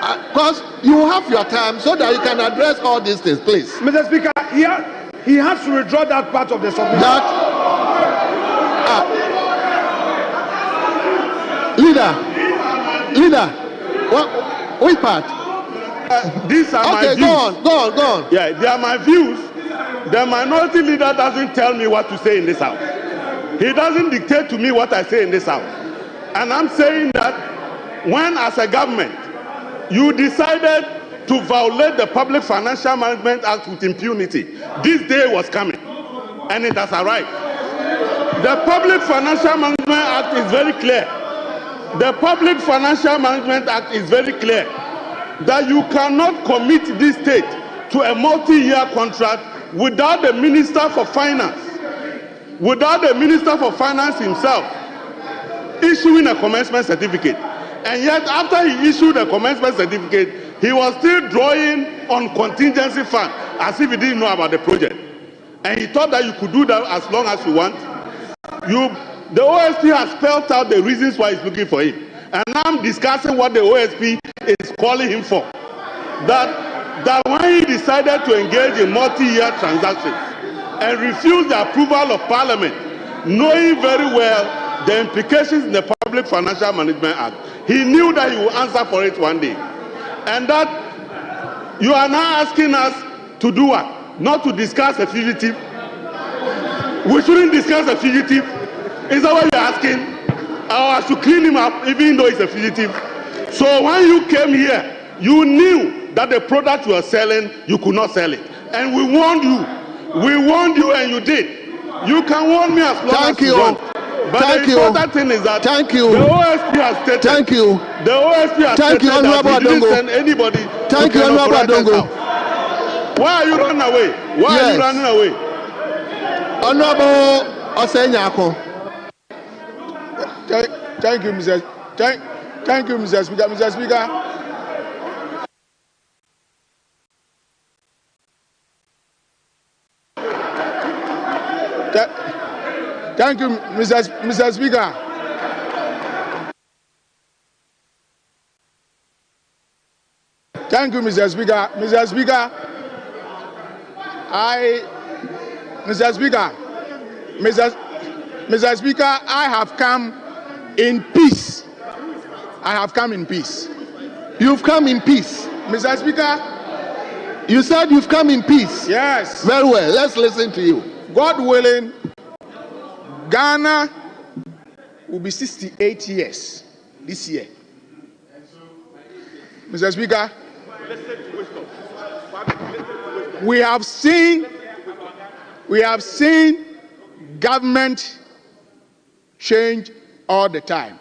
Because you have your time so that you can address all these things, please. Mr. Speaker, he has to withdraw that part of the submission. Leader, which part? These are my views. Okay, go on. Yeah, they are my views. The minority leader doesn't tell me what to say in this house. He doesn't dictate to me what I say in this house. And I'm saying that when, as a government, you decided to violate the Public Financial Management Act with impunity, this day was coming, and it has arrived. The Public Financial Management Act is very clear. The Public Financial Management Act is very clear that you cannot commit this state to a multi-year contract without the Minister for Finance, himself issuing a commencement certificate. And yet, after he issued a commencement certificate, he was still drawing on contingency fund as if he didn't know about the project. And he thought that you could do that as long as you want. The OSP has spelled out the reasons why he's looking for him. And now I'm discussing what the OSP is calling him for. That when he decided to engage in multi-year transactions and refused the approval of Parliament, knowing very well the implications in the Public Financial Management Act, he knew that he would answer for it one day. And that you are now asking us to do what? Not to discuss a fugitive. We shouldn't discuss a fugitive. Is that what you're asking? Or to clean him up even though he's a fugitive? So when you came here, you knew that the product you are selling, you could not sell it. And we warned you. We warned you and you did. You can warn me as long as you want. But the important thing is that the OSP has stated. Thank you. The OSP has stated that he didn't send anybody. Thank you, Honorable Adongo. Why are you running away? Why are you running away? Honorable Osenyako. Thank you, Mr. Thank you, Mr. Speaker. Mr. Speaker. Thank you, Mr. Speaker. Thank you, Mr. Speaker. Mr. Speaker, Mr. Speaker, I have come in peace. I have come in peace. You've come in peace. Mr. Speaker, you said you've come in peace. Yes. Very well. Let's listen to you. God willing, Ghana will be 68 years this year. Mr. Speaker, we have seen government change all the time.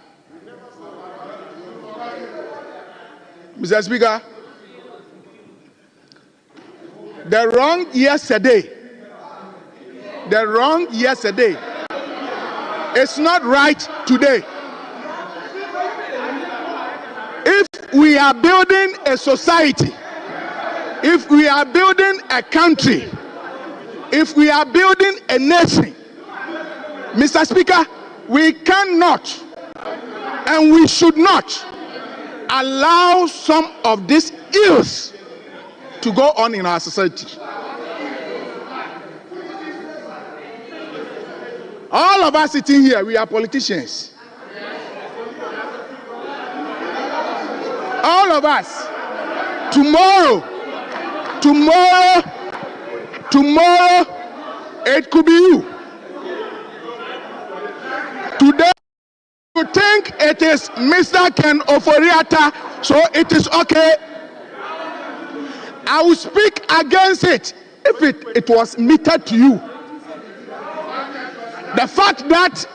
Mr. Speaker, the wrong yesterday is not right today. If we are building a society, if we are building a country, if we are building a nation, Mr. Speaker, we cannot and we should not allow some of these ills to go on in our society. All of us sitting here, we are politicians. All of us. Tomorrow, it could be you. Today, you think it is Mr. Ken Oforiatta, so it is okay. I will speak against it if it was meted to you. The fact that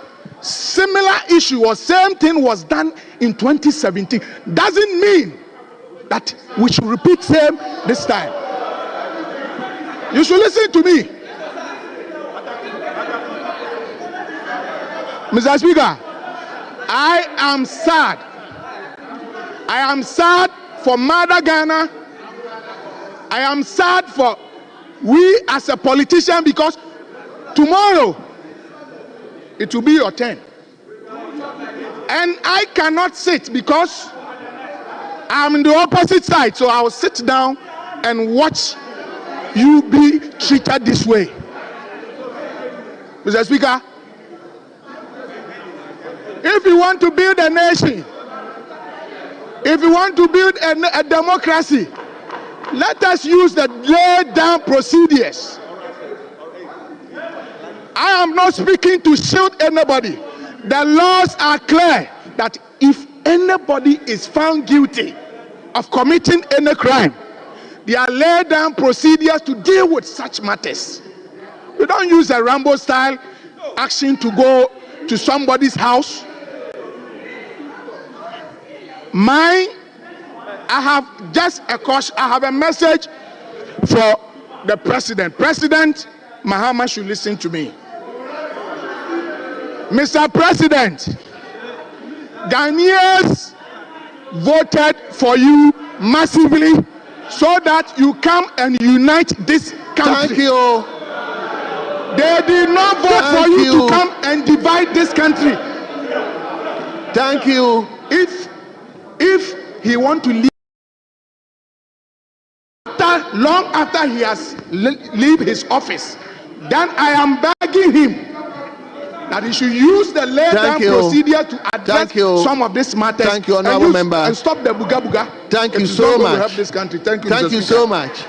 similar issue or same thing was done in 2017 doesn't mean that we should repeat same this time. You should listen to me. Mr. Speaker, I am sad. I am sad for Mother Ghana. I am sad for we as a politician, because tomorrow it will be your turn. And I cannot sit because I'm in the opposite side, so I'll sit down and watch you be treated this way. Mr. Speaker, if you want to build a nation, if you want to build a democracy, let us use the laid down procedures. I am not speaking to shield anybody. The laws are clear that if anybody is found guilty of committing any crime, there are laid down procedures to deal with such matters. You don't use a Rambo style action to go to somebody's house. I have just a caution. I have a message for the president. President Mahama should listen to me. Mr. President, Ghanaians voted for you massively so that you come and unite this country. Thank you. They did not vote for you to come and divide this country. Thank you. If he want to leave long after he has leave his office, then I am begging him that he should use the laid down procedure to address some of these matters. Thank you, honorable member. And stop the buga buga. Thank you so much. To help this country. Thank you. Thank you so much.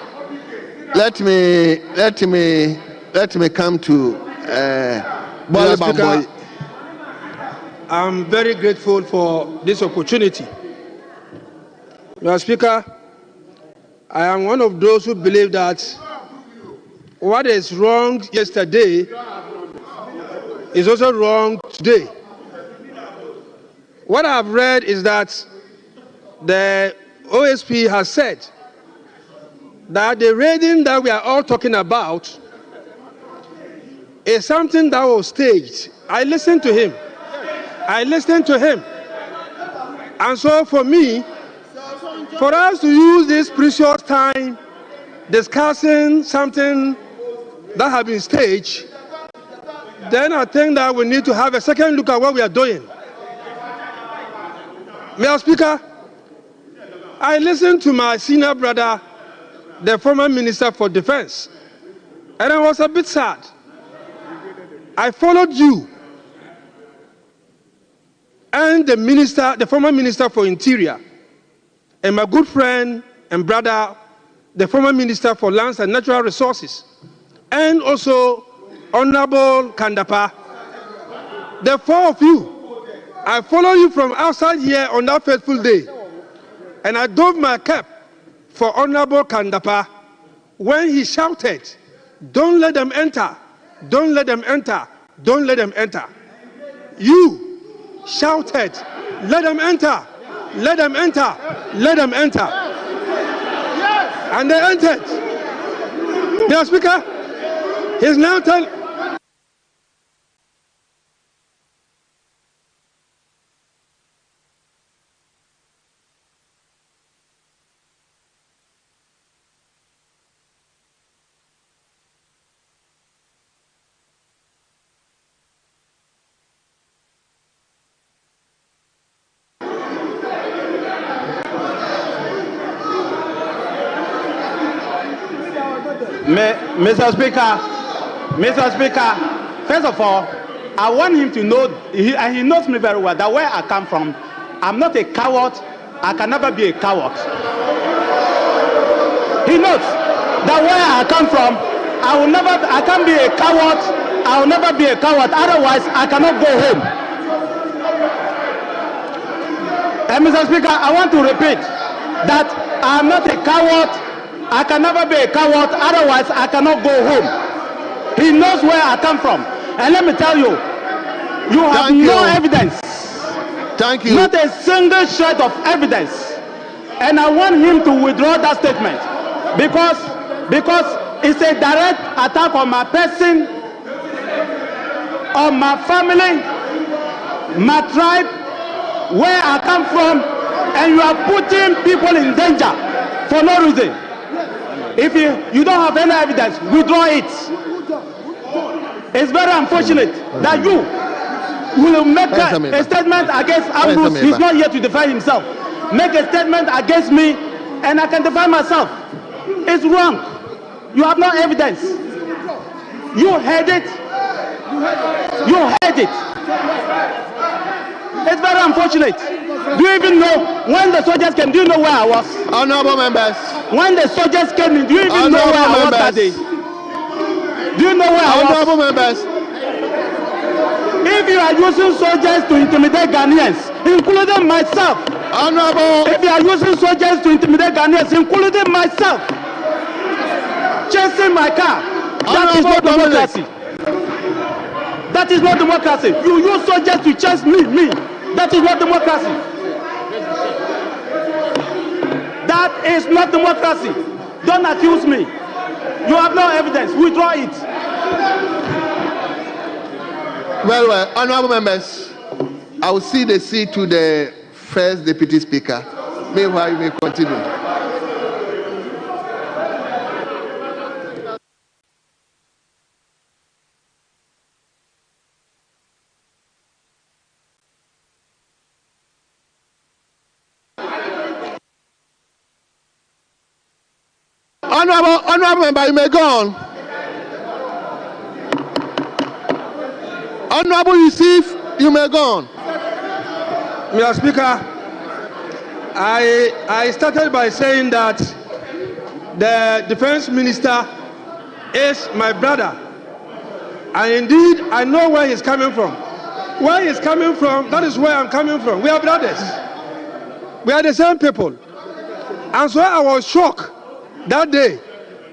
Let me come to Boy. I'm very grateful for this opportunity. Mr. Speaker, I am one of those who believe that what is wrong yesterday is also wrong today. What I've read is that the OSP has said that the raiding that we are all talking about is something that was staged. I listened to him. And so for me, for us to use this precious time discussing something that has been staged, then I think that we need to have a second look at what we are doing. Mr. Speaker, I listened to my senior brother, the former Minister for Defense, and I was a bit sad. I followed you and the former Minister for Interior, and my good friend and brother, the former Minister for Lands and Natural Resources, and also Honorable Kandapa. The four of you, I followed you from outside here on that fateful day, and I dove my cap for Honorable Kandapa when he shouted, "Don't let them enter, don't let them enter, don't let them enter." You shouted, "Let them enter, let them enter, let them enter." And they entered. Mr. Speaker, he's now telling. Mr. Speaker, first of all, I want him to know, and he knows me very well, that where I come from, I'm not a coward. I can never be a coward. He knows that where I come from, I can't be a coward. I will never be a coward. Otherwise, I cannot go home. And Mr. Speaker, I want to repeat that I am not a coward. I can never be a coward, otherwise I cannot go home. He knows where I come from. And let me tell you, you have no evidence. Thank you. Not a single shred of evidence. And I want him to withdraw that statement because it's a direct attack on my person, on my family, my tribe, where I come from, and you are putting people in danger for no reason. If you don't have any evidence, withdraw it. It's very unfortunate that you will make a statement against Ambrose. He's not here to defend himself. make a statement against me and identify myself. It's wrong. You have no evidence. You heard it. You heard it. It's very unfortunate. Do you even know when the soldiers came? Do you know where I was? Honorable members. When the soldiers came in, do you even know where I was that day? Do you know where I was? Honorable members. If you are using soldiers to intimidate Ghanaians, including myself. Honorable. If you are using soldiers to intimidate Ghanaians, including myself, chasing my car, that is not democracy. That is not democracy. You use soldiers to chase me. That is not democracy. That is not democracy. Don't accuse me. You have no evidence. Withdraw it. Well, honorable members, I will see the seat to the first deputy speaker. Meanwhile, you may continue. Honorable member, you may go on. Honorable Yusuf, you may go on. Mr. Speaker, I started by saying that the defense minister is my brother. And indeed, I know where he's coming from. Where he's coming from, that is where I'm coming from. We are brothers. We are the same people. And so I was shocked that day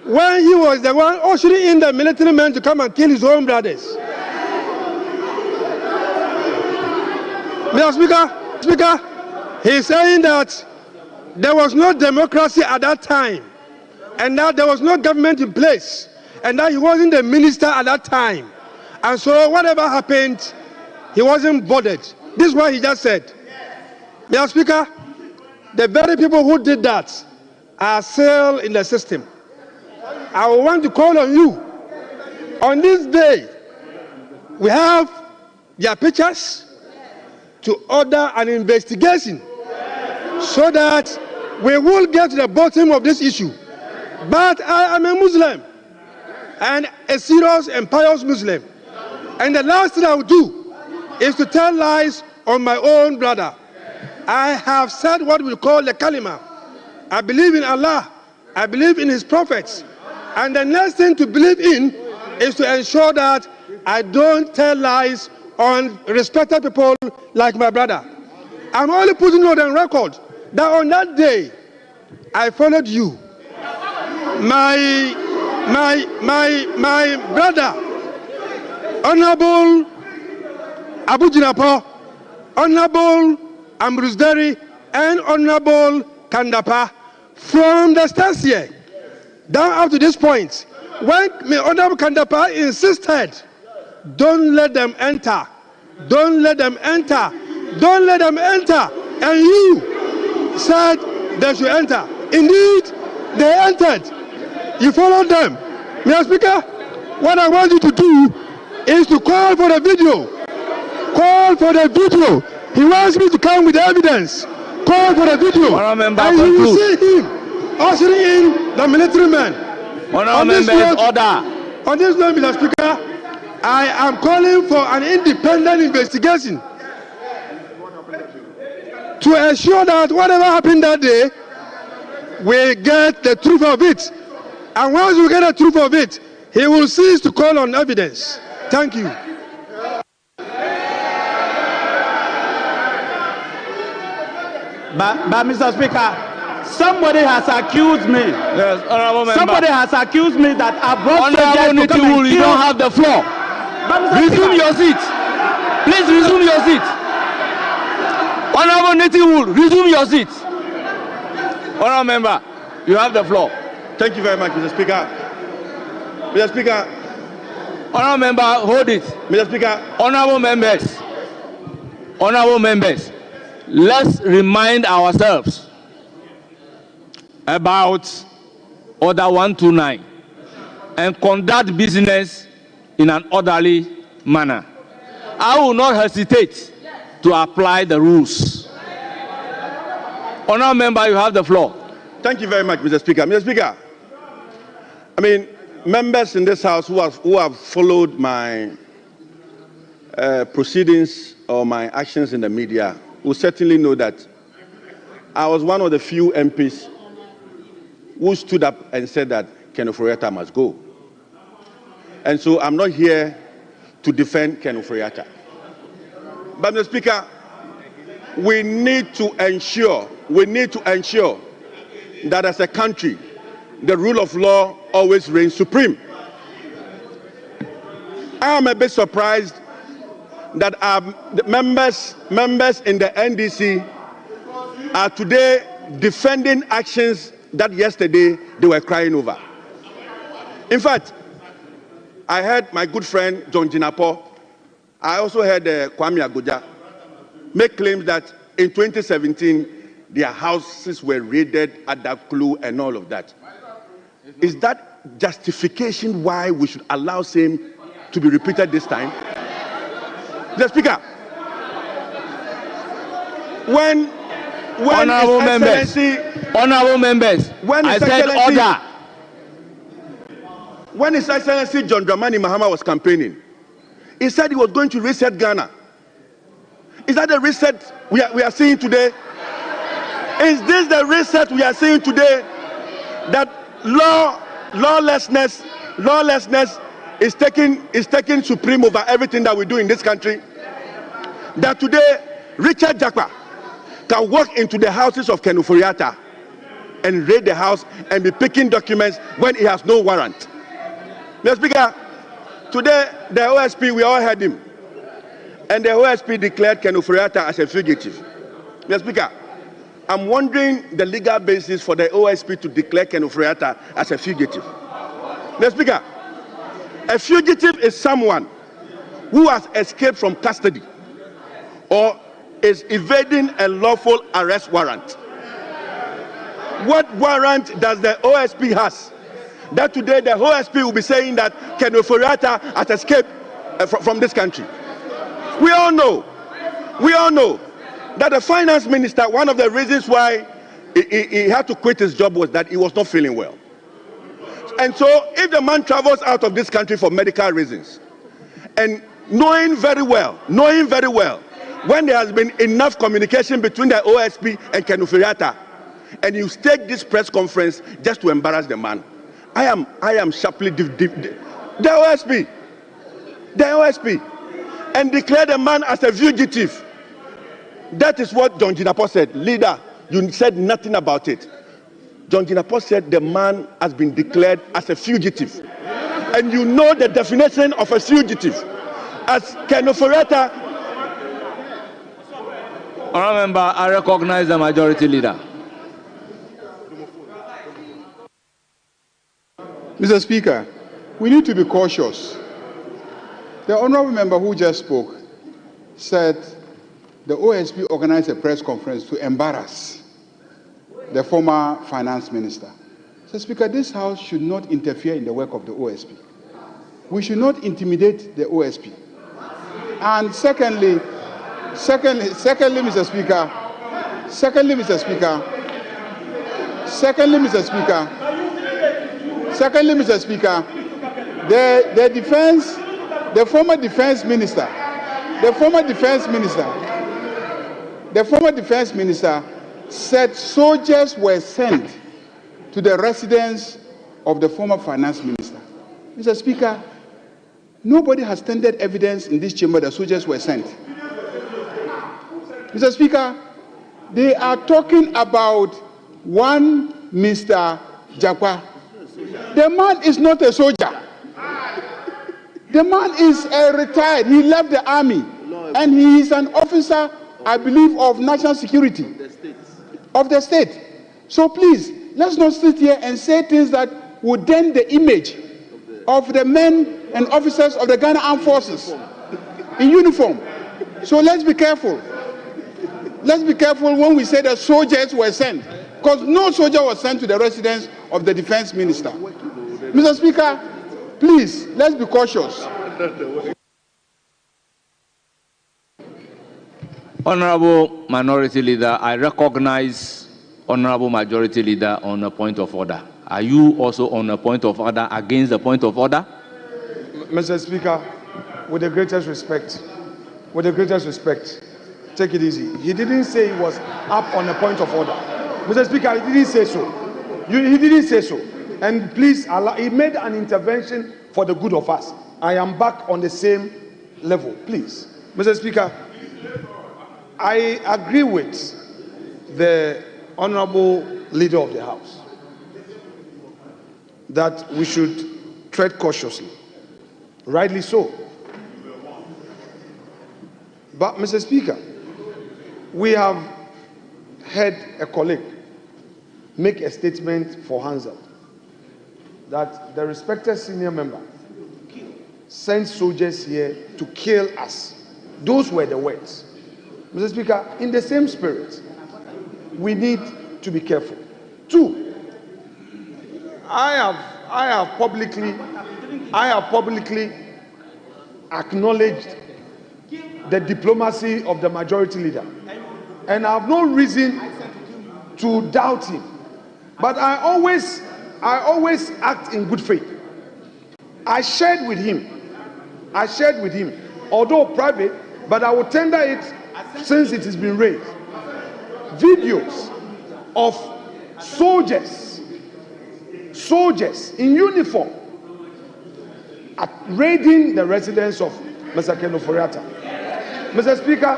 when he was the one ushering in the military men to come and kill his own brothers. Mr. Speaker, he's saying that there was no democracy at that time, and that there was no government in place, and that he wasn't the minister at that time. And so whatever happened, he wasn't bothered. This is what he just said. Mr. Speaker, the very people who did that are still in the system. I want to call on you. On this day, we have their pictures to order an investigation so that we will get to the bottom of this issue. But I am a Muslim and a serious and pious Muslim. And the last thing I will do is to tell lies on my own brother. I have said what we call the kalima. I believe in Allah. I believe in his prophets. And the next thing to believe in is to ensure that I don't tell lies on respected people like my brother. I'm only putting on the record that on that day, I followed you. My brother, Honorable Abu Jinapo, Honorable Ambrusderi, and Honorable Kandapa, from the start here down up to this point, when Honorable Kandapa insisted, don't let them enter, don't let them enter, don't let them enter, and you said they should enter. Indeed, they entered. You followed them. Mr. Speaker, what I want you to do is to call for the video. Call for the video. He wants me to come with evidence. Call for the video. And you will see him ushering in the military men. On this note, Mr. Speaker, I am calling for an independent investigation to ensure that whatever happened that day, we get the truth of it. And once we get the truth of it, he will cease to call on evidence. Thank you. But Mr. Speaker, somebody has accused me. Yes, honorable member. Somebody has accused me that I brought Honorable soldiers to come and Nitiwul, you don't have the floor. Resume your seat. Please resume your seat. Honorable Nitiwul, resume your seat. Honorable member, you have the floor. Thank you very much, Mr. Speaker. Mr. Speaker. Honorable member, hold it. Mr. Speaker. Honorable members, let's remind ourselves about Order 129 and conduct business in an orderly manner. I will not hesitate to apply the rules. Honourable member, you have the floor. Thank you very much, Mr. Speaker. Mr. Speaker, I mean, members in this House who have followed my proceedings or my actions in the media will certainly know that I was one of the few MPs who stood up and said that Ken Ofori-Atta must go. And so I'm not here to defend Ken Ofori-Atta. But, Mr. Speaker, we need to ensure that as a country, the rule of law always reigns supreme. I am a bit surprised that the members in the NDC are today defending actions that yesterday they were crying over. In fact, I heard my good friend John Jinapo, I also heard Kwame Agoja make claims that in 2017 their houses were raided at Daklu and all of that. Is that justification why we should allow same to be repeated this time? The Speaker, when Honourable members, I said order. When His Excellency John Dramani Mahama was campaigning, he said he was going to reset Ghana. Is that the reset we are seeing today? Is this the reset we are seeing today? That lawlessness is taking supreme over everything that we do in this country? That today Richard Jakpa can walk into the houses of Ken Ofori-Atta and raid the house and be picking documents when he has no warrant. Mr. Speaker, today the OSP, we all heard him, and the OSP declared Ken Ofori-Atta as a fugitive. Mr. Speaker, I'm wondering the legal basis for the OSP to declare Ken Ofori-Atta as a fugitive. Mr. Speaker, a fugitive is someone who has escaped from custody or is evading a lawful arrest warrant. What warrant does the OSP has that today the OSP will be saying that Ken Ofori-Atta has escaped from this country? We all know that the finance minister, one of the reasons why he had to quit his job was that he was not feeling well. And so if the man travels out of this country for medical reasons, and knowing very well, when there has been enough communication between the OSP and Ken Ofori-Atta, and you take this press conference just to embarrass the man, I am sharply the OSP, and declare the man as a fugitive. That is what John Jinapo said. Leader, you said nothing about it. John Jinapo said the man has been declared as a fugitive. And you know the definition of a fugitive. As Ken Ofori-Atta. Honourable member, I recognize the majority leader. Mr. Speaker, we need to be cautious. The honourable member who just spoke said the OSP organized a press conference to embarrass the former finance minister. Mr. Speaker, this House should not interfere in the work of the OSP. We should not intimidate the OSP. And secondly, Mr. Speaker, the former defense minister said soldiers were sent to the residence of the former finance minister. Mr. Speaker, nobody has tendered evidence in this chamber that soldiers were sent. Mr. Speaker, they are talking about one Mr. Jakpa. The man is not a soldier. The man is retired. He left the army, and he is an officer, I believe, of national security of the state. So please, let's not sit here and say things that would dent the image of the men and officers of the Ghana Armed Forces in uniform. So let's be careful. Let's be careful when we say that soldiers were sent, because no soldier was sent to the residence of the defense minister. Mr. Speaker, please, let's be cautious. Honourable Minority Leader, I recognize Honorable Majority Leader, on a point of order. Are you also on a point of order against the point of order? Mr. Speaker, with the greatest respect, take it easy. He didn't say he was up on a point of order. Mr. Speaker, he didn't say so. He didn't say so. And please allow, he made an intervention for the good of us. I am back on the same level, please. Mr. Speaker, I agree with the Honorable Leader of the House that we should tread cautiously. Rightly so. But, Mr. Speaker, we have heard a colleague make a statement for Hansel that the respected senior member sent soldiers here to kill us. Those were the words. Mr. Speaker, in the same spirit, we need to be careful. Two, I have publicly acknowledged the diplomacy of the majority leader, and I have no reason to doubt him. But I always act in good faith. I shared with him, although private, but I will tender it since it has been raised. Videos of soldiers in uniform raiding the residence of Mr. Ken Ofori-Atta. Mr. Speaker,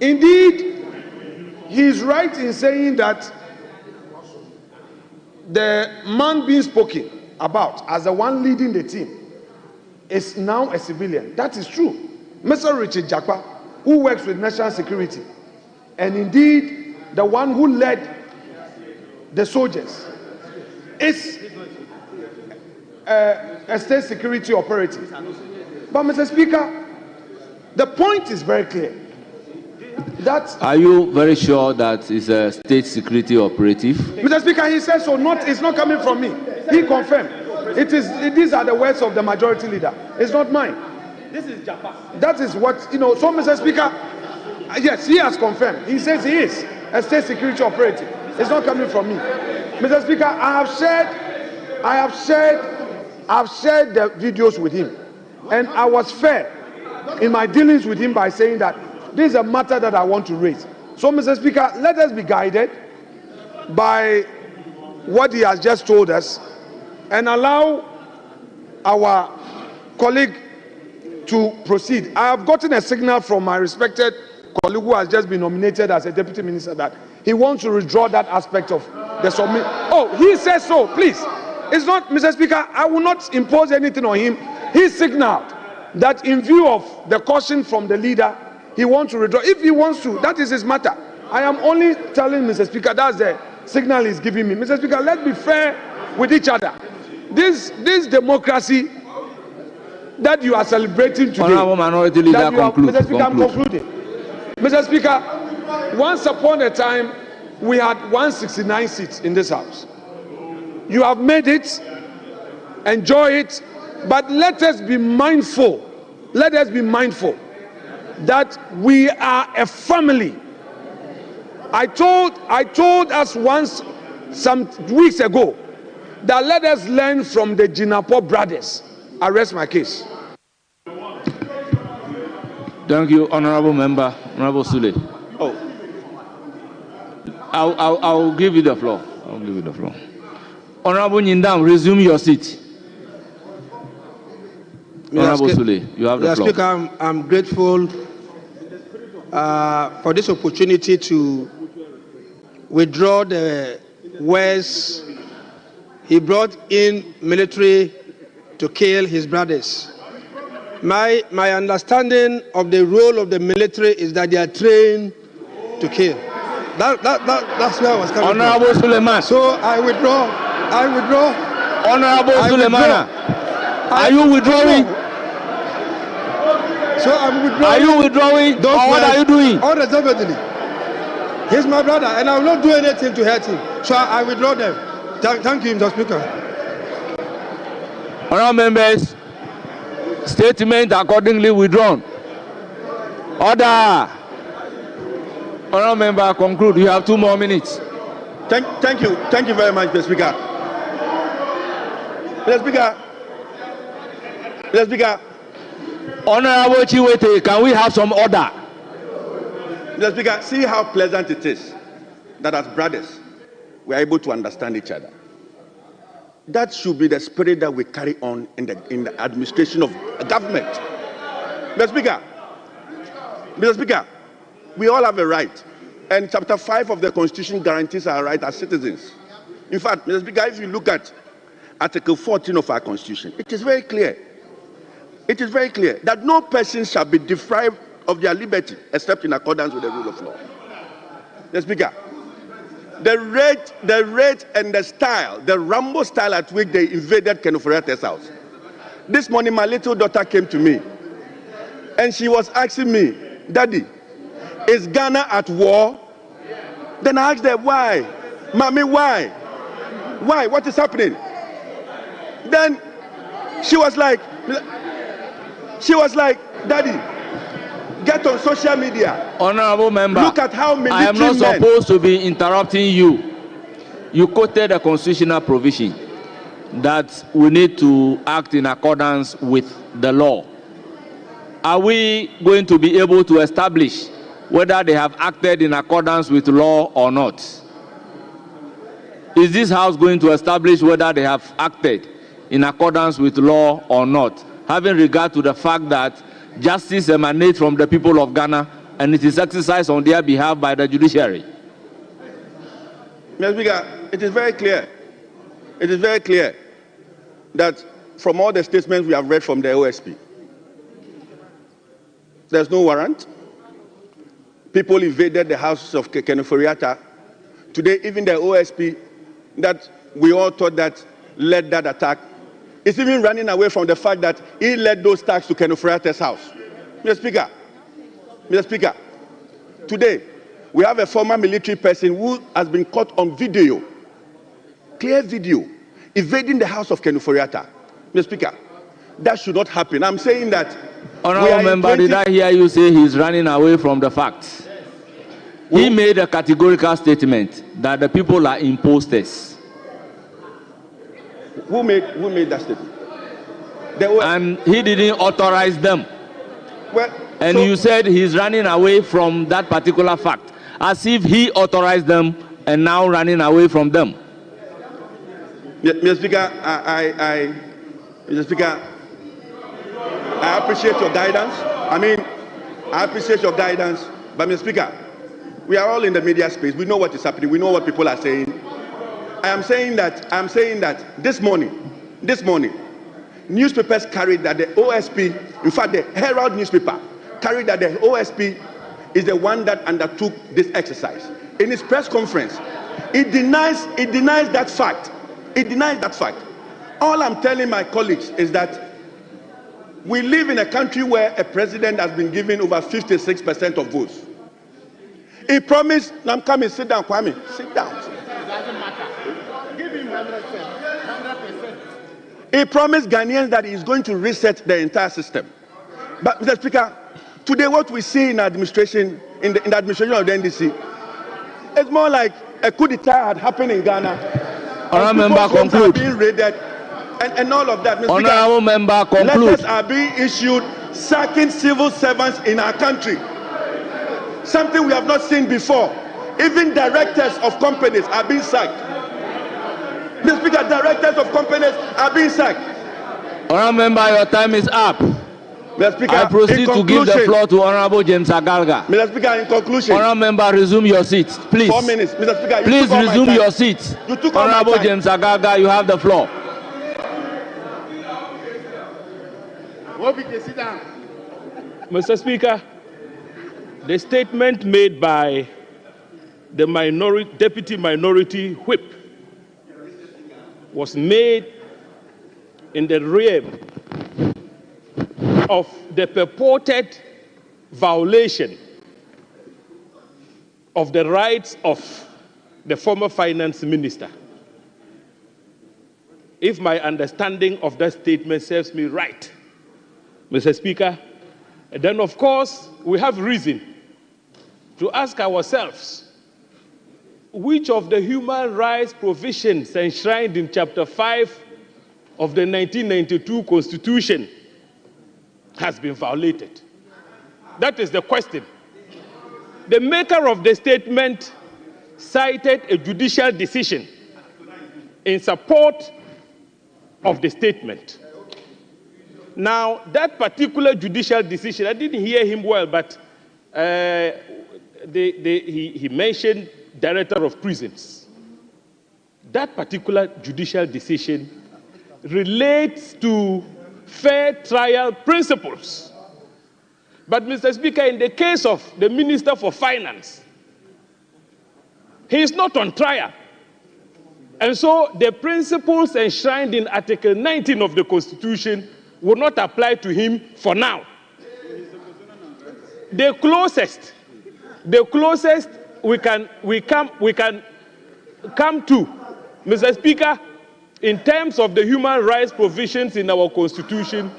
indeed, he is right in saying that the man being spoken about as the one leading the team is now a civilian. That is true. Mr. Richard Jakpa, who works with national security, and indeed the one who led the soldiers, is a state security operative. But, Mr. Speaker, the point is very clear. Are you very sure that it's a state security operative? Mr. Speaker, he says so. It's not coming from me. He confirmed. These are the words of the majority leader. It's not mine. This is Japan. That is what, So, Mr. Speaker, yes, he has confirmed. He says he is a state security operative. It's not coming from me. Mr. Speaker, I have shared the videos with him, and I was fair in my dealings with him by saying that this is a matter that I want to raise. So, Mr. Speaker, let us be guided by what he has just told us and allow our colleague to proceed. I have gotten a signal from my respected colleague who has just been nominated as a deputy minister that he wants to withdraw that aspect of the submit. Oh, he says so. Please. It's not, Mr. Speaker, I will not impose anything on him. He signaled that in view of the caution from the leader, he wants to withdraw. If he wants to, that is his matter. I am only telling Mr. Speaker, that's the signal he's giving me. Mr. Speaker, let's be fair with each other. This democracy that you are celebrating today. Honorable Minority Leader, conclude. Mr. Speaker, I'm concluding. Mr. Speaker, once upon a time, we had 169 seats in this house. You have made it, enjoy it, but let us be mindful. Let us be mindful that we are a family. I told us once some weeks ago that let us learn from the Jinapo brothers. I rest my case. Thank you, Honorable Member, Honorable Sule. Oh, I'll give you the floor. Honorable Nyindam, resume your seat. Honorable Sule, you have the floor. Speaker, I'm grateful for this opportunity to withdraw the words he brought in military to kill his brothers. My understanding of the role of the military is that they are trained to kill. That's where I was coming Honorable from. Suleiman. So I withdraw. Honorable Suleiman, are you withdrawing? So I'm withdrawing. Are you withdrawing? Or what are you doing? Unreservedly. He's my brother, and I will not do anything to hurt him. So I withdraw them. Thank you, Mr. Speaker. Honorable members, statement accordingly withdrawn. Order. Honorable member, conclude. You have 2 more minutes. Thank you very much, Mr. Speaker. Mr. Speaker. Honorable Chiwete, can we have some order? Mr. Speaker, see how pleasant it is that as brothers we are able to understand each other. That should be the spirit that we carry on in the administration of government. Mr. Speaker, we all have a right, and Chapter 5 of the Constitution guarantees our right as citizens. In fact, Mr. Speaker, if you look at Article 14 of our Constitution, it is very clear. It is very clear that no person shall be deprived of their liberty except in accordance with the rule of law. Mr. Speaker, the rate and the style, the Rambo style at which they invaded Kenoforiate's house. This morning, my little daughter came to me and she was asking me, Daddy, is Ghana at war? Then I asked her, why? Mommy, why? Why? What is happening? Then she was like, Daddy, get on social media. Honorable member, look at how many I am not supposed to be interrupting you. You quoted a constitutional provision that we need to act in accordance with the law. Are we going to be able to establish whether they have acted in accordance with law or not? Is this House going to establish whether they have acted in accordance with law or not, having regard to the fact that justice emanates from the people of Ghana and it is exercised on their behalf by the judiciary? Mr. Speaker, it is very clear. It is very clear that from all the statements we have read from the OSP, there's no warrant. People invaded the house of Kenoforiata. Today, even the OSP that we all thought that led that attack is even running away from the fact that he led those attacks to Kenoforiata's house. Mr. Speaker, today we have a former military person who has been caught on video, clear video, invading the house of Kenoforiata. Mr. Speaker, that should not happen. I'm saying that. Honorable member, did I hear you say he's running away from the facts? He made a categorical statement that the people are imposters. Who made that statement? And he didn't authorize them. Well, and you said he's running away from that particular fact, as if he authorized them and now running away from them. Mr. Speaker, Mr. Speaker, I appreciate your guidance. I appreciate your guidance. But Mr. Speaker, we are all in the media space. We know what is happening. We know what people are saying. I am saying that this morning, newspapers carried that the OSP, in fact, the Herald newspaper carried that the OSP is the one that undertook this exercise. In his press conference, it denies that fact. It denies that fact. All I'm telling my colleagues is that we live in a country where a president has been given over 56% of votes. He promised, now come and sit down, Kwame, sit down. It doesn't matter. Give him 100%. He promised Ghanaians that he is going to reset the entire system. But Mr. Speaker, today what we see in administration, in the administration of the NDC, it's more like a coup d'etat had happened in Ghana. Honourable member, conclude. Being raided, and all of that. Mr. Honourable member, conclude. Letters are being issued sacking civil servants in our country. Something we have not seen before. Even directors of companies are being sacked. Mr. Speaker, directors of companies are being sacked. Honourable member, your time is up. Mr. Speaker, I proceed to give the floor to Honourable James Agalga. Mr. Speaker, in conclusion. Honourable member, resume your seat, please. 4 minutes. Mr. Speaker, you please took all my resume time. your seat. You took all Honourable my time. James Agalga, you have the floor. Mr. Speaker, the statement made by the Deputy Minority Whip was made in the realm of the purported violation of the rights of the former finance minister. If my understanding of that statement serves me right, Mr. Speaker, then of course we have reason to ask ourselves, which of the human rights provisions enshrined in Chapter 5 of the 1992 Constitution has been violated? That is the question. The maker of the statement cited a judicial decision in support of the statement. Now, that particular judicial decision, I didn't hear him well, but he mentioned Director of Prisons. That particular judicial decision relates to fair trial principles. But, Mr. Speaker, in the case of the Minister for Finance, he is not on trial. And so the principles enshrined in Article 19 of the Constitution will not apply to him for now. The closest we can come to, Mr. Speaker, in terms of the human rights provisions in our Constitution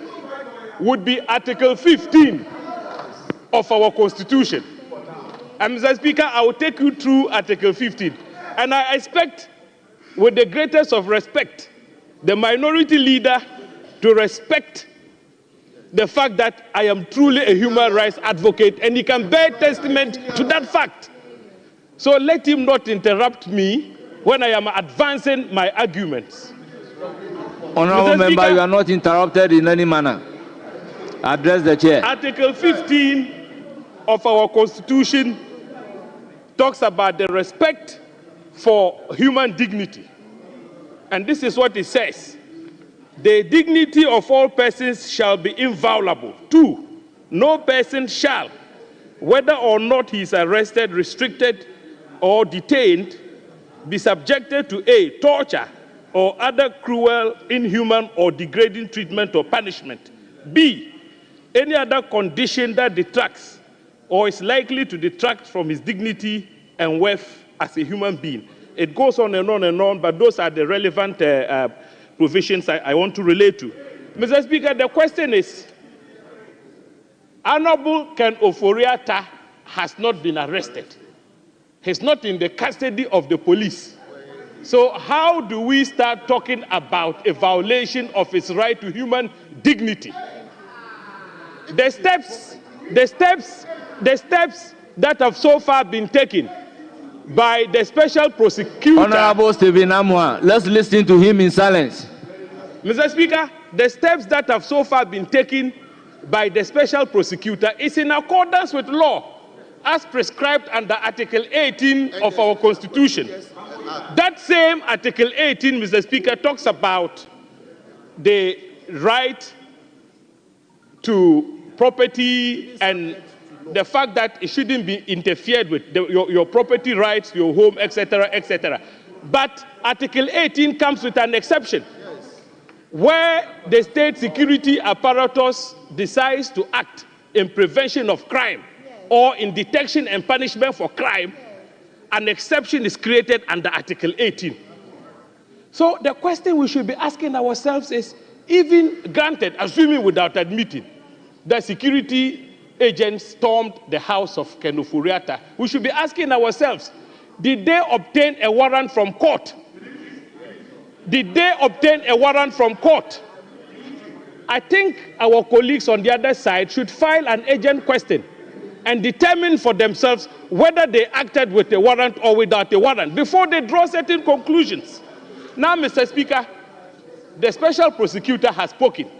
would be Article 15 of our Constitution. And Mr. Speaker, I will take you through Article 15. And I expect, with the greatest of respect, the minority leader to respect the fact that I am truly a human rights advocate, and he can bear testament to that fact. So let him not interrupt me when I am advancing my arguments. Honorable Member, you are not interrupted in any manner. Address the chair. Article 15 of our Constitution talks about the respect for human dignity. And this is what it says. The dignity of all persons shall be inviolable. 2, no person shall, whether or not he is arrested, restricted, or detained, be subjected to A, torture, or other cruel, inhuman, or degrading treatment or punishment. B, any other condition that detracts or is likely to detract from his dignity and worth as a human being. It goes on and on and on, but those are the relevant provisions I want to relate to. Mr. Speaker, the question is, Honorable Ken Ofori-Atta has not been arrested. He's not in the custody of the police. So how do we start talking about a violation of his right to human dignity? The steps that have so far been taken by the special prosecutor. Honorable Stephen Amwa, let's listen to him in silence. Mr. Speaker, the steps that have so far been taken by the special prosecutor is in accordance with law as prescribed under Article 18 of our Constitution. That same Article 18, Mr. Speaker, talks about the right to property and the fact that it shouldn't be interfered with, your property rights, your home, etc., etc. But Article 18 comes with an exception, where the state security apparatus decides to act in prevention of crime or in detection and punishment for crime, an exception is created under Article 18. So the question we should be asking ourselves is, even granted, assuming without admitting, that security agents stormed the house of Ken Ofori-Atta, we should be asking ourselves, did they obtain a warrant from court? Did they obtain a warrant from court? I think our colleagues on the other side should file an agent question and determine for themselves whether they acted with a warrant or without a warrant before they draw certain conclusions. Now, Mr. Speaker, the special prosecutor has spoken.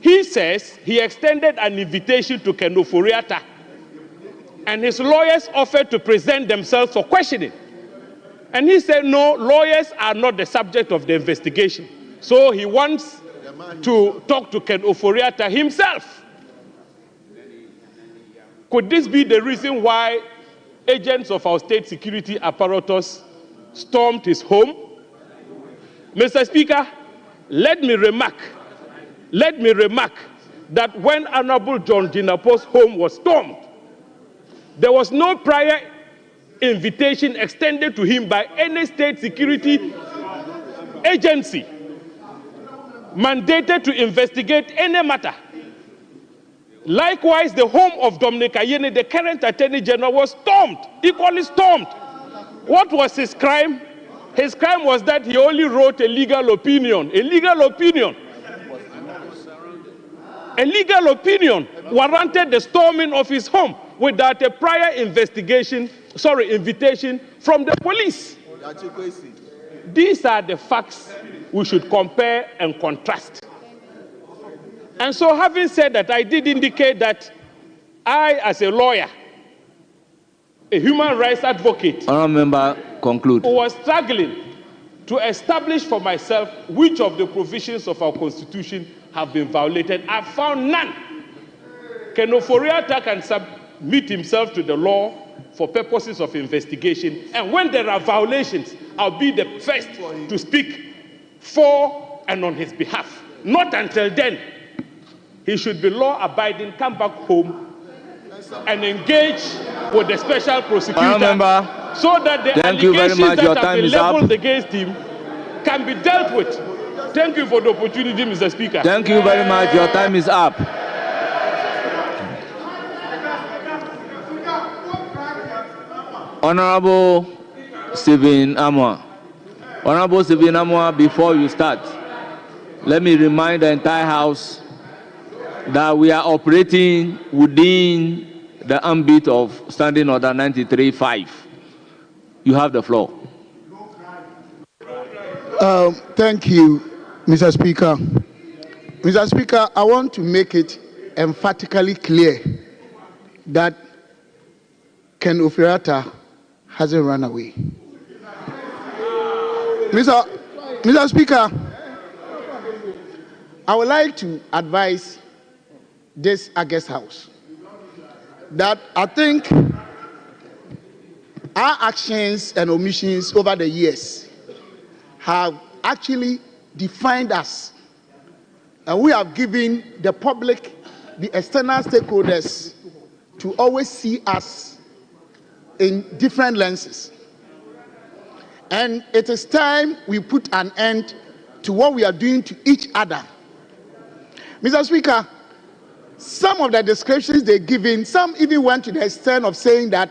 He says he extended an invitation to Ken Ofori-Atta, and his lawyers offered to present themselves for questioning. And he said, no, lawyers are not the subject of the investigation. So he wants to talk to Ken Ofori-Atta himself. Could this be the reason why agents of our state security apparatus stormed his home? Mr. Speaker, let me remark that when Honorable John Jinapur's home was stormed, there was no prior invitation extended to him by any state security agency mandated to investigate any matter. Likewise, the home of Dominic Ayeni, the current Attorney General, was stormed, equally stormed. What was his crime? His crime was that he only wrote a legal opinion. A legal opinion. A legal opinion warranted the storming of his home without a prior invitation from the police. These are the facts we should compare and contrast. And so, having said that, I did indicate that I, as a lawyer, a human rights advocate, conclude, who was struggling to establish for myself which of the provisions of our Constitution have been violated, I found none. Ken Ofori-Atta can submit himself to the law for purposes of investigation, and when there are violations, I'll be the first to speak for and on his behalf. Not until then. He should be law-abiding, come back home, and engage with the special prosecutor so that the allegations that have been leveled against him can be dealt with. Thank you for the opportunity, Mr. Speaker. Thank you very much. Your time is up. Honorable Stephen Amwa. Honorable Stephen Amwa, before you start, let me remind the entire House that we are operating within the ambit of Standing Order 93.5. You have the floor. Thank you, Mr. Speaker. Mr. Speaker, I want to make it emphatically clear that Ken Ofori-Atta hasn't run away. Mr. Speaker, I would like to advise this August House that I think our actions and omissions over the years have actually defined us, and we have given the public, the external stakeholders, to always see us in different lenses. And it is time we put an end to what we are doing to each other. Mr. Speaker, some of the descriptions they're giving, some even went to the extent of saying that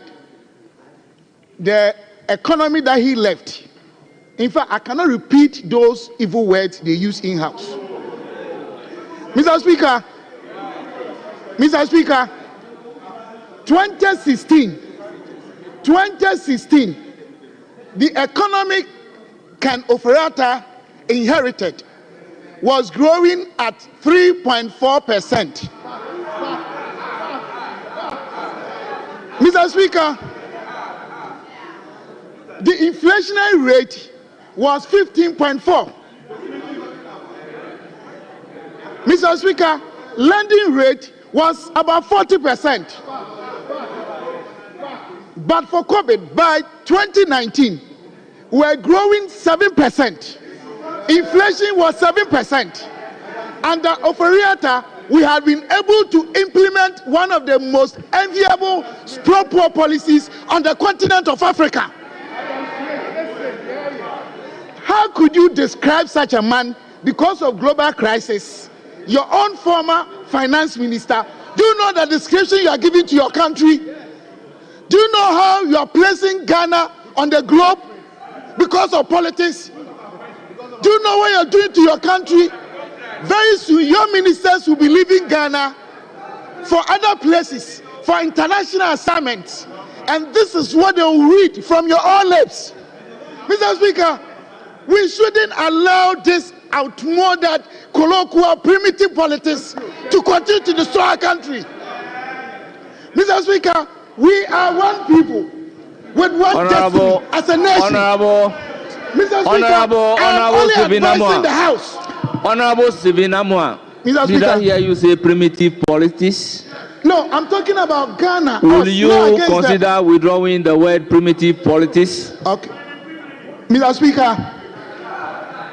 the economy that he left, in fact, I cannot repeat those evil words they use in-house. Mr. Speaker, 2016, the economic Ken Ofori-Atta inherited was growing at 3.4%. Mr. Speaker, the inflationary rate was 15.4. Mr. Speaker, lending rate was about 40%. But for COVID, by 2019, we were growing 7%. Inflation was 7%. Under Ofori-Atta, we have been able to implement one of the most enviable pro-poor policies on the continent of Africa. How could you describe such a man because of global crisis? Your own former finance minister, do you know the description you are giving to your country? Do you know how you are placing Ghana on the globe because of politics? Do you know what you are doing to your country? Very soon, your ministers will be leaving Ghana for other places, for international assignments. And this is what they will read from your own lips. Mr. Speaker, we shouldn't allow this outmoded, colloquial, primitive politics to continue to destroy our country. Mr. Speaker, we are one people with one destiny as a nation. Mr. Speaker, I am only advising the House. Honorable Stephen Amwa, did I hear you say primitive politics? No, I'm talking about Ghana. Will you consider withdrawing the word primitive politics? Okay. Mr. Speaker,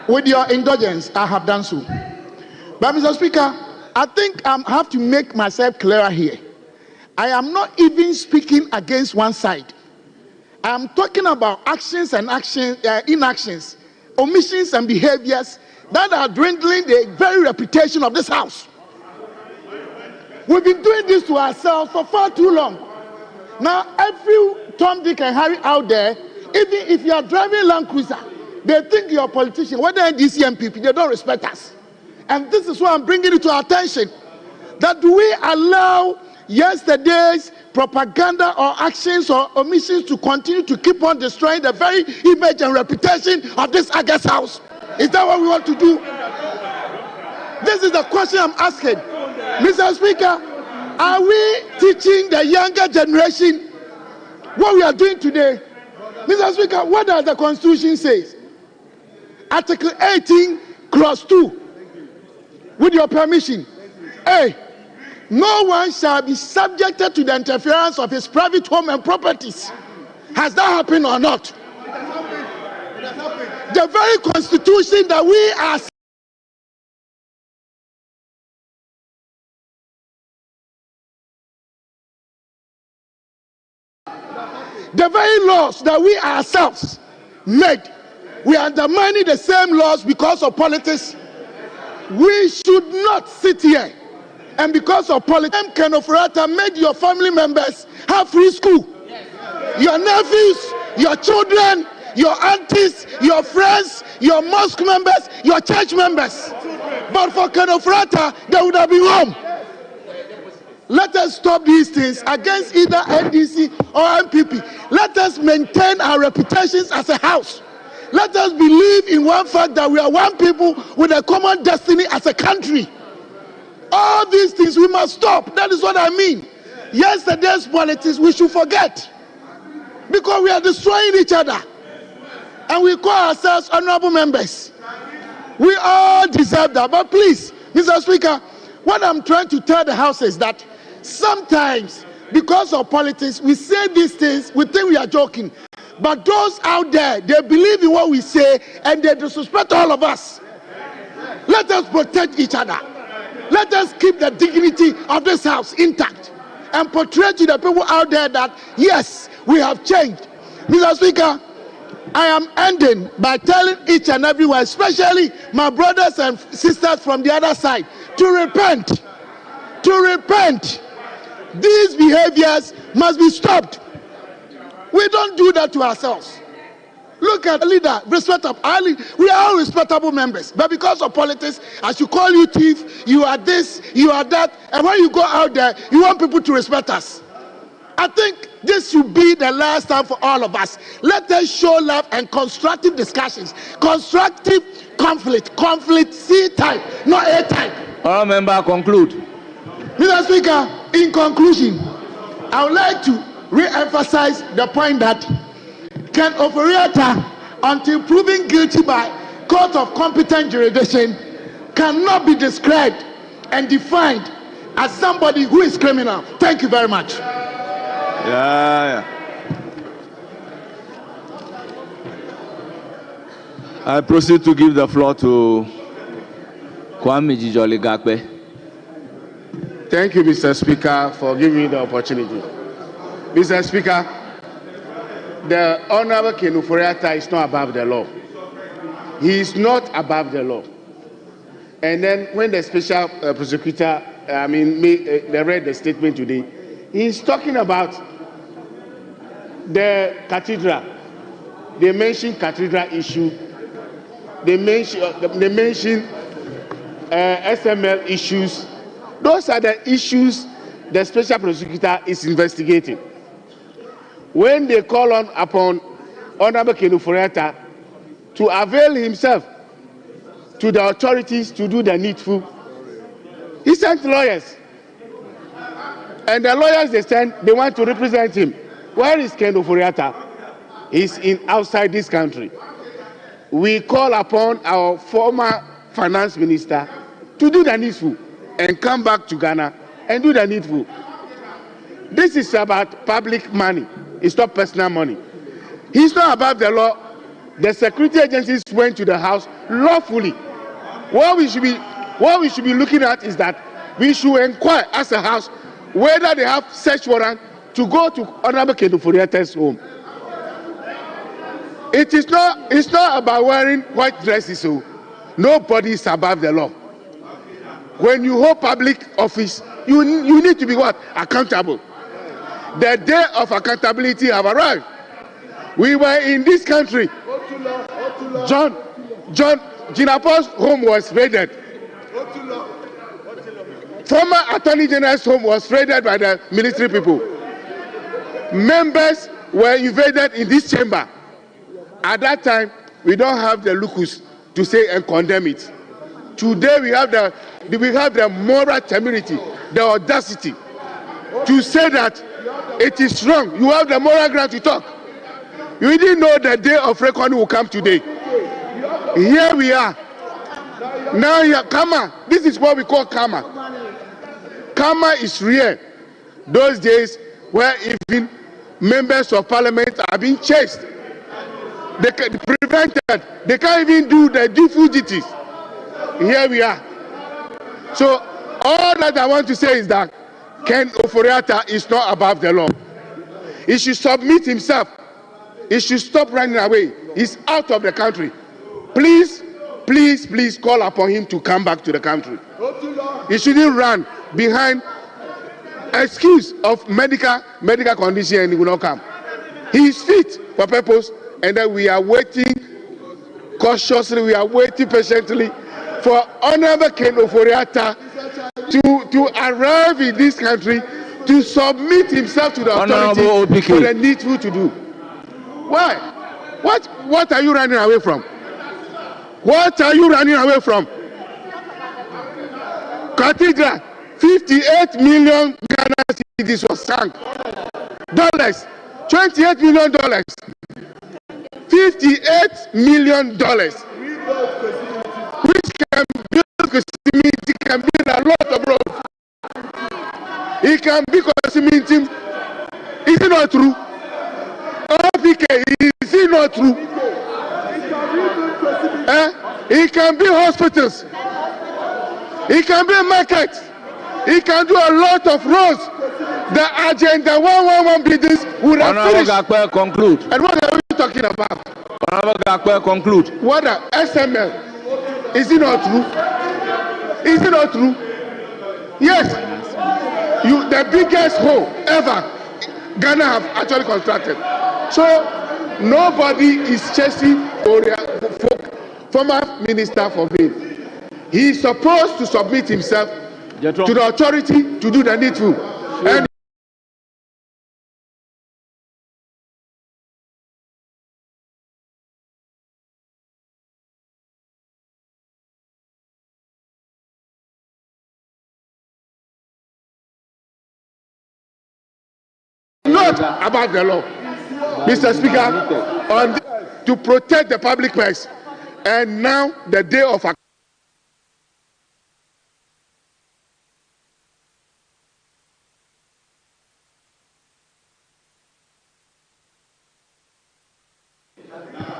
with your indulgence, I have done so. But Mr. Speaker, I think I have to make myself clearer here. I am not even speaking against one side. I am talking about actions and inactions, omissions and behaviors that are dwindling the very reputation of this House. We've been doing this to ourselves for far too long. Now, every Tom, Dick, and Harry out there Even if you are driving Land Cruiser, they think you're a politician. Whether NDC MPP, they don't respect us. And this is why I'm bringing it to our attention. That do we allow yesterday's propaganda or actions or omissions to continue to keep on destroying the very image and reputation of this August House? Is that what we want to do? This is the question I'm asking. Mr. Speaker, are we teaching the younger generation what we are doing today? Mr. Speaker, what does the Constitution say? Article 18, Clause 2. With your permission. A. No one shall be subjected to the interference of his private home and properties. Has that happened or not? The very Constitution that we are the very laws that we ourselves made, we are undermining the same laws because of politics. We should not sit here and because of politics, Ken Ofori-Atta made your family members have free school. Your nephews, your children, your aunties, your friends, your mosque members, your church members. But for Ken Ofori-Atta, they would have been home. Let us stop these things against either NDC or MPP. Let us maintain our reputations as a house. Let us believe in one fact that we are one people with a common destiny as a country. All these things we must stop. That is what I mean. Yesterday's politics we should forget. Because we are destroying each other. And we call ourselves honorable members. We all deserve that. But please, Mr. Speaker, what I'm trying to tell the House is that sometimes, because of politics, we say these things, we think we are joking. But those out there, they believe in what we say and they disrespect all of us. Let us protect each other. Let us keep the dignity of this house intact and portray to the people out there that, yes, we have changed. Mr. Speaker, I am ending by telling each and everyone, especially my brothers and sisters from the other side, to repent. To repent. These behaviors must be stopped. We don't do that to ourselves. Look at the leader, respect of our leader. We are all respectable members, but because of politics, I should call you thief, you are this, you are that, and when you go out there, you want people to respect us. I think this should be the last time for all of us. Let us show love and constructive discussions. Constructive conflict C type, not A type. All member conclude. Mr. Speaker, in conclusion, I would like to re-emphasize the point that Ken Ofori-Atta, until proven guilty by court of competent jurisdiction, cannot be described and defined as somebody who is criminal. Thank you very much. I proceed to give the floor to Kwame Jijoli Gakpe. Thank you, Mr. Speaker, for giving me the opportunity. Mr. Speaker, the Honorable Ken Ofori-Atta is not above the law. He is not above the law. And then when the special prosecutor, they read the statement today, he is talking about the cathedral. They mentioned cathedral issue. They mention SML issues. Those are the issues the special prosecutor is investigating. When they call upon Honorable Ken Ofori-Atta to avail himself to the authorities to do the needful, he sent lawyers. And the lawyers they want to represent him. Where is Ken Ofori-Atta? He's outside this country. We call upon our former finance minister to do the needful and come back to Ghana and do the needful. This is about public money. It's not personal money. He's not above the law. The security agencies went to the house lawfully. What we should be looking at is that we should inquire as a house whether they have search warrant to go to Honorable Ken Ofori-Atta's home. It's not about wearing white dresses. So nobody is above the law. When you hold public office, you need to be what? Accountable. The day of accountability have arrived. We were in this country. John Jinapo's home was raided. Former Attorney General's home was raided by the military people. Members were invaded in this chamber. At that time, we don't have the locus to say and condemn it. Today we have the moral temerity, the audacity to say that it is wrong. You have the moral ground to talk. You didn't know the day of reckoning will come today. Here we are. Now you have karma. This is what we call karma. Karma is real. Those days where even members of parliament are being chased, they can prevented. They can't even do the due fugitives. Here we are. So all that I want to say is that Ken Ofori-Atta is not above the law. He should submit himself. He should stop running away. He's out of the country. Please, please, please call upon him to come back to the country. He shouldn't run behind excuse of medical condition and he will not come. He is fit for purpose, and then we are waiting cautiously, we are waiting patiently for Honorable Ken Ofori-Atta to arrive in this country to submit himself to the authority for the needful to do. Why? What are you running away from? What are you running away from? Cathedral, 58 million Ghana cedis was sunk. Dollars, $28 million. $58 million. Which can build Kosimiti, can build a lot of roads. It can be Kosimiti. Is it not true? Is it not true? It can be hospitals. It can be markets. It can do a lot of roads. The agenda 111 buildings would have finished. Conclude. And what are we talking about? Honorable Gakwe, conclude. What the SML? Is it not true? Is it not true? Yes. The biggest hole ever Ghana have actually constructed. So nobody is chasing former minister for me. He is supposed to submit himself to the authority to do the needful. And not about the law, Mr. Speaker, to protect the public purse. And now the day of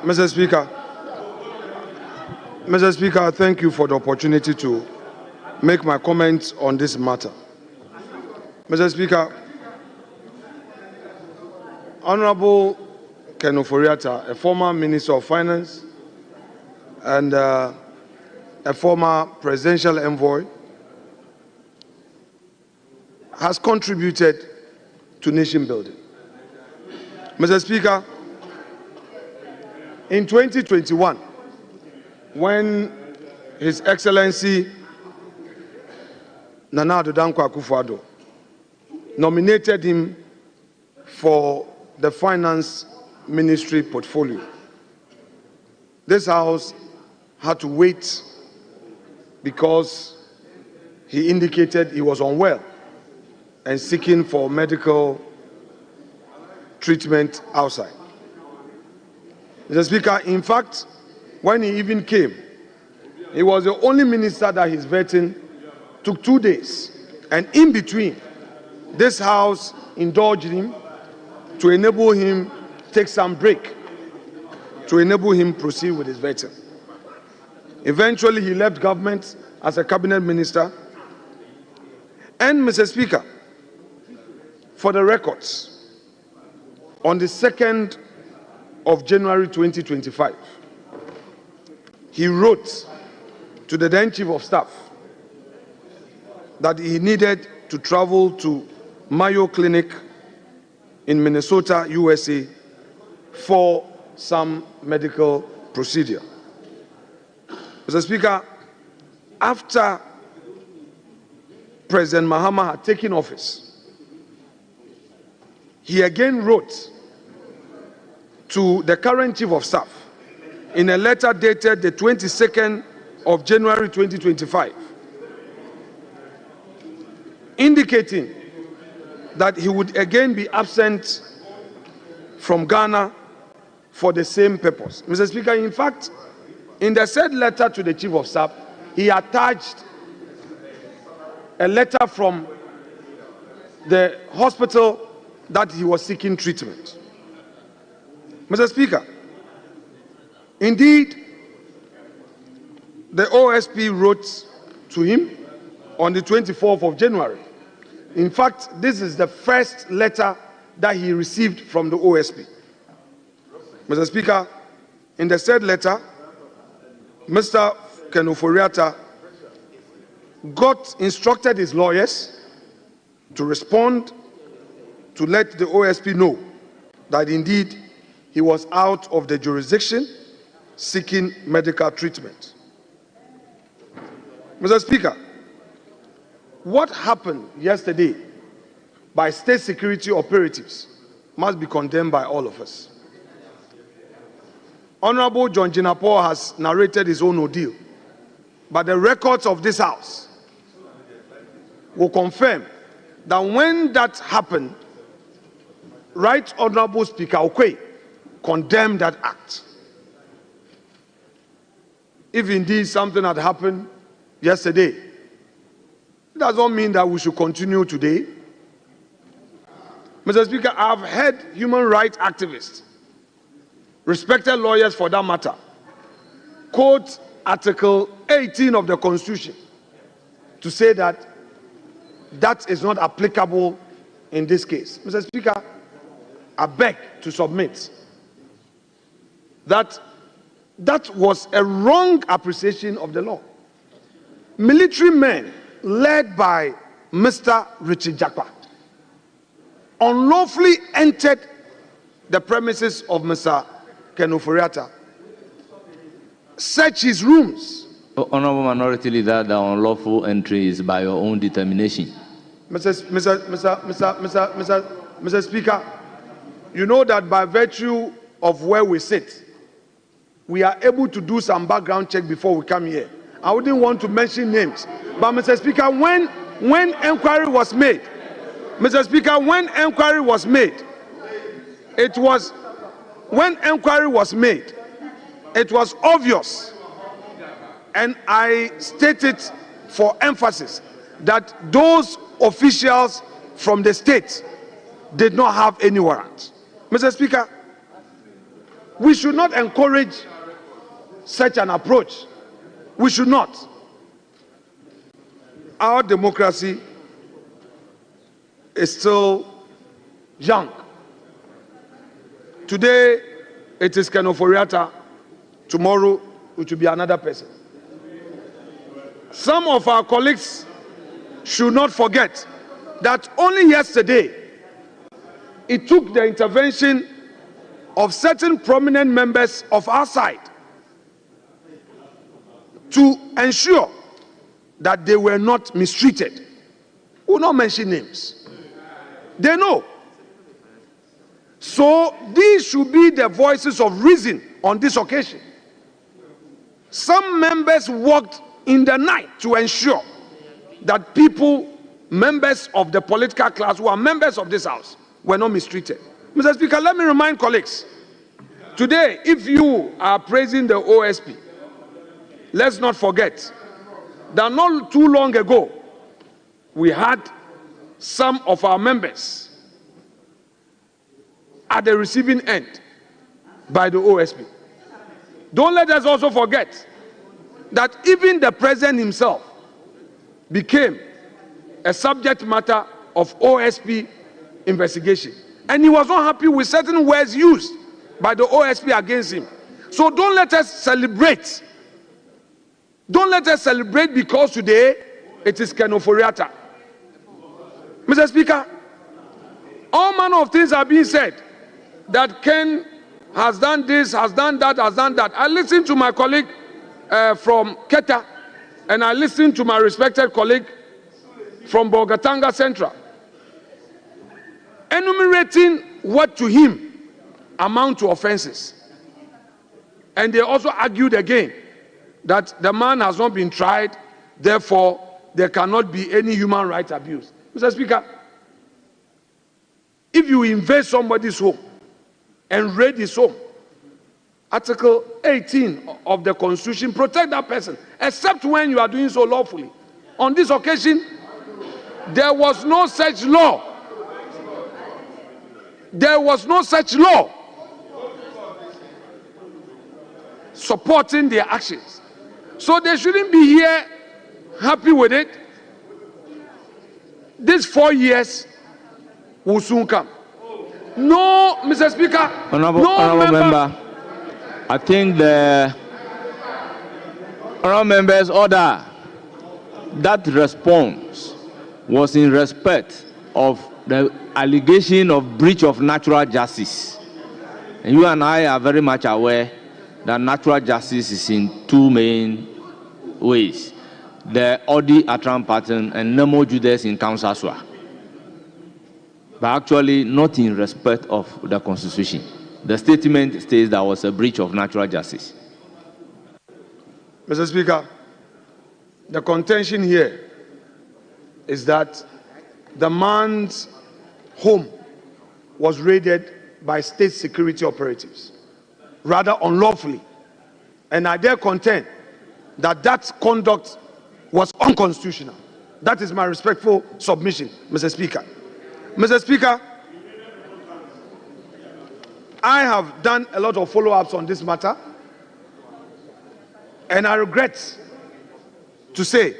Mr. Speaker, thank you for the opportunity to make my comments on this matter. Mr. Speaker, Honorable Ken Ofori-Atta, a former Minister of Finance and a former presidential envoy, has contributed to nation building. Mr. Speaker, in 2021, when His Excellency Nana Addo Dankwa Akufo-Addo nominated him for the Finance Ministry portfolio, this House had to wait because he indicated he was unwell and seeking for medical treatment outside. Mr. Speaker, in fact, when he even came, he was the only minister that his vetting took 2 days. And in between, this House indulged him to enable him take some break, to enable him proceed with his vetting. Eventually, he left government as a cabinet minister. And, Mr. Speaker, for the records, on the 2nd of January 2025, he wrote to the then Chief of Staff that he needed to travel to Mayo Clinic in Minnesota, USA, for some medical procedure. Mr. Speaker, after President Mahama had taken office, he again wrote to the current Chief of Staff in a letter dated the 22nd of January 2025, indicating that he would again be absent from Ghana for the same purpose. Mr. Speaker, in fact, in the said letter to the Chief of Staff, he attached a letter from the hospital that he was seeking treatment. Mr. Speaker, indeed, the OSP wrote to him on the 24th of January. In fact, this is the first letter that he received from the OSP. Mr. Speaker, in the said letter, Mr. Ken Ofori-Atta instructed his lawyers to respond to let the OSP know that indeed he was out of the jurisdiction seeking medical treatment. Mr. Speaker, what happened yesterday by state security operatives must be condemned by all of us. Honorable John Jinapor has narrated his own ordeal, but the records of this House will confirm that when that happened, Right Honorable Speaker Okwe condemned that act. If indeed something had happened yesterday, it does not mean that we should continue today. Mr. Speaker, I have heard human rights activists, respected lawyers for that matter, quote Article 18 of the Constitution to say that that is not applicable in this case. Mr. Speaker, I beg to submit that that was a wrong appreciation of the law. Military men led by Mr. Richard Jakpa unlawfully entered the premises of Mr. Ken Ofori-Atta, searched his rooms. Honorable Minority Leader, the unlawful entry is by your own determination. Mr. Speaker, you know that by virtue of where we sit, we are able to do some background check before we come here. I wouldn't want to mention names, but Mr. Speaker, when inquiry was made, Mr. Speaker, when inquiry was made, it was obvious, and I stated for emphasis that those officials from the state did not have any warrant. Mr. Speaker, we should not encourage such an approach. We should not. Our democracy is still young. Today, it is Ken Ofori-Atta. Tomorrow, it will be another person. Some of our colleagues should not forget that only yesterday, it took the intervention of certain prominent members of our side to ensure that they were not mistreated. We will not mention names. They know. So these should be the voices of reason on this occasion. Some members worked in the night to ensure that people, members of the political class who are members of this House, were not mistreated. Mr. Speaker, let me remind colleagues, today, if you are praising the OSP, let's not forget that not too long ago, we had some of our members at the receiving end by the OSP. Don't let us also forget that even the president himself became a subject matter of OSP investigation. And he was not happy with certain words used by the OSP against him. So don't let us celebrate. Don't let us celebrate because today it is Ken Ofori-Atta. Mr. Speaker, all manner of things are being said that Ken has done this, has done that, has done that. I listened to my colleague from Keta, and I listened to my respected colleague from Bogatanga Central, enumerating what to him amount to offenses. And they also argued again that the man has not been tried, therefore there cannot be any human rights abuse. Mr. Speaker, if you invade somebody's home and raid his home, Article 18 of the Constitution protect that person, except when you are doing so lawfully. On this occasion, there was no such law. There was no such law supporting their actions. So they shouldn't be here happy with it. These 4 years will soon come. No, Mr. Speaker. Honorable member, I think the honorable member's order, that response was in respect of the allegation of breach of natural justice. And you and I are very much aware that natural justice is in two main ways: the Odi Atram pattern and Nemo Judas in Council, but actually not in respect of the Constitution. The statement states there was a breach of natural justice. Mr. Speaker, the contention here is that the man's home was raided by state security operatives, rather unlawfully. And I dare contend that that conduct was unconstitutional. That is my respectful submission, Mr. Speaker. Mr. Speaker, I have done a lot of follow-ups on this matter, and I regret to say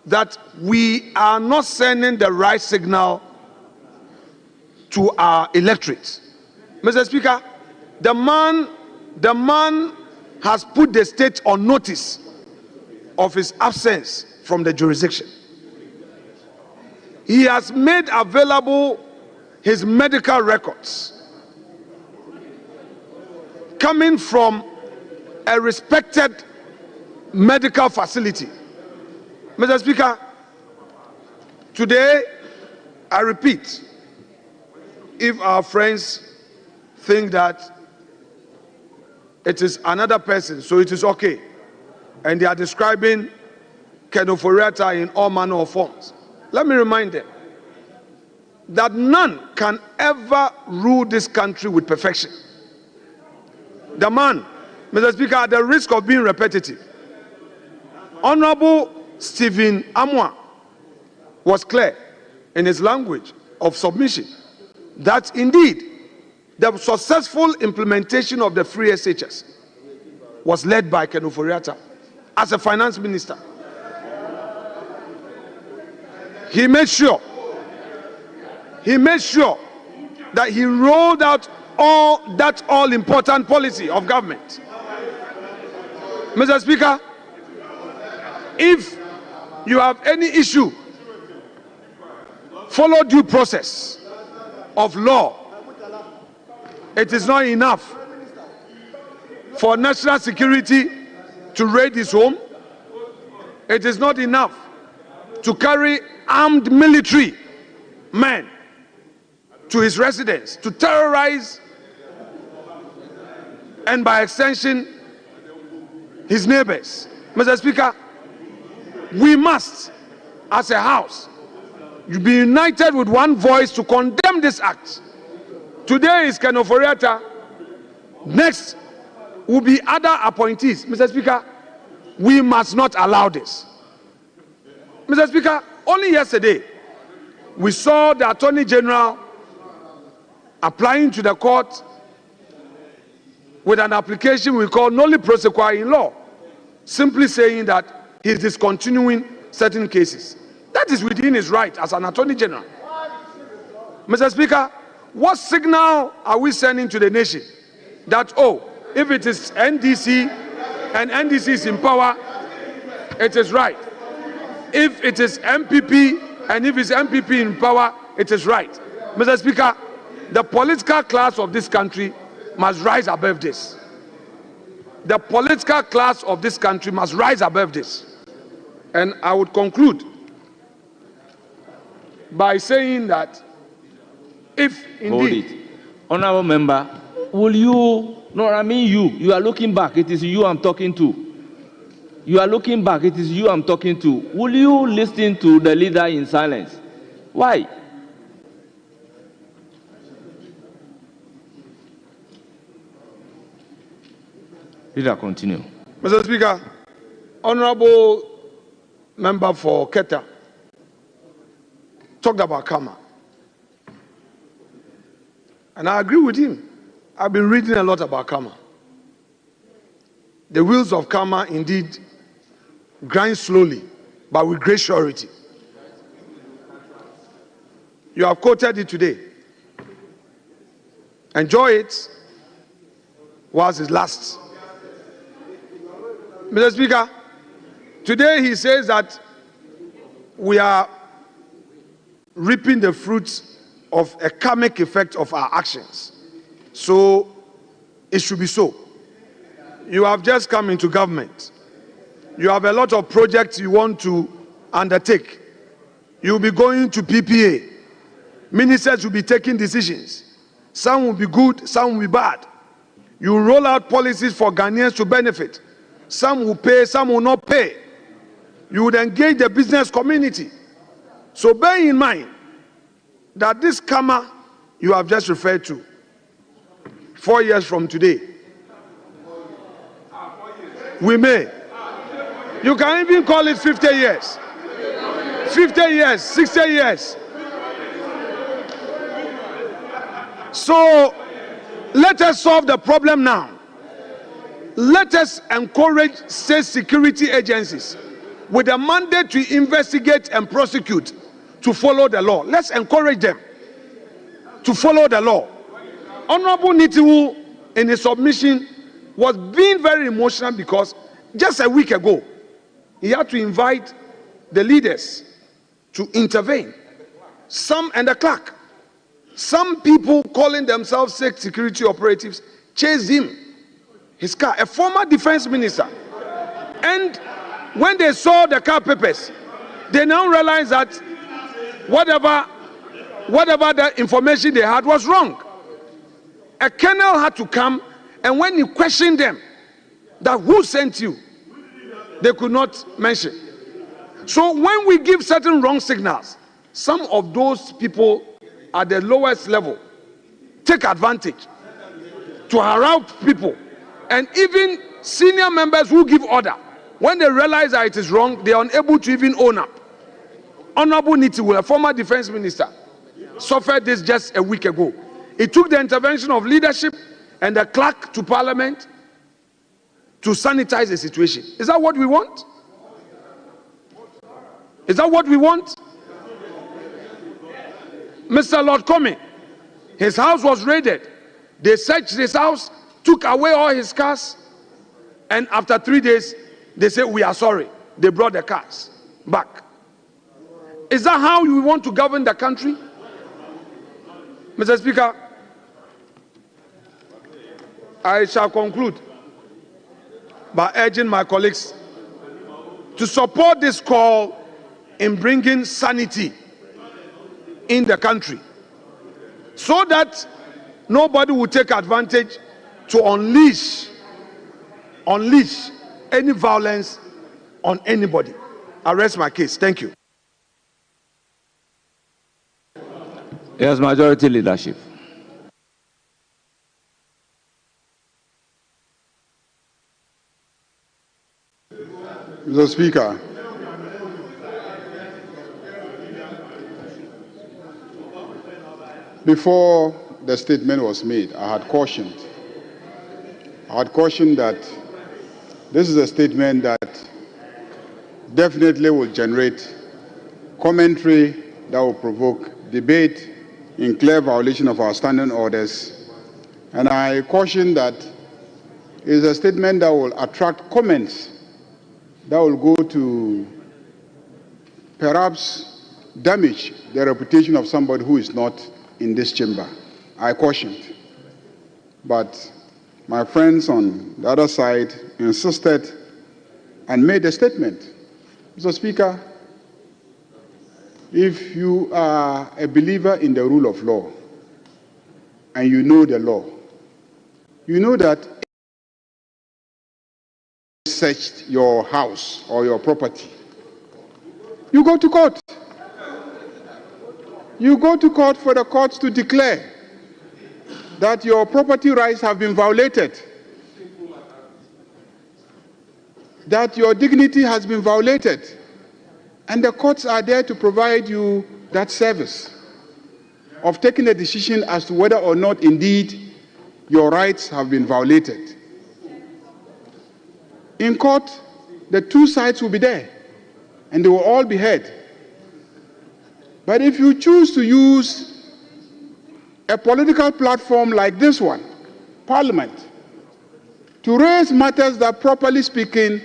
that we are not sending the right signal to our electorate. Mr. Speaker, the man has put the state on notice of his absence from the jurisdiction. He has made available his medical records coming from a respected medical facility. Mr. Speaker, today, I repeat, if our friends think that it is another person, so it is okay, and they are describing Kenoforiata in all manner of forms, let me remind them that none can ever rule this country with perfection. The man, Mr. Speaker, at the risk of being repetitive, Honorable Stephen Amwa was clear in his language of submission that indeed the successful implementation of the free SHS was led by Kenoforiata as a finance minister. He made sure that he rolled out all important policy of government. Mr. Speaker, if you have any issue, follow due process of law. It is not enough for national security to raid his home. It is not enough to carry armed military men to his residence to terrorize and by extension his neighbors. Mr. Speaker, we must, as a house, be united with one voice to condemn this act. Today is Kenoforiata. Next will be other appointees. Mr. Speaker, we must not allow this. Mr. Speaker, only yesterday we saw the Attorney General applying to the court with an application we call noli prosequi in law, simply saying that he is discontinuing certain cases. That is within his right as an Attorney General. Mr. Speaker, what signal are we sending to the nation that, oh, if it is NDC and NDC is in power, it is right. If it is MPP and if it's MPP in power, it is right. Mr. Speaker, the political class of this country must rise above this. The political class of this country must rise above this. And I would conclude by saying that if indeed... Hold it. Honorable member, will you... No, I mean you. You are looking back. It is you I'm talking to. You are looking back. It is you I'm talking to. Will you listen to the leader in silence? Why? Leader, continue. Mr. Speaker, Honorable Member for Keta talked about karma. And I agree with him. I've been reading a lot about karma. The wheels of karma indeed grind slowly, but with great surety. You have quoted it today. Enjoy it whilst it lasts. Mr. Speaker, today he says that we are reaping the fruits of a karmic effect of our actions. So it should be so. You have just come into government. You have a lot of projects you want to undertake. You'll be going to PPA. Ministers will be taking decisions. Some will be good, some will be bad. You roll out policies for Ghanaians to benefit. Some will pay, some will not pay. You would engage the business community. So bear in mind that this karma you have just referred to, 4 years from today, we may. You can even call it 50 years. 50 years, 60 years. So let us solve the problem now. Let us encourage state security agencies with a mandate to investigate and prosecute to follow the law. Let's encourage them to follow the law. Honorable Nitiwu, in his submission, was being very emotional because just a week ago, he had to invite the leaders to intervene. Some and the clerk. Some people calling themselves state security operatives chased him, his car, a former defense minister. And when they saw the car papers, they now realized that whatever the information they had was wrong. A colonel had to come, and when he questioned them that who sent you, they could not mention. So when we give certain wrong signals, some of those people at the lowest level take advantage to harass people, and even senior members who give order, when they realize that it is wrong, they are unable to even own up. Honorable Nitiwu, a former defense minister, suffered this just a week ago. It took the intervention of leadership and the clerk to parliament to sanitize the situation. Is that what we want? Is that what we want? Mr. Lord Comey, his house was raided. They searched his house, took away all his cars, and after 3 days, they said, we are sorry. They brought the cars back. Is that how we want to govern the country? Mr. Speaker, I shall conclude by urging my colleagues to support this call in bringing sanity in the country, so that nobody will take advantage to unleash any violence on anybody. I rest my case. Thank you. Yes, majority leadership. Mr. Speaker, before the statement was made, I had cautioned that this is a statement that definitely will generate commentary that will provoke debate in clear violation of our standing orders. And I caution that it is a statement that will attract comments that will go to perhaps damage the reputation of somebody who is not in this chamber. I cautioned. But my friends on the other side insisted and made a statement. Mr. Speaker, if you are a believer in the rule of law and you know the law, you know that if you searched your house or your property, you go to court. You go to court for the courts to declare that your property rights have been violated, that your dignity has been violated, and the courts are there to provide you that service of taking a decision as to whether or not indeed your rights have been violated. In court, the two sides will be there, and they will all be heard. But if you choose to use a political platform like this one, Parliament, to raise matters that, properly speaking,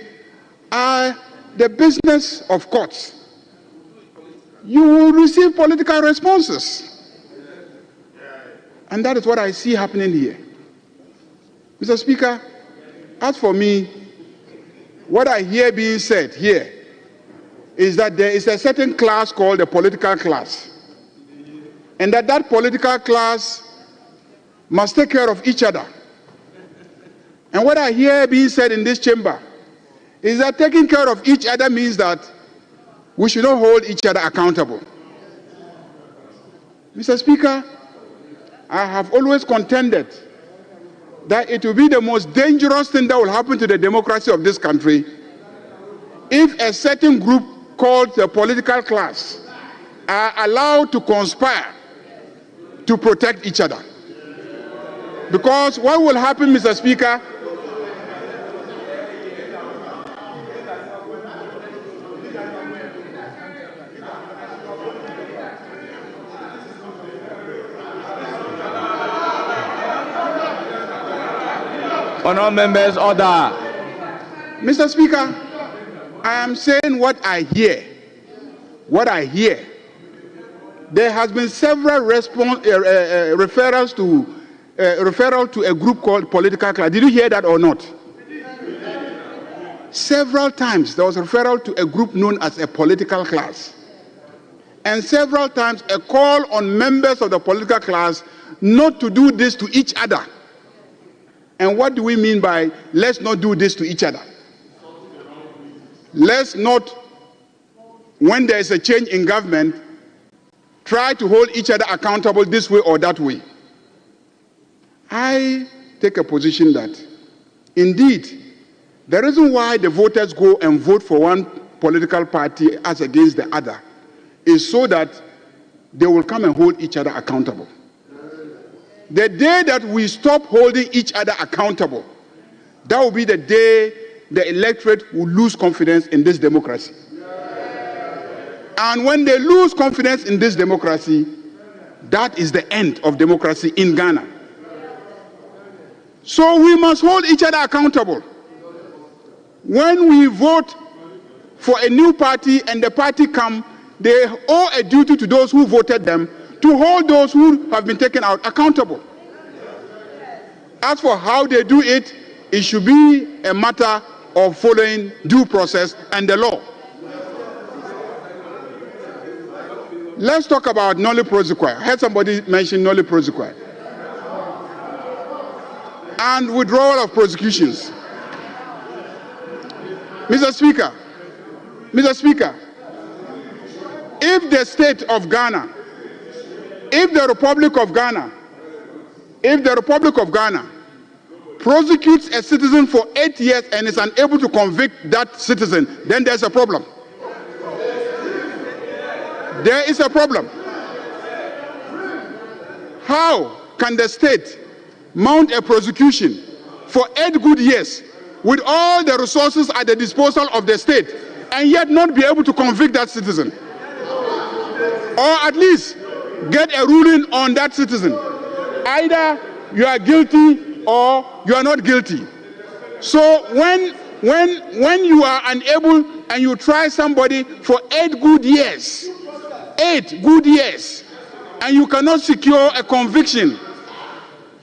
are the business of courts, you will receive political responses. And that is what I see happening here. Mr. Speaker, as for me, what I hear being said here is that there is a certain class called the political class, and that political class must take care of each other. And what I hear being said in this chamber is that taking care of each other means that we should not hold each other accountable. Mr. Speaker, I have always contended that it will be the most dangerous thing that will happen to the democracy of this country if a certain group called the political class are allowed to conspire to protect each other. Because what will happen, Mr. Speaker, Honourable members, order. Mr. Speaker, I am saying what I hear. What I hear. There has been several referrals to a group called political class. Did you hear that or not? Several times there was a referral to a group known as a political class. And several times a call on members of the political class not to do this to each other. And what do we mean by let's not do this to each other? Let's not, when there is a change in government, try to hold each other accountable this way or that way. I take a position that, indeed, the reason why the voters go and vote for one political party as against the other is so that they will come and hold each other accountable. The day that we stop holding each other accountable, that will be the day the electorate will lose confidence in this democracy. And when they lose confidence in this democracy, that is the end of democracy in Ghana. So we must hold each other accountable. When we vote for a new party and the party come, they owe a duty to those who voted them to hold those who have been taken out accountable. As for how they do it, it should be a matter of following due process and the law. Let's talk about nolle prosequi. I heard somebody mention nolle prosequi. And withdrawal of prosecutions. Mr. Speaker, if the state of Ghana, if the Republic of Ghana prosecutes a citizen for 8 years and is unable to convict that citizen, then there's a problem. There is a problem. How can the state mount a prosecution for 8 good years with all the resources at the disposal of the state and yet not be able to convict that citizen? Or at least get a ruling on that citizen. Either you are guilty or you are not guilty. So when you are unable and you try somebody for 8 good years, and you cannot secure a conviction,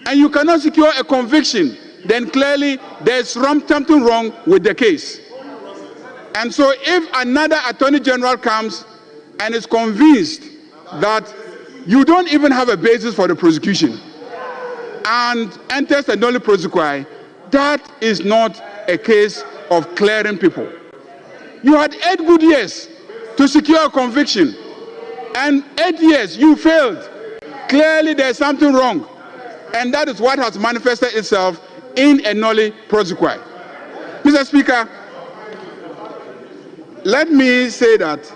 and you cannot secure a conviction, then clearly there's something wrong with the case. And so if another Attorney General comes and is convinced that you don't even have a basis for the prosecution and enters a nolle prosequi, that is not a case of clearing people. You had 8 good years to secure a conviction, and 8 years you failed. Clearly there's something wrong, and that is what has manifested itself in a nolle prosequi. Mr. Speaker, let me say that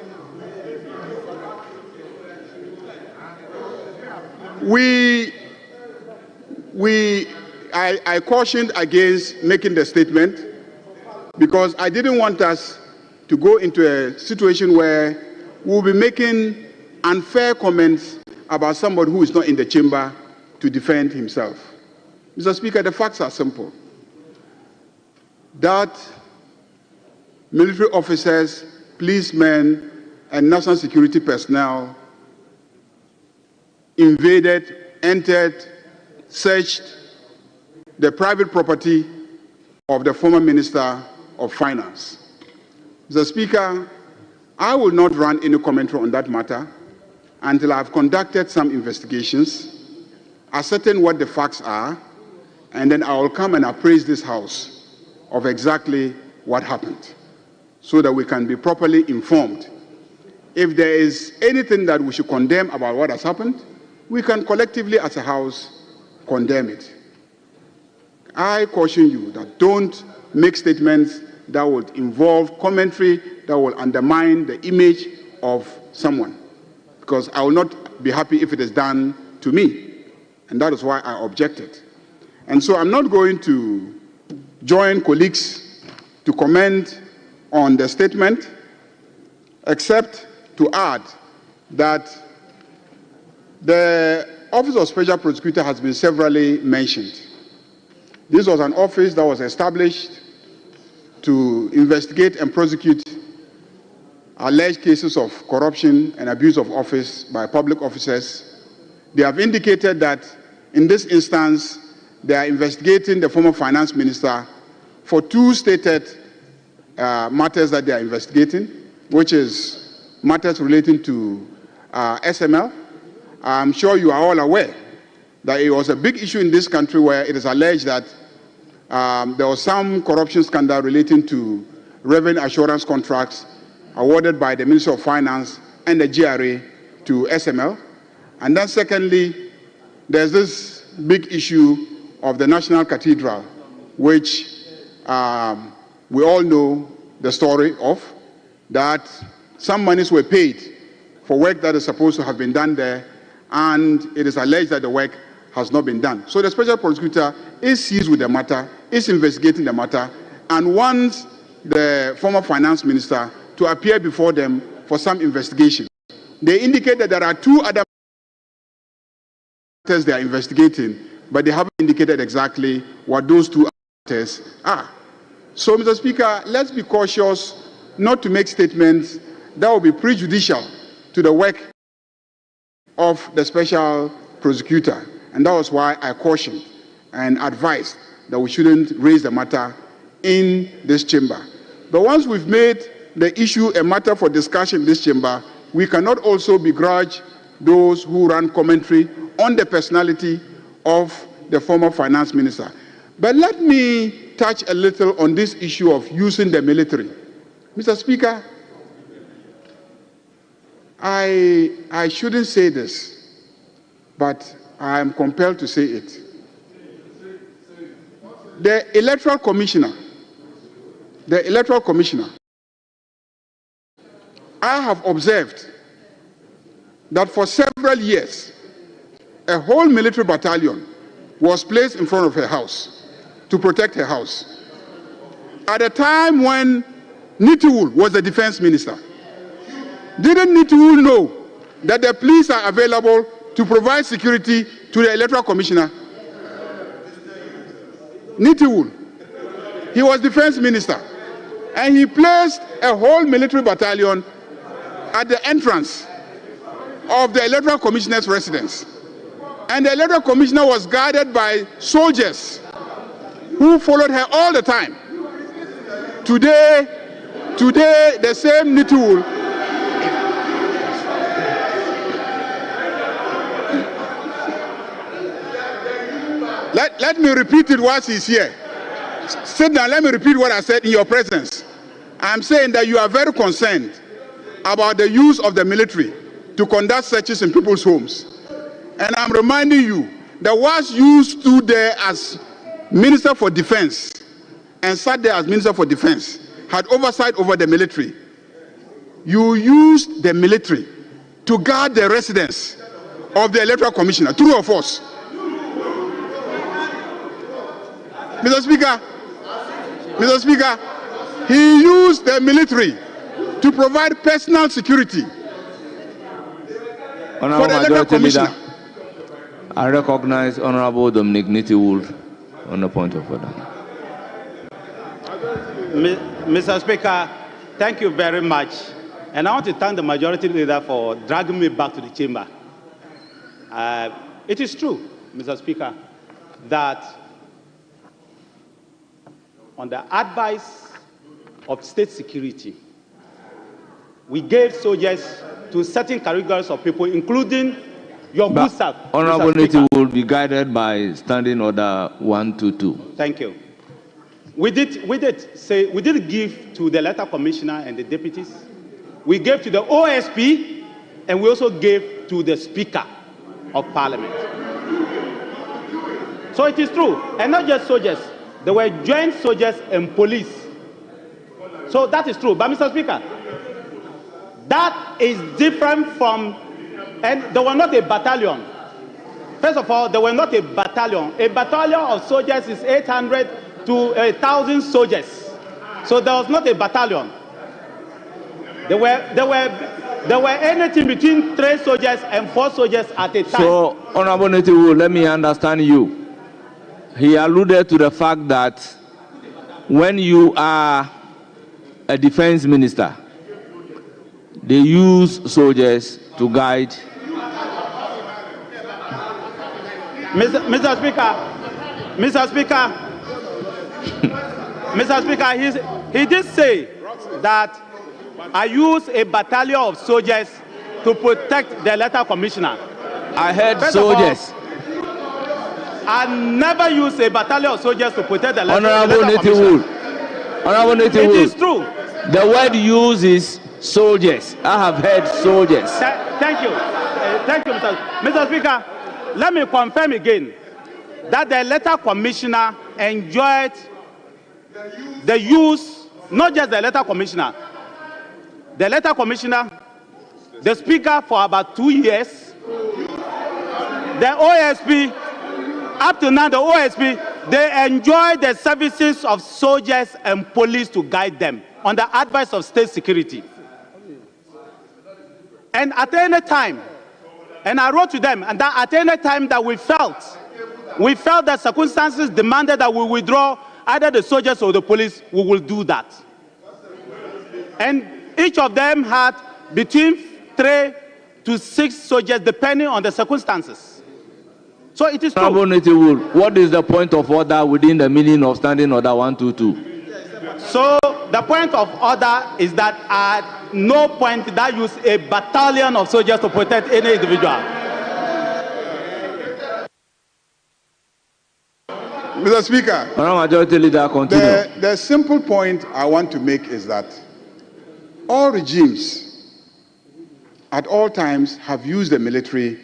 I cautioned against making the statement because I didn't want us to go into a situation where we'll be making unfair comments about somebody who is not in the chamber to defend himself. Mr. Speaker, the facts are simple. That military officers, policemen, and national security personnel invaded, entered, searched the private property of the former Minister of Finance. Mr. Speaker, I will not run any commentary on that matter until I've conducted some investigations, ascertain what the facts are, and then I will come and appraise this House of exactly what happened so that we can be properly informed. If there is anything that we should condemn about what has happened, we can collectively as a House condemn it. I caution you that don't make statements that would involve commentary that will undermine the image of someone, because I will not be happy if it is done to me, and that is why I objected. And so I'm not going to join colleagues to comment on the statement, except to add that the Office of Special Prosecutor has been severally mentioned. This was an office that was established to investigate and prosecute alleged cases of corruption and abuse of office by public officers. They have indicated that in this instance, they are investigating the former finance minister for 2 stated matters that they are investigating, which is matters relating to SML. I'm sure you are all aware that it was a big issue in this country where it is alleged that there was some corruption scandal relating to revenue assurance contracts awarded by the Ministry of Finance and the GRA to SML. And then secondly, there's this big issue of the National Cathedral, which we all know the story of, that some monies were paid for work that is supposed to have been done there, and it is alleged that the work has not been done. So the special prosecutor is seized with the matter, is investigating the matter, and wants the former finance minister to appear before them for some investigation. They indicate that there are 2 other matters they are investigating, but they haven't indicated exactly what those 2 matters are. So, Mr. Speaker, let's be cautious not to make statements that will be prejudicial to the work of the special prosecutor. And that was why I cautioned and advised that we shouldn't raise the matter in this chamber. But once we've made the issue a matter for discussion in this chamber, we cannot also begrudge those who run commentary on the personality of the former finance minister. But let me touch a little on this issue of using the military. Mr. Speaker, I shouldn't say this, but I am compelled to say it. The Electoral Commissioner, I have observed that for several years, a whole military battalion was placed in front of her house to protect her house. At a time when Nitiwul was the defense minister, didn't Nitiwul know that the police are available to provide security to the Electoral Commissioner? Nitiwul, he was defense minister, and he placed a whole military battalion at the entrance of the Electoral Commissioner's residence. And the electoral commissioner was guarded by soldiers who followed her all the time. Today, the same Nitiwul let me repeat it whilst he's here. Sit down, let me repeat what I said in your presence. I'm saying that you are very concerned about the use of the military to conduct searches in people's homes. And I'm reminding you that whilst you stood there as Minister for Defense and sat there as Minister for Defense, had oversight over the military, you used the military to guard the residence of the Electoral Commissioner. True or false? Mr. Speaker, he used the military to provide personal security for the Electoral Commissioner. I recognize Honorable Dominic Nitiwul on the point of order. Mr. Speaker, thank you very much. And I want to thank the Majority Leader for dragging me back to the chamber. It is true, Mr. Speaker, that on the advice of state security, we gave soldiers to certain categories of people, including your good self. Honorable Nitiwul will be guided by Standing Order 122. Thank you. We did give to the Electoral Commissioner and the deputies. We gave to the OSP, and we also gave to the Speaker of Parliament. So it is true, and not just soldiers. There were joint soldiers and police. So that is true. But Mr. Speaker, that is different from, and they were not a battalion. First of all, they were not a battalion. A battalion of soldiers is 800 to 1,000 soldiers. So there was not a battalion. There were anything between 3 soldiers and 4 soldiers at a time. So, Honorable Nitiwul, let me understand you. He alluded to the fact that when you are a defense minister, they use soldiers to guide. Mr. Speaker, he did say that I use a battalion of soldiers to protect the Electoral Commissioner. I heard soldiers. I never use a battalion of soldiers to protect the Electoral Commissioner. Honorable Nitiwul. It is true. The word used is soldiers. I have heard soldiers. Thank you. Thank you, Mr. Speaker. Let me confirm again that the Electoral Commissioner enjoyed the use, not just the Electoral Commissioner, the Electoral Commissioner, the Speaker for about 2 years, the OSP, up to now the OSP, they enjoy the services of soldiers and police to guide them on the advice of state security. And at any time, and I wrote to them, and that at any time that we felt that circumstances demanded that we withdraw either the soldiers or the police, we will do that. And each of them had between 3 to 6 soldiers, depending on the circumstances. So it is true. Nitiwul, what is the point of order within the meaning of Standing Order 122? So the point of order is that at no point did I use a battalion of soldiers to protect any individual. Mr. Speaker, Majority Leader, continue. The simple point I want to make is that all regimes at all times have used the military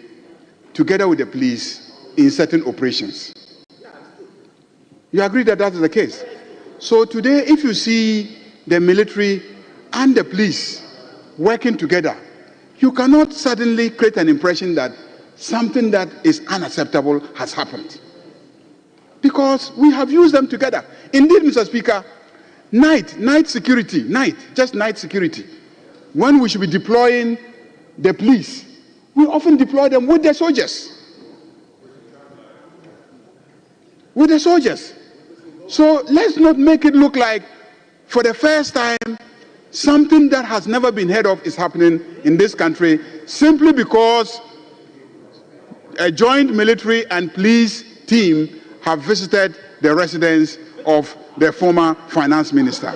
together with the police in certain operations. You agree that that is the case? So today, if you see the military and the police working together, you cannot suddenly create an impression that something that is unacceptable has happened. Because we have used them together. Indeed, Mr. Speaker, night security, just night security. When we should be deploying the police, we often deploy them with the soldiers. With the soldiers. So let's not make it look like, for the first time, something that has never been heard of is happening in this country simply because a joint military and police team have visited the residence of the former finance minister.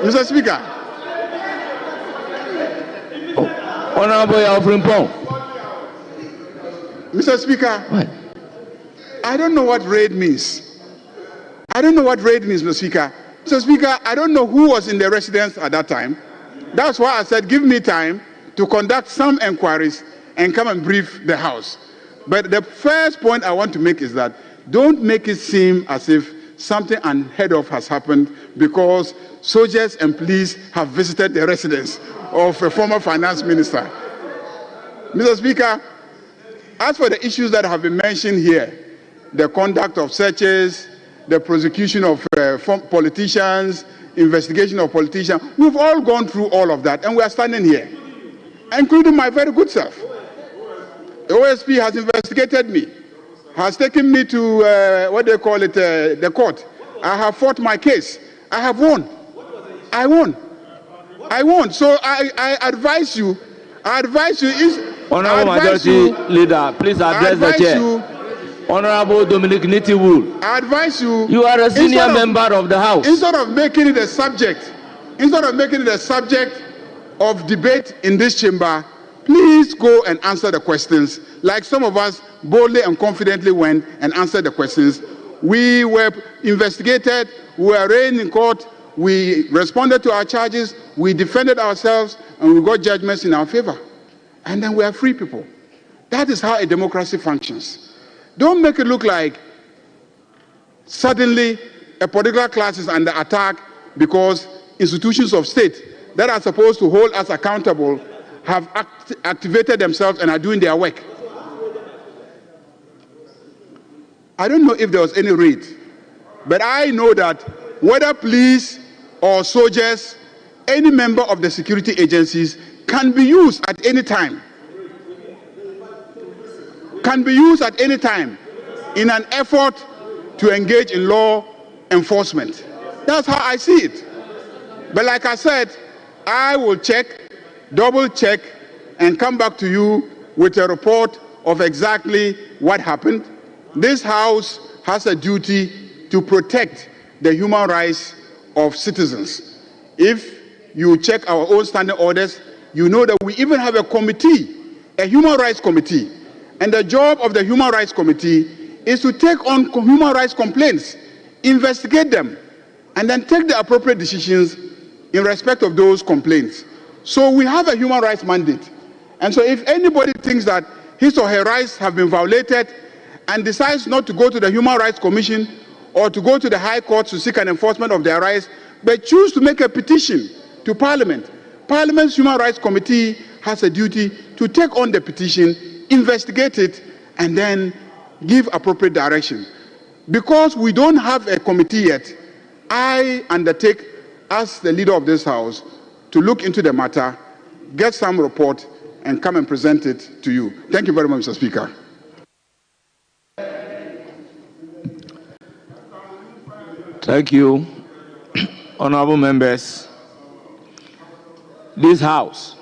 Mr. Speaker. Honorable Frimpong. Mr. Speaker, What? I don't know what raid means. I don't know what raid means, Mr. Speaker. Mr. Speaker, I don't know who was in the residence at that time. That's why I said give me time to conduct some inquiries and come and brief the House. But the first point I want to make is that don't make it seem as if something unheard of has happened because soldiers and police have visited the residence of a former finance minister. Mr. Speaker, as for the issues that have been mentioned here, the conduct of searches, the prosecution of politicians, investigation of politicians, we've all gone through all of that and we are standing here, including my very good self. The OSP has investigated me, has taken me to, the court. I have fought my case. I have won. I won. So I advise you, Honorable Majority Leader, please address the chair. Honorable Dominic Nitiwool, I advise you. You are a senior member of the House. Instead of making it a subject of debate in this chamber, please go and answer the questions like some of us boldly and confidently went and answered the questions. We were investigated, we were arraigned in court, we responded to our charges, we defended ourselves, and we got judgments in our favor. And then we are free people. That is how a democracy functions. Don't make it look like suddenly a particular class is under attack because institutions of state that are supposed to hold us accountable have activated themselves and are doing their work. I don't know if there was any raid, but I know that whether police or soldiers, any member of the security agencies can be used at any time. Can be used at any time in an effort to engage in law enforcement. That's how I see it. But like I said, I will check, double check, and come back to you with a report of exactly what happened. This House has a duty to protect the human rights of citizens. If you check our own standing orders, you know that we even have a committee, a human rights committee. And the job of the Human Rights Committee is to take on human rights complaints, investigate them, and then take the appropriate decisions in respect of those complaints. So we have a human rights mandate. And so if anybody thinks that his or her rights have been violated and decides not to go to the Human Rights Commission or to go to the High Court to seek an enforcement of their rights, but choose to make a petition to Parliament, Parliament's Human Rights Committee has a duty to take on the petition, investigate it, and then give appropriate direction. Because we don't have a committee yet, I undertake, as the leader of this House, to look into the matter, get some report, and come and present it to you. Thank you very much, Mr. Speaker. Thank you, honorable members. This House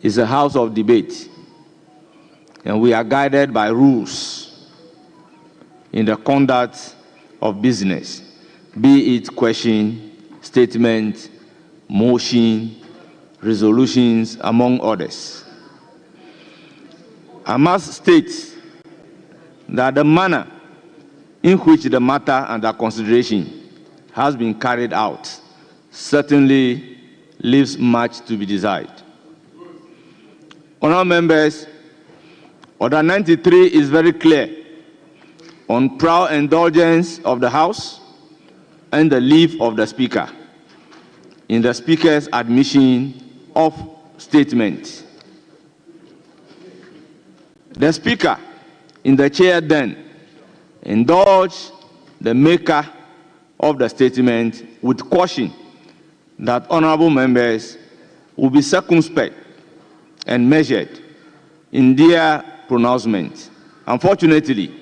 is a house of debate, and we are guided by rules in the conduct of business, be it question, statement, motion, resolutions, among others. I must state that the manner in which the matter under consideration has been carried out certainly leaves much to be desired. Honourable members, Order 93 is very clear on prior indulgence of the House and the leave of the Speaker in the Speaker's admission of statement. The Speaker in the chair then indulged the maker of the statement with caution that honourable members will be circumspect and measured in their pronouncement. Unfortunately,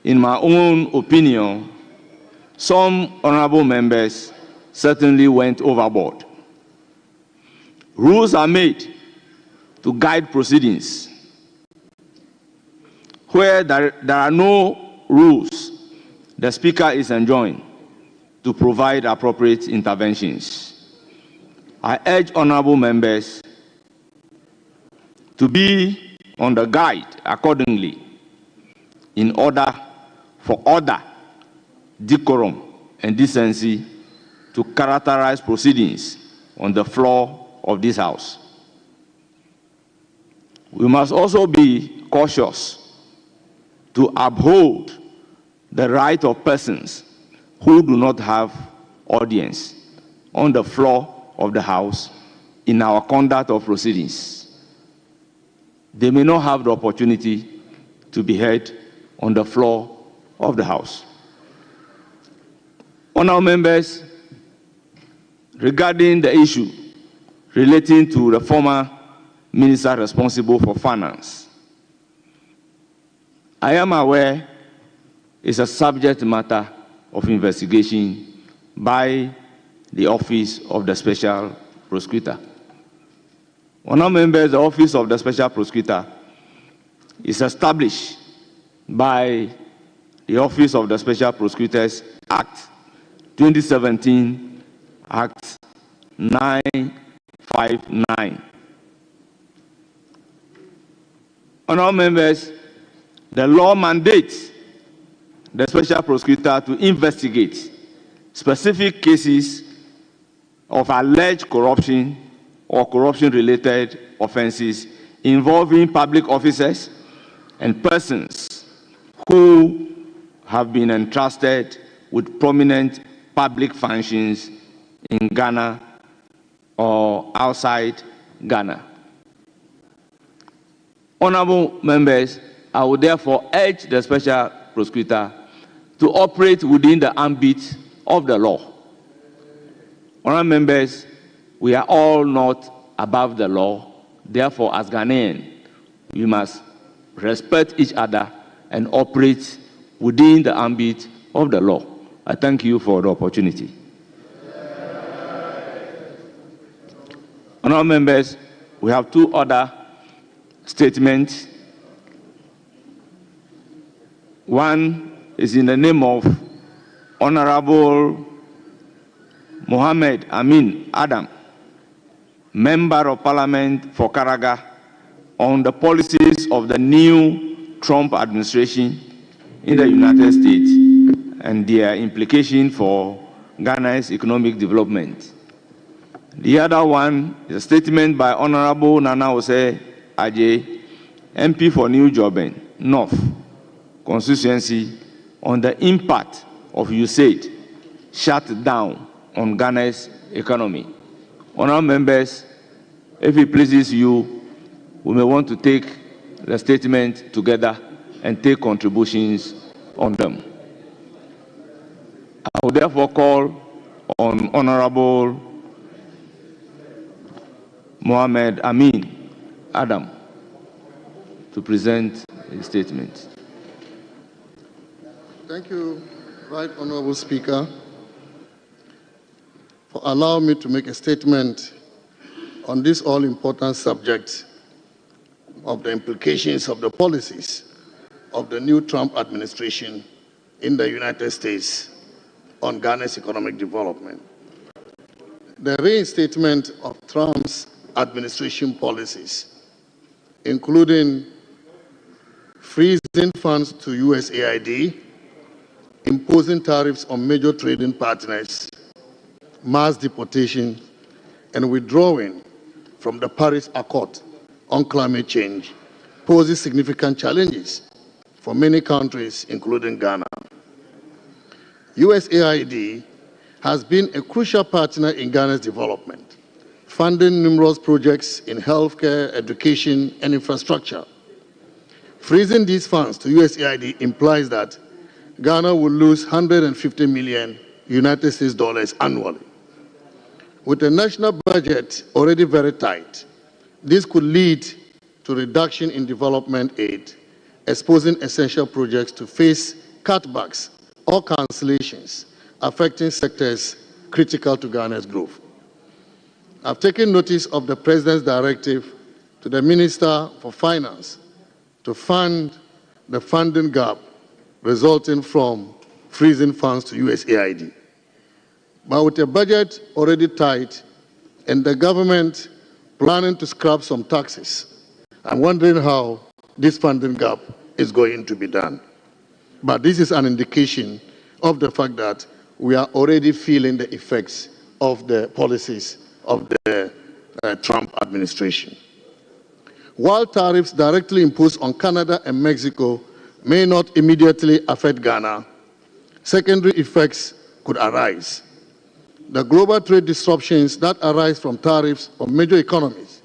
in my own opinion, some honourable members certainly went overboard. Rules are made to guide proceedings. Where there are no rules, the Speaker is enjoined to provide appropriate interventions. I urge honorable members to be on the guide accordingly in order for order, decorum, and decency to characterize proceedings on the floor of this House. We must also be cautious to uphold the right of persons who do not have audience on the floor of the House in our conduct of proceedings. They may not have the opportunity to be heard on the floor of the House. Honourable members, regarding the issue relating to the former minister responsible for finance, I am aware it's a subject matter of investigation by the Office of the Special Prosecutor. Honourable members, the Office of the Special Prosecutor is established by the Office of the Special Prosecutors Act 2017, Act 959. Honourable members, the law mandates the Special Prosecutor to investigate specific cases of alleged corruption or corruption-related offenses involving public officers and persons who have been entrusted with prominent public functions in Ghana or outside Ghana. Honourable members, I would therefore urge the Special Prosecutor to operate within the ambit of the law. Honourable members, we are all not above the law. Therefore, as Ghanaians, we must respect each other and operate within the ambit of the law. I thank you for the opportunity. Honourable members, we have two other statements. One is in the name of Honorable Mohammed Amin Adam, Member of Parliament for Karaga, on the policies of the new Trump administration in the United States and their implication for Ghana's economic development. The other one is a statement by Honorable Nana Ose Ajay, MP for New Joben North constituency, on the impact of USAID shut down on Ghana's economy. Honourable members, if it pleases you, we may want to take the statement together and take contributions on them. I will therefore call on Honourable Mohammed Amin Adam to present a statement. Thank you, Right Honourable Speaker, for allowing me to make a statement on this all-important subject of the implications of the policies of the new Trump administration in the United States on Ghana's economic development. The reinstatement of Trump's administration policies, including freezing funds to USAID, imposing tariffs on major trading partners, mass deportation, and withdrawing from the Paris Accord on climate change, poses significant challenges for many countries, including Ghana. USAID has been a crucial partner in Ghana's development, funding numerous projects in healthcare, education, and infrastructure. Freezing these funds to USAID implies that Ghana will lose $150 million United States dollars annually. With the national budget already very tight, this could lead to reduction in development aid, exposing essential projects to face cutbacks or cancellations, affecting sectors critical to Ghana's growth. I've taken notice of the President's directive to the Minister for Finance to fund the funding gap resulting from freezing funds to USAID. But with a budget already tight and the government planning to scrap some taxes, I'm wondering how this funding gap is going to be done. But this is an indication of the fact that we are already feeling the effects of the policies of the Trump administration. While tariffs directly imposed on Canada and Mexico may not immediately affect Ghana, secondary effects could arise. The global trade disruptions that arise from tariffs on major economies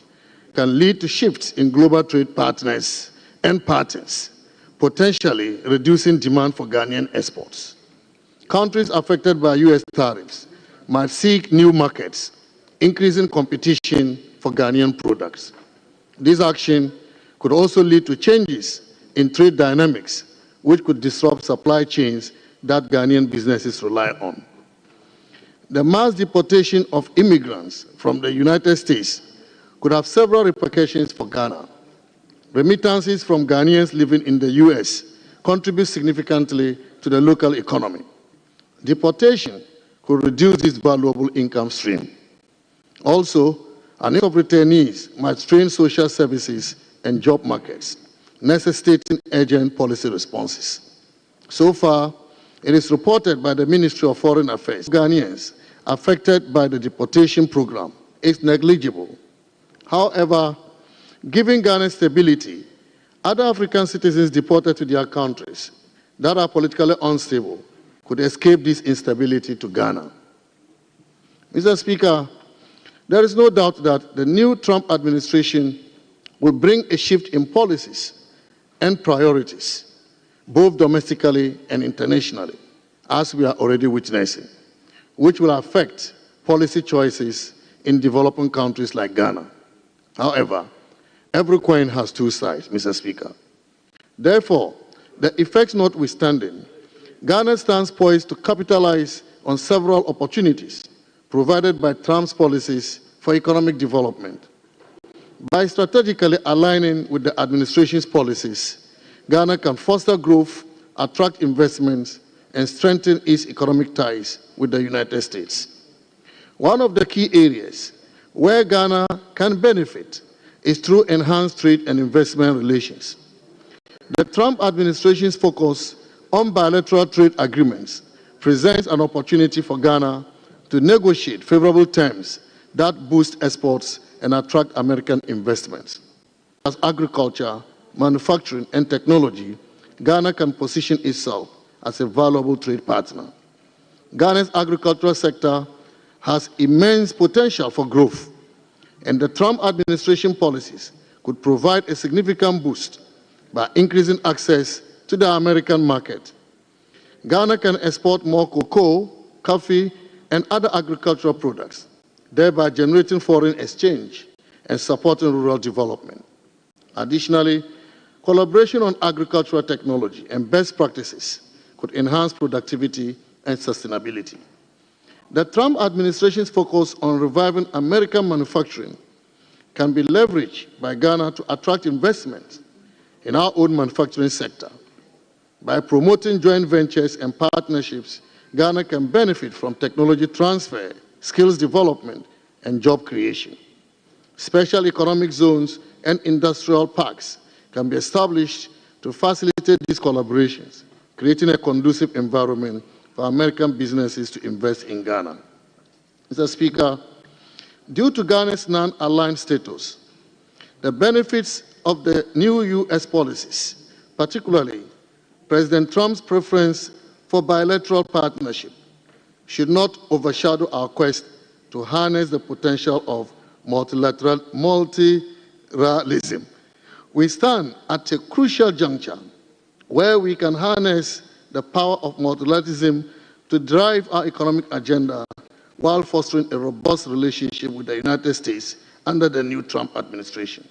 can lead to shifts in global trade partners and patterns, potentially reducing demand for Ghanaian exports. Countries affected by U.S. tariffs might seek new markets, increasing competition for Ghanaian products. This action could also lead to changes in trade dynamics, which could disrupt supply chains that Ghanaian businesses rely on. The mass deportation of immigrants from the United States could have several repercussions for Ghana. Remittances from Ghanaians living in the U.S. contribute significantly to the local economy. Deportation could reduce this valuable income stream. Also, an influx of returnees might strain social services and job markets, necessitating urgent policy responses. So far, it is reported by the Ministry of Foreign Affairs Ghanaians affected by the deportation program is negligible. However, given Ghana's stability, other African citizens deported to their countries that are politically unstable could escape this instability to Ghana. Mr. Speaker, there is no doubt that the new Trump administration will bring a shift in policies and priorities, both domestically and internationally, as we are already witnessing, which will affect policy choices in developing countries like Ghana. However, every coin has two sides, Mr. Speaker. Therefore, the effects notwithstanding, Ghana stands poised to capitalize on several opportunities provided by Trump's policies for economic development. By strategically aligning with the administration's policies, Ghana can foster growth, attract investments, and strengthen its economic ties with the United States. One of the key areas where Ghana can benefit is through enhanced trade and investment relations. The Trump administration's focus on bilateral trade agreements presents an opportunity for Ghana to negotiate favorable terms that boost exports and attract American investments. As agriculture, manufacturing, and technology, Ghana can position itself as a valuable trade partner. Ghana's agricultural sector has immense potential for growth, and the Trump administration policies could provide a significant boost by increasing access to the American market. Ghana can export more cocoa, coffee, and other agricultural products, thereby generating foreign exchange and supporting rural development. Additionally, collaboration on agricultural technology and best practices could enhance productivity and sustainability. The Trump administration's focus on reviving American manufacturing can be leveraged by Ghana to attract investment in our own manufacturing sector. By promoting joint ventures and partnerships, Ghana can benefit from technology transfer, skills development, and job creation. Special economic zones and industrial parks can be established to facilitate these collaborations, creating a conducive environment for American businesses to invest in Ghana. Mr. Speaker, due to Ghana's non-aligned status, the benefits of the new U.S. policies, particularly President Trump's preference for bilateral partnership, should not overshadow our quest to harness the potential of multilateralism. We stand at a crucial juncture where we can harness the power of multilateralism to drive our economic agenda while fostering a robust relationship with the United States under the new Trump administration.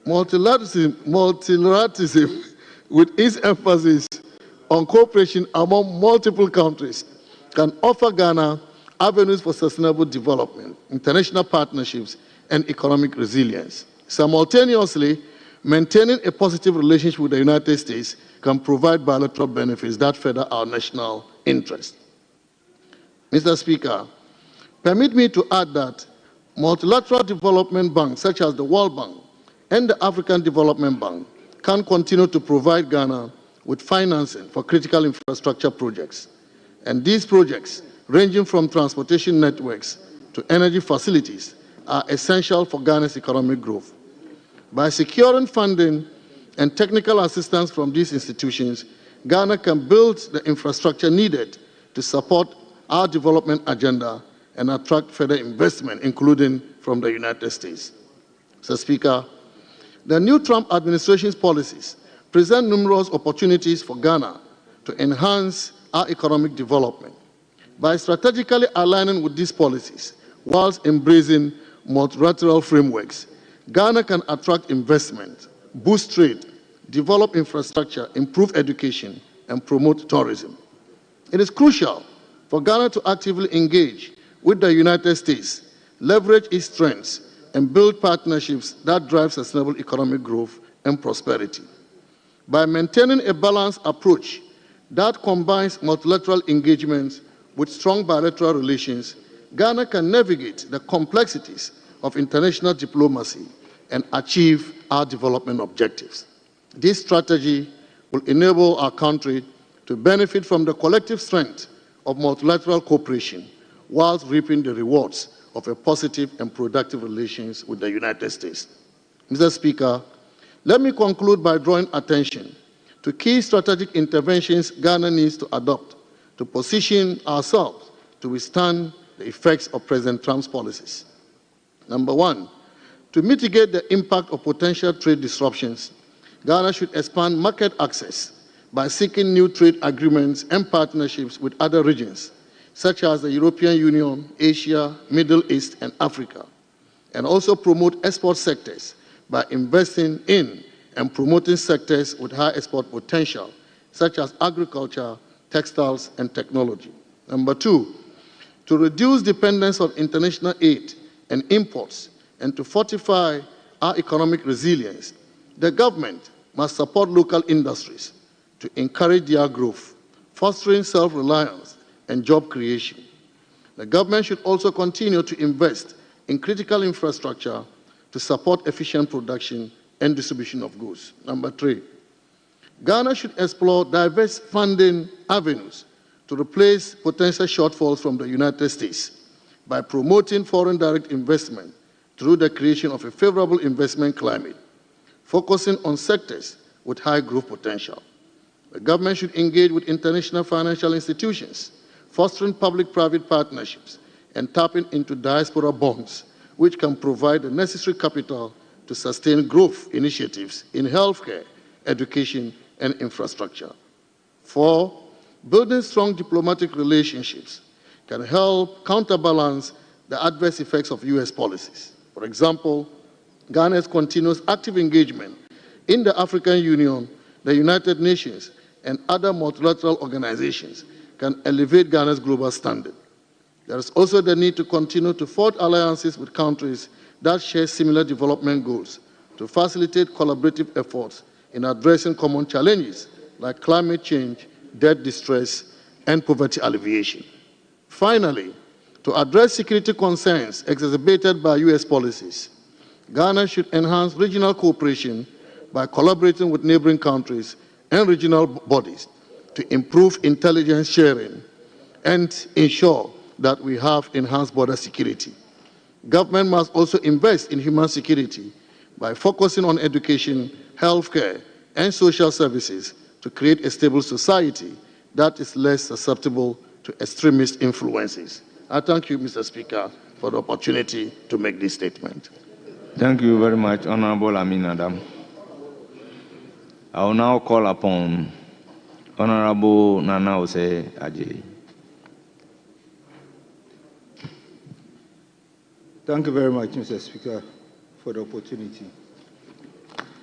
Multilateralism with its emphasis on cooperation among multiple countries, can offer Ghana avenues for sustainable development, international partnerships, and economic resilience. Simultaneously, maintaining a positive relationship with the United States can provide bilateral benefits that further our national interest. Mr. Speaker, permit me to add that multilateral development banks such as the World Bank and the African Development Bank can continue to provide Ghana with financing for critical infrastructure projects. And these projects, ranging from transportation networks to energy facilities, are essential for Ghana's economic growth. By securing funding and technical assistance from these institutions, Ghana can build the infrastructure needed to support our development agenda and attract further investment, including from the United States. Mr. Speaker, the new Trump administration's policies present numerous opportunities for Ghana to enhance our economic development. By strategically aligning with these policies, whilst embracing multilateral frameworks, Ghana can attract investment, boost trade, develop infrastructure, improve education, and promote tourism. It is crucial for Ghana to actively engage with the United States, leverage its strengths, and build partnerships that drive sustainable economic growth and prosperity. By maintaining a balanced approach that combines multilateral engagements with strong bilateral relations, Ghana can navigate the complexities of international diplomacy and achieve our development objectives. This strategy will enable our country to benefit from the collective strength of multilateral cooperation whilst reaping the rewards of a positive and productive relations with the United States. Mr. Speaker, let me conclude by drawing attention to key strategic interventions Ghana needs to adopt to position ourselves to withstand the effects of President Trump's policies. Number one, to mitigate the impact of potential trade disruptions, Ghana should expand market access by seeking new trade agreements and partnerships with other regions, such as the European Union, Asia, Middle East, and Africa, and also promote export sectors by investing in and promoting sectors with high export potential, such as agriculture, textiles, and technology. Number two, to reduce dependence on international aid and imports and to fortify our economic resilience, the government must support local industries to encourage their growth, fostering self-reliance and job creation. The government should also continue to invest in critical infrastructure to support efficient production and distribution of goods. Number three, Ghana should explore diverse funding avenues to replace potential shortfalls from the United States by promoting foreign direct investment through the creation of a favorable investment climate, focusing on sectors with high growth potential. The government should engage with international financial institutions, fostering public-private partnerships and tapping into diaspora bonds, which can provide the necessary capital to sustain growth initiatives in healthcare, education, and infrastructure. 4, building strong diplomatic relationships can help counterbalance the adverse effects of U.S. policies. For example, Ghana's continuous active engagement in the African Union, the United Nations, and other multilateral organizations can elevate Ghana's global standing. There is also the need to continue to forge alliances with countries that share similar development goals to facilitate collaborative efforts in addressing common challenges like climate change, debt distress, and poverty alleviation. Finally, to address security concerns exacerbated by U.S. policies, Ghana should enhance regional cooperation by collaborating with neighboring countries and regional bodies to improve intelligence sharing and ensure that we have enhanced border security. Government must also invest in human security by focusing on education, healthcare, and social services to create a stable society that is less susceptible to extremist influences. I thank you, Mr. Speaker, for the opportunity to make this statement. Thank you very much, Honorable Amin Adam. I will now call upon Honorable Nana Ose Adjei. Thank you very much, Mr. Speaker, for the opportunity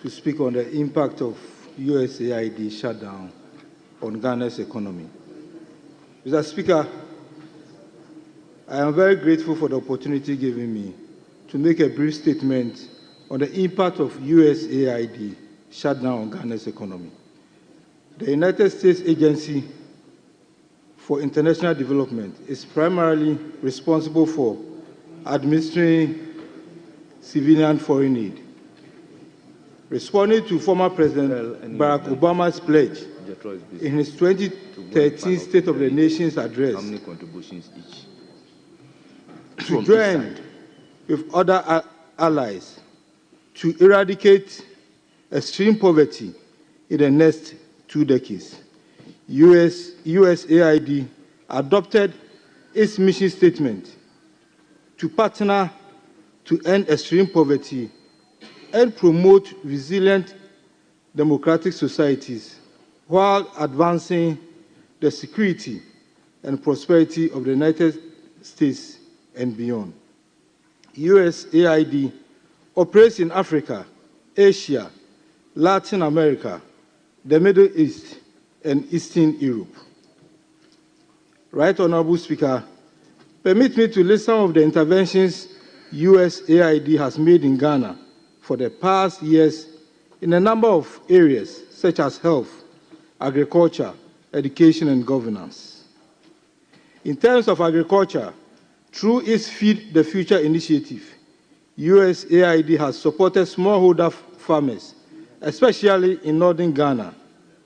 to speak on the impact of USAID shutdown on Ghana's economy. Mr. Speaker, I am very grateful for the opportunity given me to make a brief statement on the impact of USAID shutdown on Ghana's economy. The United States Agency for International Development is primarily responsible for administering civilian foreign aid. Responding to former President Barack Obama's pledge in his 2013 State of the Nation's address to join with other allies to eradicate extreme poverty in the next 2 decades, USAID adopted its mission statement to partner to end extreme poverty and promote resilient democratic societies while advancing the security and prosperity of the United States and beyond. USAID operates in Africa, Asia, Latin America, the Middle East, and Eastern Europe. Right Honorable Speaker, permit me to list some of the interventions USAID has made in Ghana for the past years in a number of areas such as health, agriculture, education, and governance. In terms of agriculture, through its Feed the Future initiative, USAID has supported smallholder farmers, especially in northern Ghana,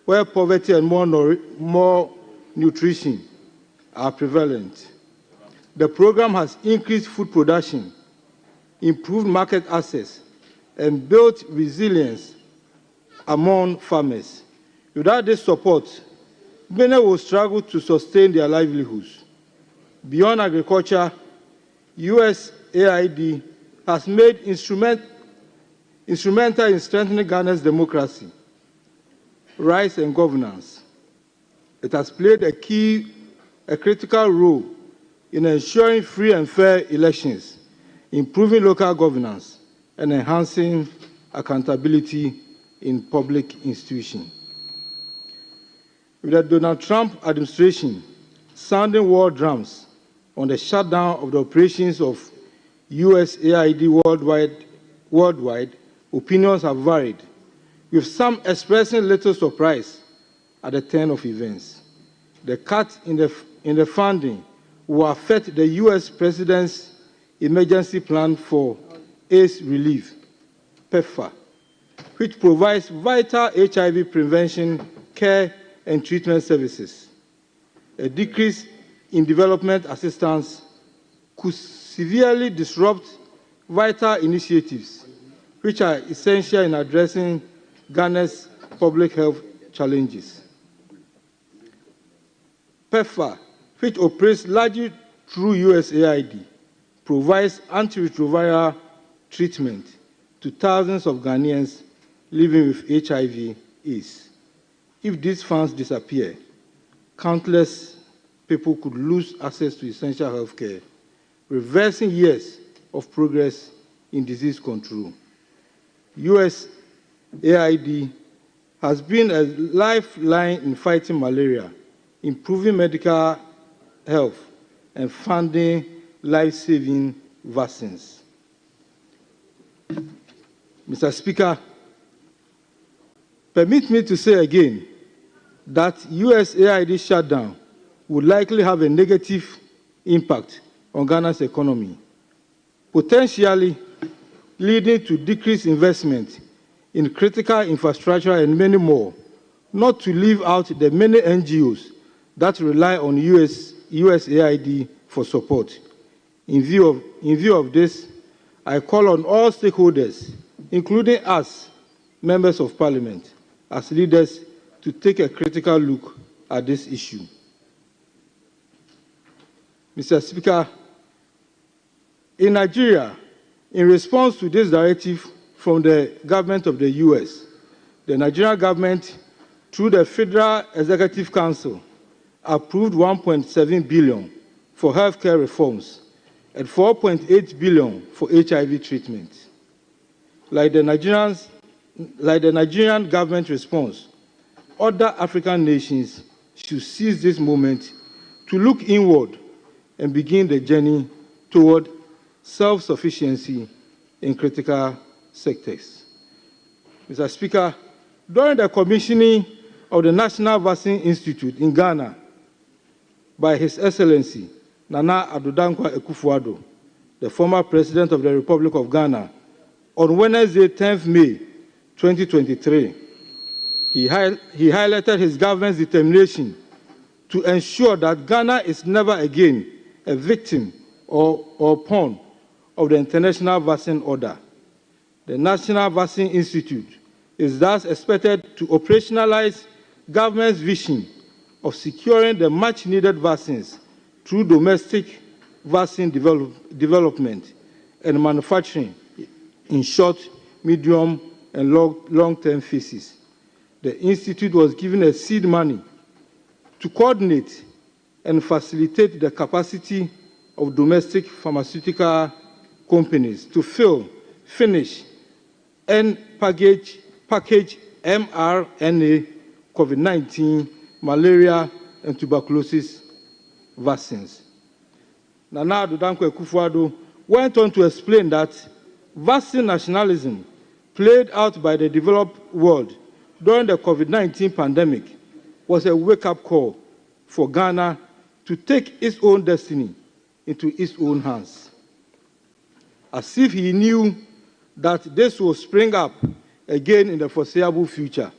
where poverty and more nutrition are prevalent. The program has increased food production, improved market access, and built resilience among farmers. Without this support, many will struggle to sustain their livelihoods. Beyond agriculture, USAID has made instrumental in strengthening Ghana's democracy, rights, and governance. It has played a critical role in ensuring free and fair elections, improving local governance, and enhancing accountability in public institutions. With the Donald Trump administration sounding war drums on the shutdown of the operations of USAID worldwide, opinions have varied, with some expressing little surprise at the turn of events. The cut in the funding will affect the U.S. President's emergency plan for AIDS relief, PEPFAR, which provides vital HIV prevention, care, and treatment services. A decrease in development assistance could severely disrupt vital initiatives, which are essential in addressing Ghana's public health challenges. PEPFAR, which operates largely through USAID, provides antiretroviral treatment to thousands of Ghanaians living with HIV/AIDS. If these funds disappear, countless people could lose access to essential health care, reversing years of progress in disease control. USAID has been a lifeline in fighting malaria, improving medical health, and funding life-saving vaccines. Mr. Speaker, permit me to say again that USAID shutdown would likely have a negative impact on Ghana's economy, potentially leading to decreased investment in critical infrastructure and many more, not to leave out the many NGOs that rely on USAID for support. In view of this, I call on all stakeholders, including us, members of Parliament, as leaders, to take a critical look at this issue. Mr. Speaker, in Nigeria, in response to this directive from the government of the US, the Nigerian government, through the Federal Executive Council, approved 1.7 billion for healthcare reforms and 4.8 billion for HIV treatment. Like the Nigerian government response, other African nations should seize this moment to look inward and begin the journey toward self-sufficiency in critical sectors. Mr. Speaker, during the commissioning of the National Vaccine Institute in Ghana by His Excellency Nana Addo Dankwa Akufo-Addo, the former President of the Republic of Ghana, on Wednesday, 10th May 2023, he highlighted his government's determination to ensure that Ghana is never again a victim or pawn of the international vaccine order. The National Vaccine Institute is thus expected to operationalize government's vision of securing the much-needed vaccines through domestic vaccine development and manufacturing in short, medium, and long-term phases. The Institute was given a seed money to coordinate and facilitate the capacity of domestic pharmaceutical companies to fill, finish, and package mRNA, COVID-19, malaria, and tuberculosis vaccines. Nana Addo Dankwa Akufo-Addo went on to explain that vaccine nationalism played out by the developed world during the COVID-19 pandemic was a wake-up call for Ghana to take its own destiny into its own hands. As if he knew that this will spring up again in the foreseeable future.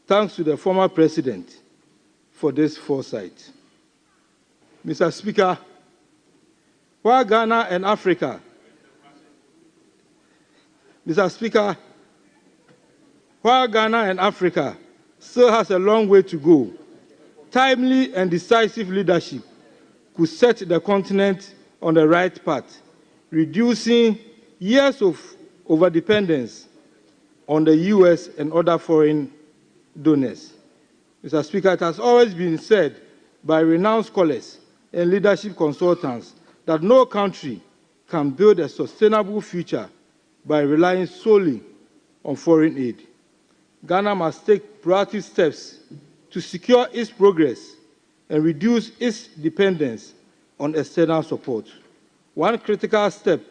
Thanks to the former president for this foresight. Mr. Speaker, while Ghana and Africa, while Ghana and Africa still has a long way to go, timely and decisive leadership could set the continent on the right path, reducing years of overdependence on the US and other foreign donors. Mr. Speaker, it has always been said by renowned scholars and leadership consultants that no country can build a sustainable future by relying solely on foreign aid. Ghana must take proactive steps to secure its progress and reduce its dependence on external support. One critical step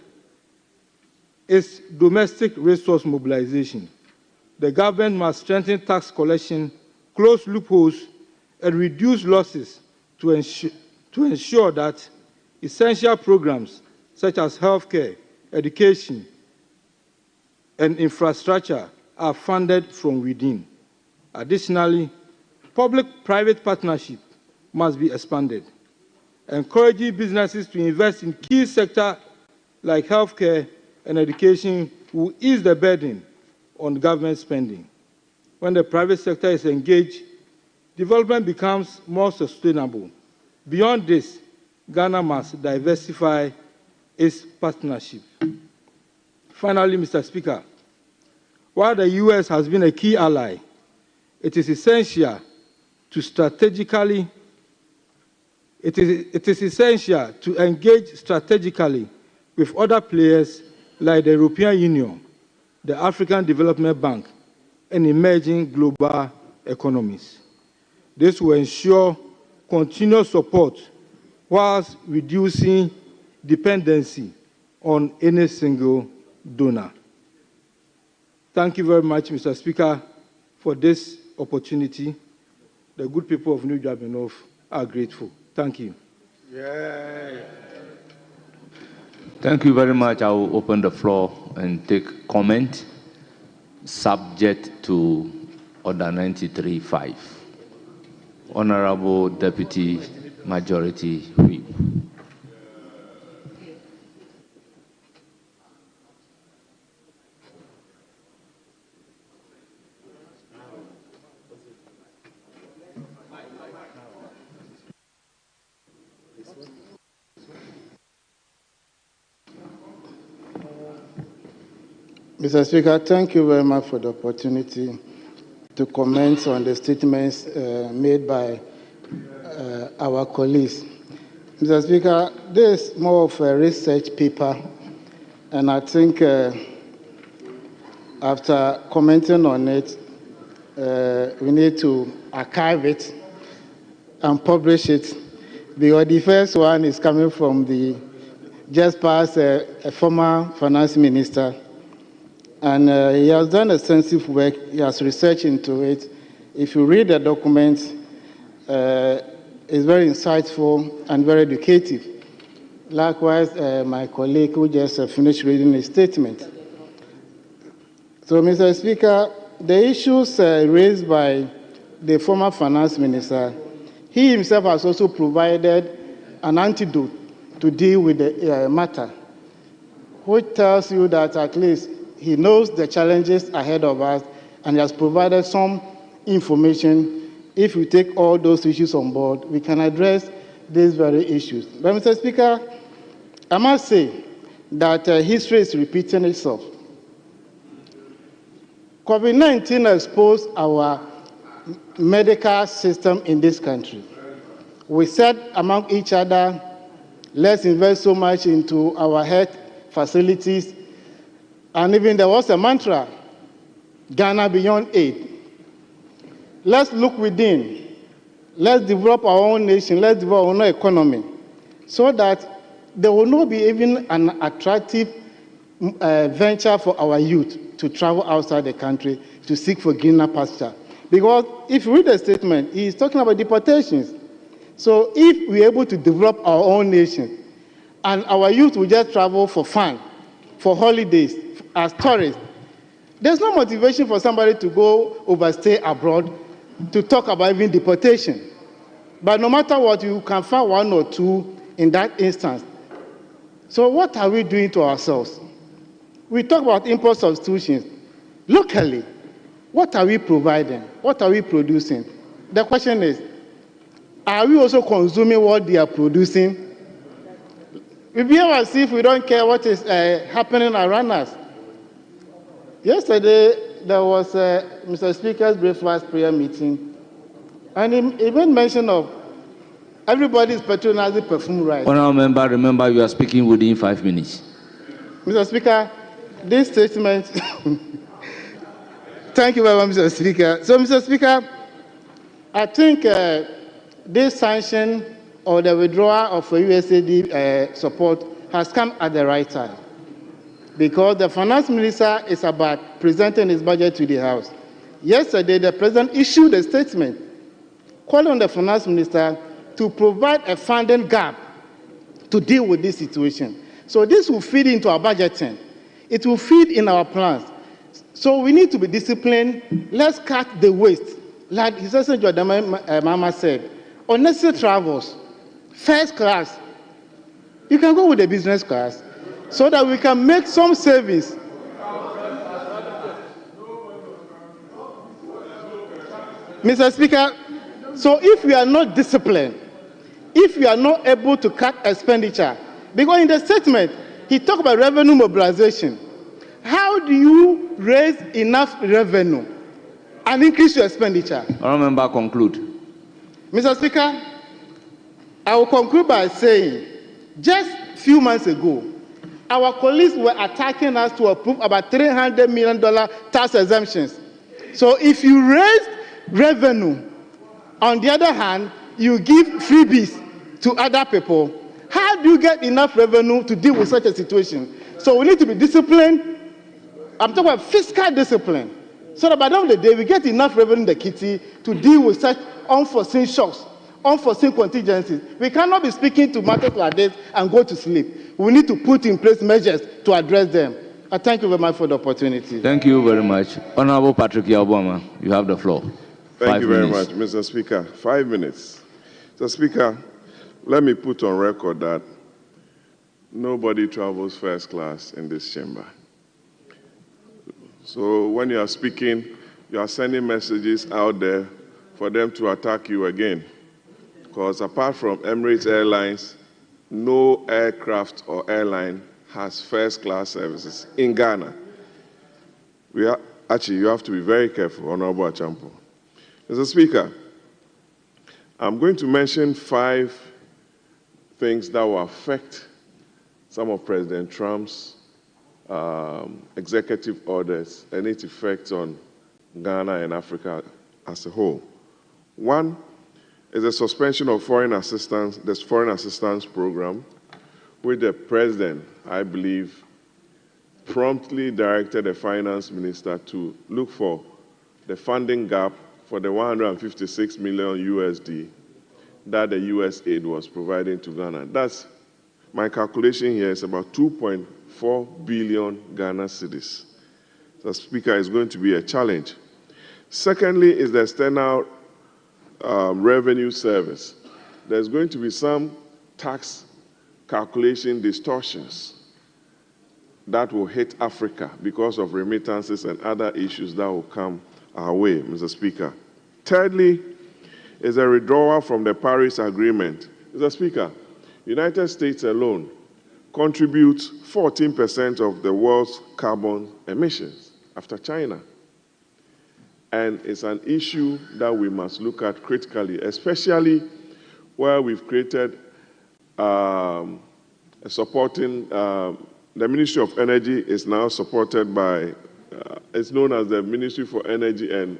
is domestic resource mobilization. The government must strengthen tax collection, close loopholes, and reduce losses to ensure that essential programs such as healthcare, education, and infrastructure are funded from within. Additionally, public-private partnership must be expanded. Encouraging businesses to invest in key sectors like healthcare and education will ease the burden on government spending. When the private sector is engaged, development becomes more sustainable. Beyond this, Ghana must diversify its partnership. Finally, Mr. Speaker, while the US has been a key ally, it is essential to engage strategically with other players like the European Union, the African Development Bank, and emerging global economies. This will ensure continuous support whilst reducing dependency on any single donor. Thank you very much, Mr. Speaker, for this opportunity. The good people of New Jabanov are grateful. Thank you. Yeah. Thank you very much. I will open the floor and take comment subject to Order 93.5. Honorable Deputy Majority Whip. Mr. Speaker, thank you very much for the opportunity to comment on the statements made by our colleagues. Mr. Speaker, this is more of a research paper, and I think after commenting on it, we need to archive it and publish it, because the first one is coming from the just past a former finance minister, And he has done extensive work. He has researched into it. If you read the documents, it's very insightful and very educative. Likewise, my colleague who just finished reading his statement. So, Mr. Speaker, the issues raised by the former finance minister, he himself has also provided an antidote to deal with the matter, which tells you that at least he knows the challenges ahead of us and he has provided some information. If we take all those issues on board, we can address these very issues. But, Mr. Speaker, I must say that history is repeating itself. COVID-19 exposed our medical system in this country. We said among each other, let's invest so much into our health facilities, and even there was a mantra, Ghana beyond aid. Let's look within. Let's develop our own nation. Let's develop our own economy so that there will not be even an attractive venture for our youth to travel outside the country to seek for greener pasture. Because if you read the statement, he is talking about deportations. So if we're able to develop our own nation and our youth will just travel for fun, for holidays, as tourists, there's no motivation for somebody to go overstay abroad to talk about even deportation. But no matter what, you can find one or two in that instance. So what are we doing to ourselves? We talk about import substitutions. Locally, what are we providing? What are we producing? The question is, are we also consuming what they are producing? We behave as if we don't care what is happening around us. Yesterday, there was Mr. Speaker's breakfast prayer meeting, and he made mention of everybody's patronizing perfume rights. Honourable member, remember you are speaking within 5 minutes. Mr. Speaker, this statement, thank you very much, Mr. Speaker. So, Mr. Speaker, I think this sanction or the withdrawal of USAID support has come at the right time, because the finance minister is about presenting his budget to the House. Yesterday, the president issued a statement calling on the finance minister to provide a funding gap to deal with this situation. So this will feed into our budgeting. It will feed in our plans. So we need to be disciplined. Let's cut the waste. Like His Excellency Jordan Mama said, unnecessary travels, first class. You can go with the business class so that we can make some savings. Mr. Speaker, so if we are not disciplined, if we are not able to cut expenditure, because in the statement, he talked about revenue mobilization. How do you raise enough revenue and increase your expenditure? Honourable member, conclude. Mr. Speaker, I will conclude by saying, just a few months ago, our colleagues were attacking us to approve about $300 million tax exemptions. So if you raise revenue, on the other hand, you give freebies to other people, how do you get enough revenue to deal with such a situation? So we need to be disciplined. I'm talking about fiscal discipline, so that by the end of the day, we get enough revenue in the kitty to deal with such unforeseen shocks, unforeseen contingencies. We cannot be speaking to matters like this and go to sleep. We need to put in place measures to address them. I thank you very much for the opportunity. Thank you very much. Honourable Patrick Yaboma, you have the floor. Thank you very much, Mr. Speaker. 5 minutes. Mr. Speaker, let me put on record that nobody travels first class in this chamber. So when you are speaking, you are sending messages out there for them to attack you again. Because apart from Emirates Airlines, no aircraft or airline has first class services in Ghana. Actually, you have to be very careful, Honorable Achampo. Mr. Speaker, I'm going to mention 5 things that will affect some of President Trump's executive orders and its effects on Ghana and Africa as a whole. One is the suspension of foreign assistance, this foreign assistance program, which the president, I believe, promptly directed the finance minister to look for the funding gap for the 156 million USD that the US aid was providing to Ghana. That's my calculation here is about 2.4 billion Ghana cedis. So, Speaker, is going to be a challenge. Secondly, is the external revenue service. There's going to be some tax calculation distortions that will hit Africa because of remittances and other issues that will come our way, Mr. Speaker. Thirdly, is a withdrawal from the Paris Agreement. Mr. Speaker, United States alone contributes 14% of the world's carbon emissions after China. And it's an issue that we must look at critically, especially where we've created supporting, the Ministry of Energy is now supported by, it's known as the Ministry for Energy and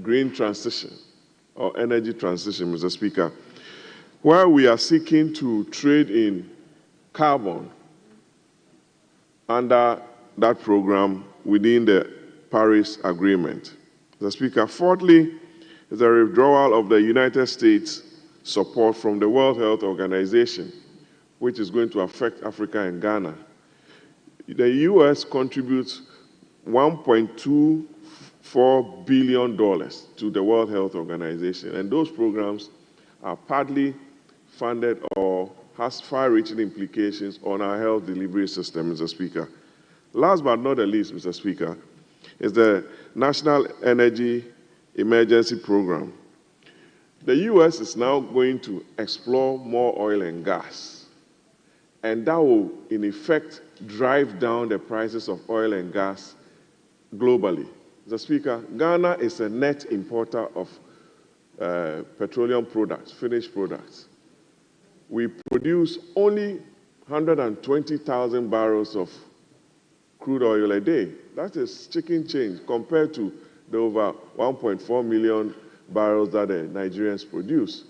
Green Transition, or Energy Transition, Mr. Speaker, where we are seeking to trade in carbon under that program within the Paris Agreement. Mr. Speaker, fourthly, is a withdrawal of the United States support from the World Health Organization, which is going to affect Africa and Ghana. The U.S. contributes $1.24 billion to the World Health Organization, and those programs are partly funded or has far-reaching implications on our health delivery system, Mr. Speaker. Last but not the least, Mr. Speaker, is the National Energy Emergency Program. The U.S. is now going to explore more oil and gas, and that will, in effect, drive down the prices of oil and gas globally. Mr. Speaker, Ghana is a net importer of petroleum products, finished products. We produce only 120,000 barrels of crude oil a day. That is chicken change compared to the over 1.4 million barrels that the Nigerians produce.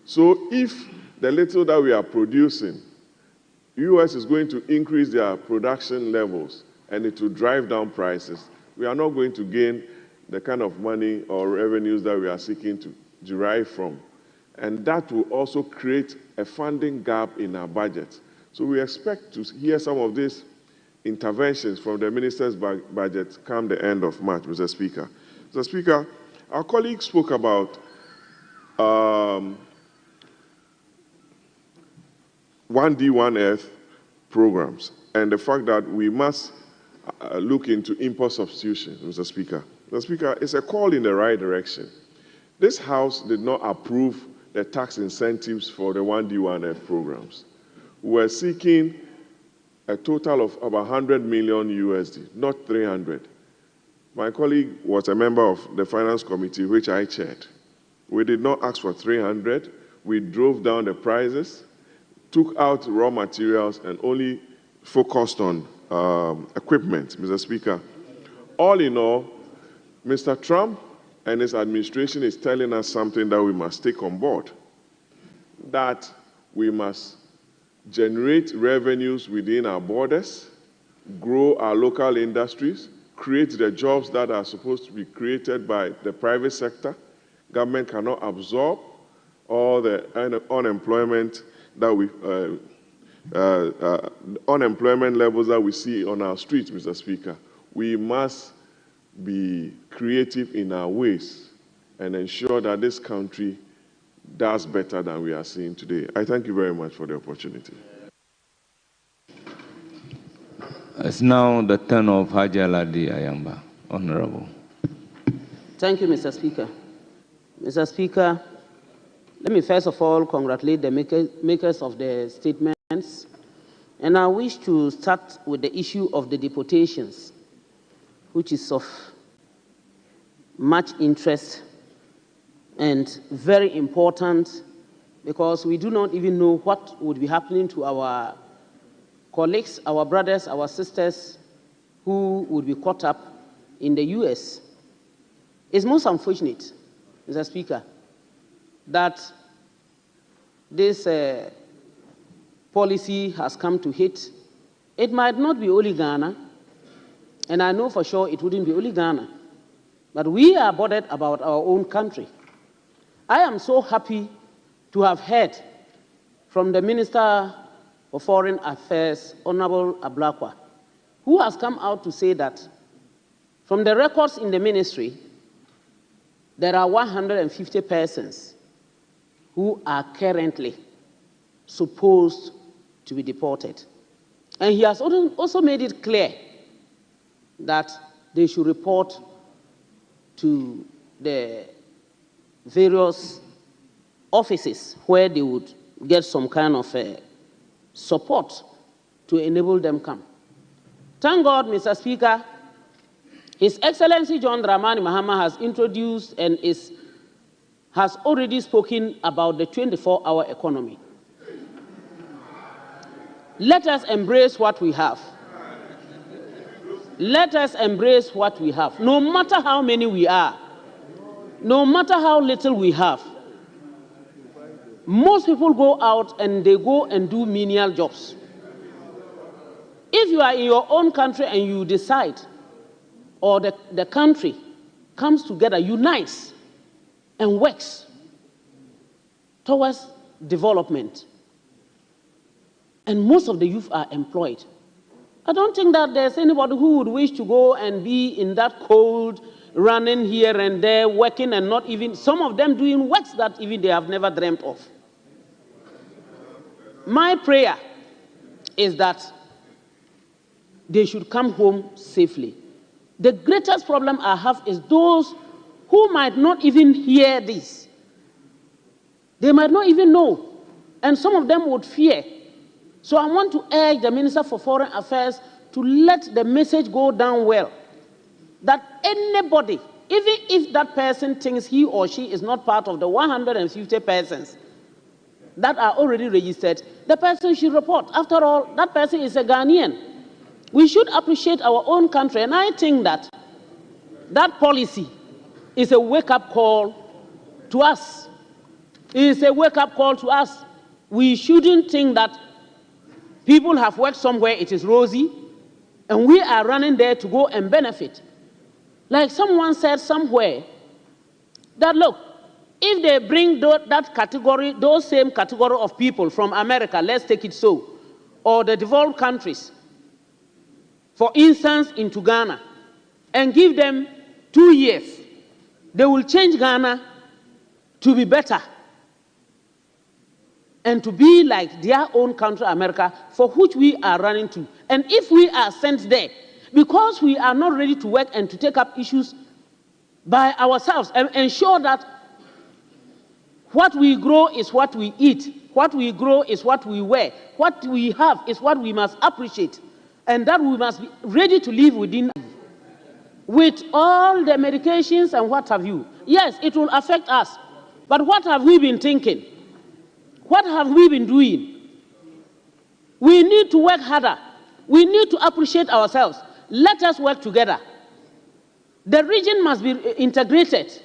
So if the little that we are producing, U.S. is going to increase their production levels and it will drive down prices, we are not going to gain the kind of money or revenues that we are seeking to derive from. And that will also create a funding gap in our budget. So we expect to hear some of these interventions from the minister's budget come the end of March, Mr. Speaker. Mr. Speaker, our colleague spoke about 1D, 1F programs and the fact that we must look into import substitution, Mr. Speaker. Mr. Speaker, it's a call in the right direction. This House did not approve the tax incentives for the 1D, 1F programs. We're seeking a total of about 100 million USD, not 300. My colleague was a member of the Finance Committee, which I chaired. We did not ask for 300. We drove down the prices, took out raw materials, and only focused on equipment, Mr. Speaker. All in all, Mr. Trump and his administration is telling us something that we must take on board, that we must generate revenues within our borders, grow our local industries, create the jobs that are supposed to be created by the private sector. Government cannot absorb all the unemployment that we unemployment levels that we see on our streets, Mr. Speaker. We must be creative in our ways and ensure that this country does better than we are seeing today. I thank you very much for the opportunity. It's now the turn of Haji Aladi Ayamba. Honorable. Thank you, Mr. Speaker. Mr. Speaker, let me first of all congratulate the makers of the statements, and I wish to start with the issue of the deportations, which is of much interest and very important, because we do not even know what would be happening to our colleagues, our brothers, our sisters who would be caught up in the US. It's most unfortunate, Mr. Speaker, that this policy has come to hit It might not be only Ghana, and I know for sure it wouldn't be only Ghana, but we are bothered about our own country. I am so happy to have heard from the Minister for Foreign Affairs, Honorable Ablakwa, who has come out to say that from the records in the ministry, there are 150 persons who are currently supposed to be deported. And he has also made it clear that they should report to the various offices where they would get some kind of support to enable them come. Thank God, Mr. Speaker, His Excellency John Dramani Mahama has introduced and has already spoken about the 24-hour economy. Let us embrace what we have. Let us embrace what we have. No matter how many we are, no matter how little we have, most people go out and they go and do menial jobs. If you are in your own country and you decide, or the country comes together, unites, and works towards development, and most of the youth are employed, I don't think that there's anybody who would wish to go and be in that cold, running here and there, working, and not even, some of them doing works that even they have never dreamt of. My prayer is that they should come home safely. The greatest problem I have is those who might not even hear this. They might not even know, and some of them would fear. So I want to urge the Minister for Foreign Affairs to let the message go down well, that anybody, even if that person thinks he or she is not part of the 150 persons that are already registered, the person should report. After all, that person is a Ghanaian. We should appreciate our own country, and I think that that policy is a wake-up call to us. It is a wake-up call to us. We shouldn't think that people have worked somewhere, it is rosy, and we are running there to go and benefit. Like someone said somewhere, that look, if they bring that category, those same category of people from America, let's take it so, or the developed countries, for instance, into Ghana, and give them 2 years, they will change Ghana to be better and to be like their own country, America, for which we are running to. And if we are sent there, because we are not ready to work and to take up issues by ourselves and ensure that what we grow is what we eat, what we grow is what we wear, what we have is what we must appreciate, and that we must be ready to live within, with all the medications and what have you. Yes, it will affect us, but what have we been thinking? What have we been doing? We need to work harder. We need to appreciate ourselves. Let us work together. The region must be integrated.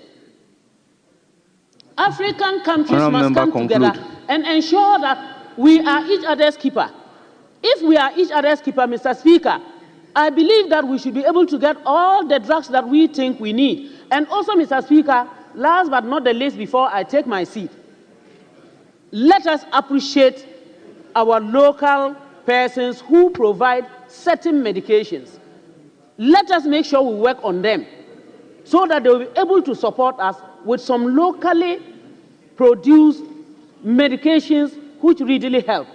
African countries must come together and ensure that we are each other's keeper. If we are each other's keeper, Mr. Speaker, I believe that we should be able to get all the drugs that we think we need. And also, Mr. Speaker, last but not the least, before I take my seat, let us appreciate our local persons who provide certain medications. Let us make sure we work on them so that they will be able to support us with some locally produced medications which really help.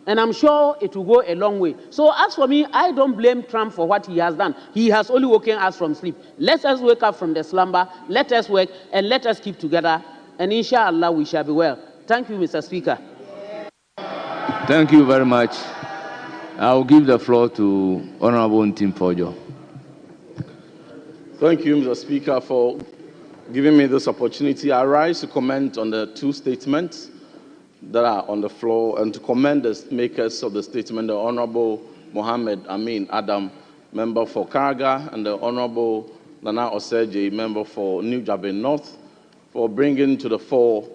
And I'm sure it will go a long way. So as for me, I don't blame Trump for what he has done. He has only woken us from sleep. Let us wake up from the slumber, let us work, and let us keep together. And inshallah, we shall be well. Thank you, Mr. Speaker. Thank you very much. I will give the floor to Honorable Ntim Fojo. Thank you, Mr. Speaker, for giving me this opportunity. I rise to comment on the two statements that are on the floor and to commend the makers of the statement, the Honorable Mohammed Amin Adam, member for Karaga, and the Honorable Nana Oseje, member for New Jabin North, for bringing to the fore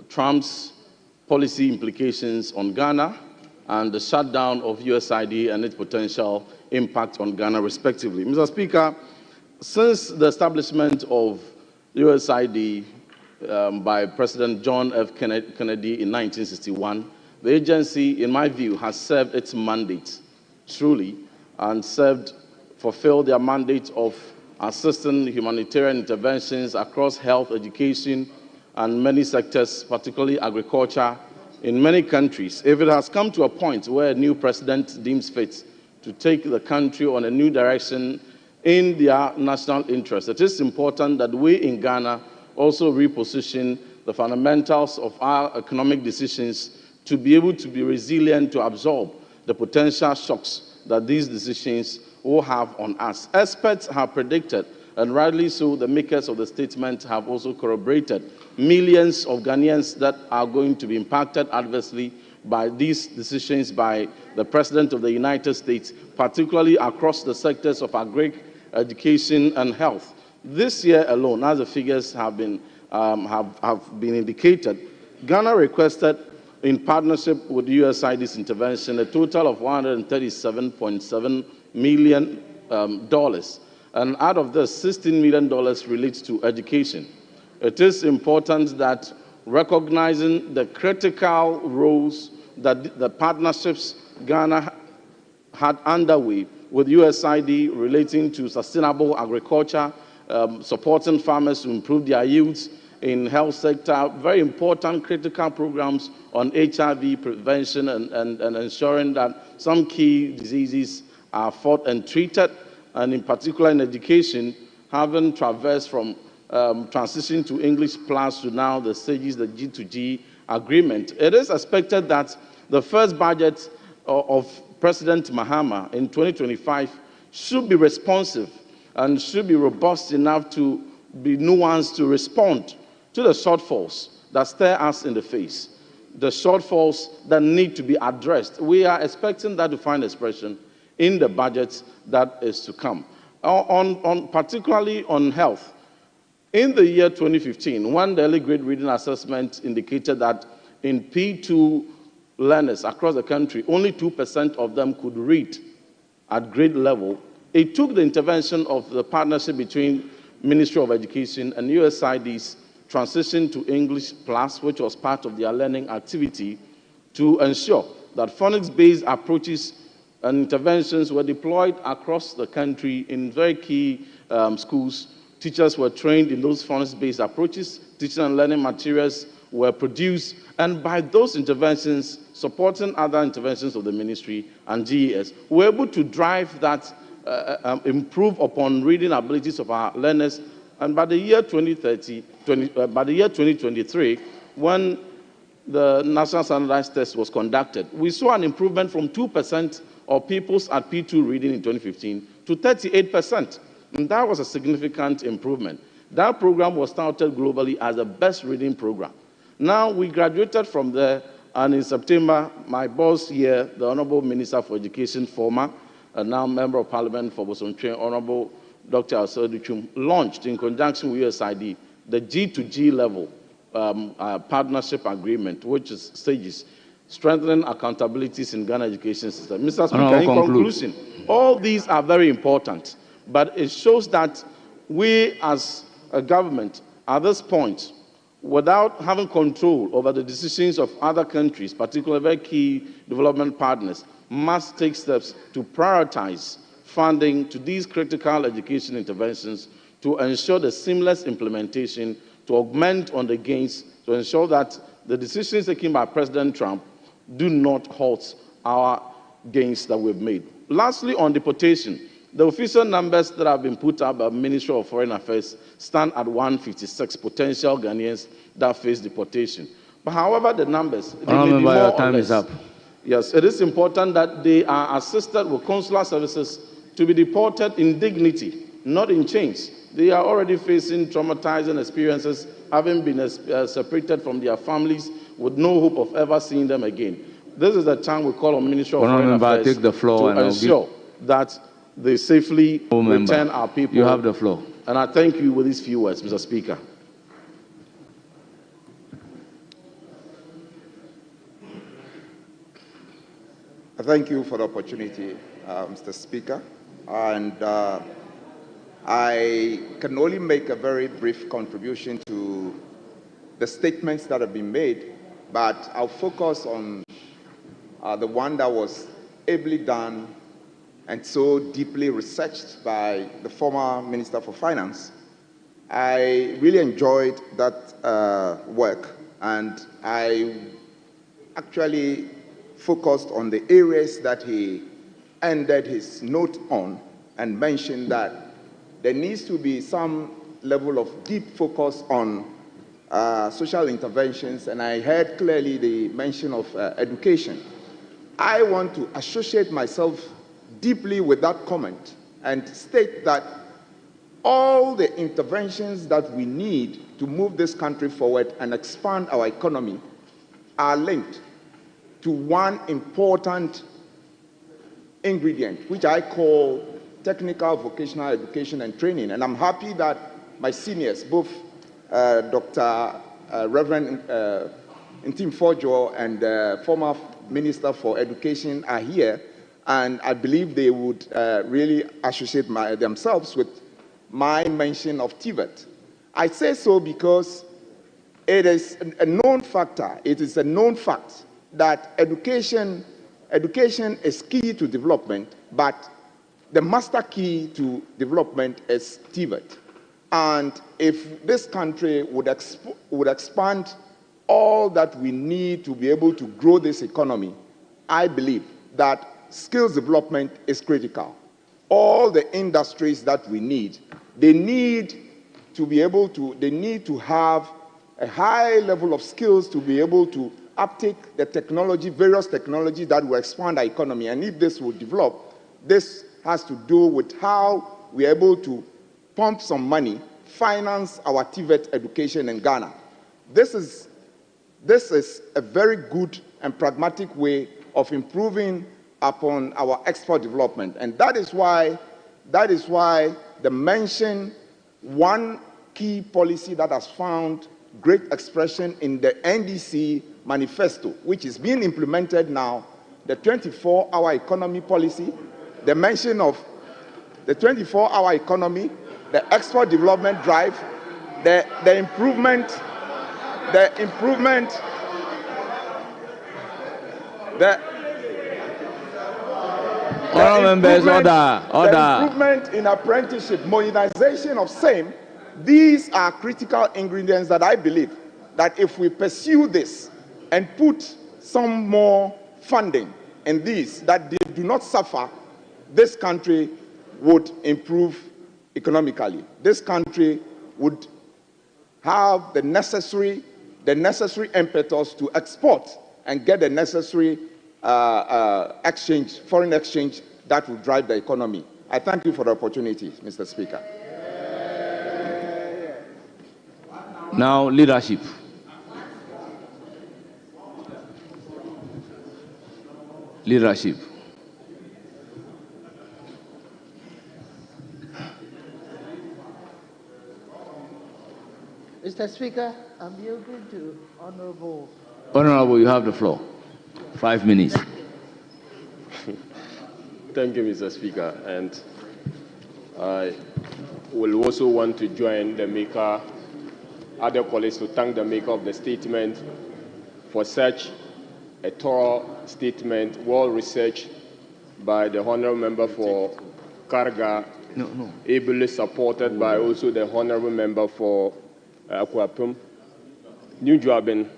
Trump's policy implications on Ghana and the shutdown of USAID and its potential impact on Ghana, respectively. Mr. Speaker, since the establishment of USAID by President John F. Kennedy in 1961, the agency, in my view, has served its mandate truly and fulfilled their mandate of assisting humanitarian interventions across health, education, and many sectors, particularly agriculture, in many countries. If it has come to a point where a new president deems fit to take the country on a new direction in their national interest, it is important that we in Ghana also reposition the fundamentals of our economic decisions to be able to be resilient to absorb the potential shocks that these decisions will have on us. Experts have predicted, and rightly so, the makers of the statement have also corroborated, millions of Ghanaians that are going to be impacted adversely by these decisions by the President of the United States, particularly across the sectors of agri, education, and health. This year alone, as the figures have been indicated, Ghana requested, in partnership with USAID's intervention, a total of $137.7 million. And out of this, $16 million relates to education. It is important that recognizing the critical roles that the partnerships Ghana had underway with USAID relating to sustainable agriculture, supporting farmers to improve their yields in health sector, very important critical programs on HIV prevention and ensuring that some key diseases are fought and treated, and in particular in education, having traversed from transition to English Plus to now the stages, the G2G agreement. It is expected that the first budget of President Mahama in 2025 should be responsive and should be robust enough to be nuanced to respond to the shortfalls that stare us in the face, the shortfalls that need to be addressed. We are expecting that to find expression in the budget that is to come. Particularly on health, in the year 2015, one daily grade reading assessment indicated that in P2 learners across the country, only 2% of them could read at grade level. It took the intervention of the partnership between Ministry of Education and USAID's transition to English Plus, which was part of their learning activity, to ensure that phonics-based approaches and interventions were deployed across the country in very key schools. Teachers were trained in those phonics-based approaches, teaching and learning materials were produced, and by those interventions, supporting other interventions of the ministry and GES, we were able to drive that, improve upon reading abilities of our learners. And by the year 2023, when the National Standardized Test was conducted, we saw an improvement from 2% of pupils at P2 reading in 2015 to 38%. And that was a significant improvement. That program was touted globally as the best reading program. Now, we graduated from there, and in September, my boss here, the Honorable Minister for Education, former, and now Member of Parliament for Bosomtwe, Honorable Dr. Alseduchum, launched in conjunction with USAID the G2G level partnership agreement, which is stages, strengthening accountabilities in Ghana education system. Mr. Speaker, in conclusion, all these are very important, but it shows that we as a government at this point, without having control over the decisions of other countries, particularly very key development partners, must take steps to prioritize funding to these critical education interventions to ensure the seamless implementation, to augment on the gains, to ensure that the decisions taken by President Trump do not halt our gains that we've made. Lastly, on deportation, the official numbers that have been put up by the Ministry of Foreign Affairs stand at 156 potential Ghanaians that face deportation. But however, the numbers, they may be more your or time less. is up. Yes, it is important that they are assisted with consular services to be deported in dignity, not in chains. They are already facing traumatizing experiences, having been separated from their families with no hope of ever seeing them again. This is the time we call on Ministry of Foreign Affairs take the floor to ensure that they safely return our people. You have the floor. And I thank you with these few words, Mr. Speaker. Thank you for the opportunity, Mr. Speaker. And I can only make a very brief contribution to the statements that have been made, but I'll focus on the one that was ably done and so deeply researched by the former Minister for Finance. I really enjoyed that work, and I actually focused on the areas that he ended his note on and mentioned that there needs to be some level of deep focus on social interventions, and I heard clearly the mention of education. I want to associate myself deeply with that comment and state that all the interventions that we need to move this country forward and expand our economy are linked to one important ingredient, which I call technical vocational education and training. And I'm happy that my seniors, both Dr. Reverend Ntim Forjo and former Minister for Education are here, and I believe they would really associate themselves with my mention of TVET. I say so because it is a known factor, it is a known fact that education is key to development, but the master key to development is TVET. And if this country would expand all that we need to be able to grow this economy, I believe that skills development is critical. All the industries that we need, they need to have a high level of skills to be able to uptake the technology, various technologies that will expand our economy. And if this will develop, this has to do with how we are able to pump some money, finance our TVET education in Ghana. This is a very good and pragmatic way of improving upon our export development. And that is why the mention, one key policy that has found great expression in the NDC manifesto, which is being implemented now, the 24-hour economy policy, the mention of the 24-hour economy, the export development drive, the improvement, in apprenticeship, modernization of same. These are critical ingredients that I believe that if we pursue this and put some more funding in these, that they do not suffer, this country would improve economically. This country would have the necessary impetus to export and get the necessary foreign exchange that will drive the economy. I thank you for the opportunity, Mr. Speaker. Now, leadership. Leadership. Mr. Speaker, I'm yielding to Honorable. Honorable, you have the floor. 5 minutes. Thank you, Mr. Speaker. And I will also want to join the maker, other colleagues, to thank the maker of the statement for such a thorough statement, well researched by the Honourable Member for Karga, ably supported by also the Honourable Member for Akwapum, New Joabin,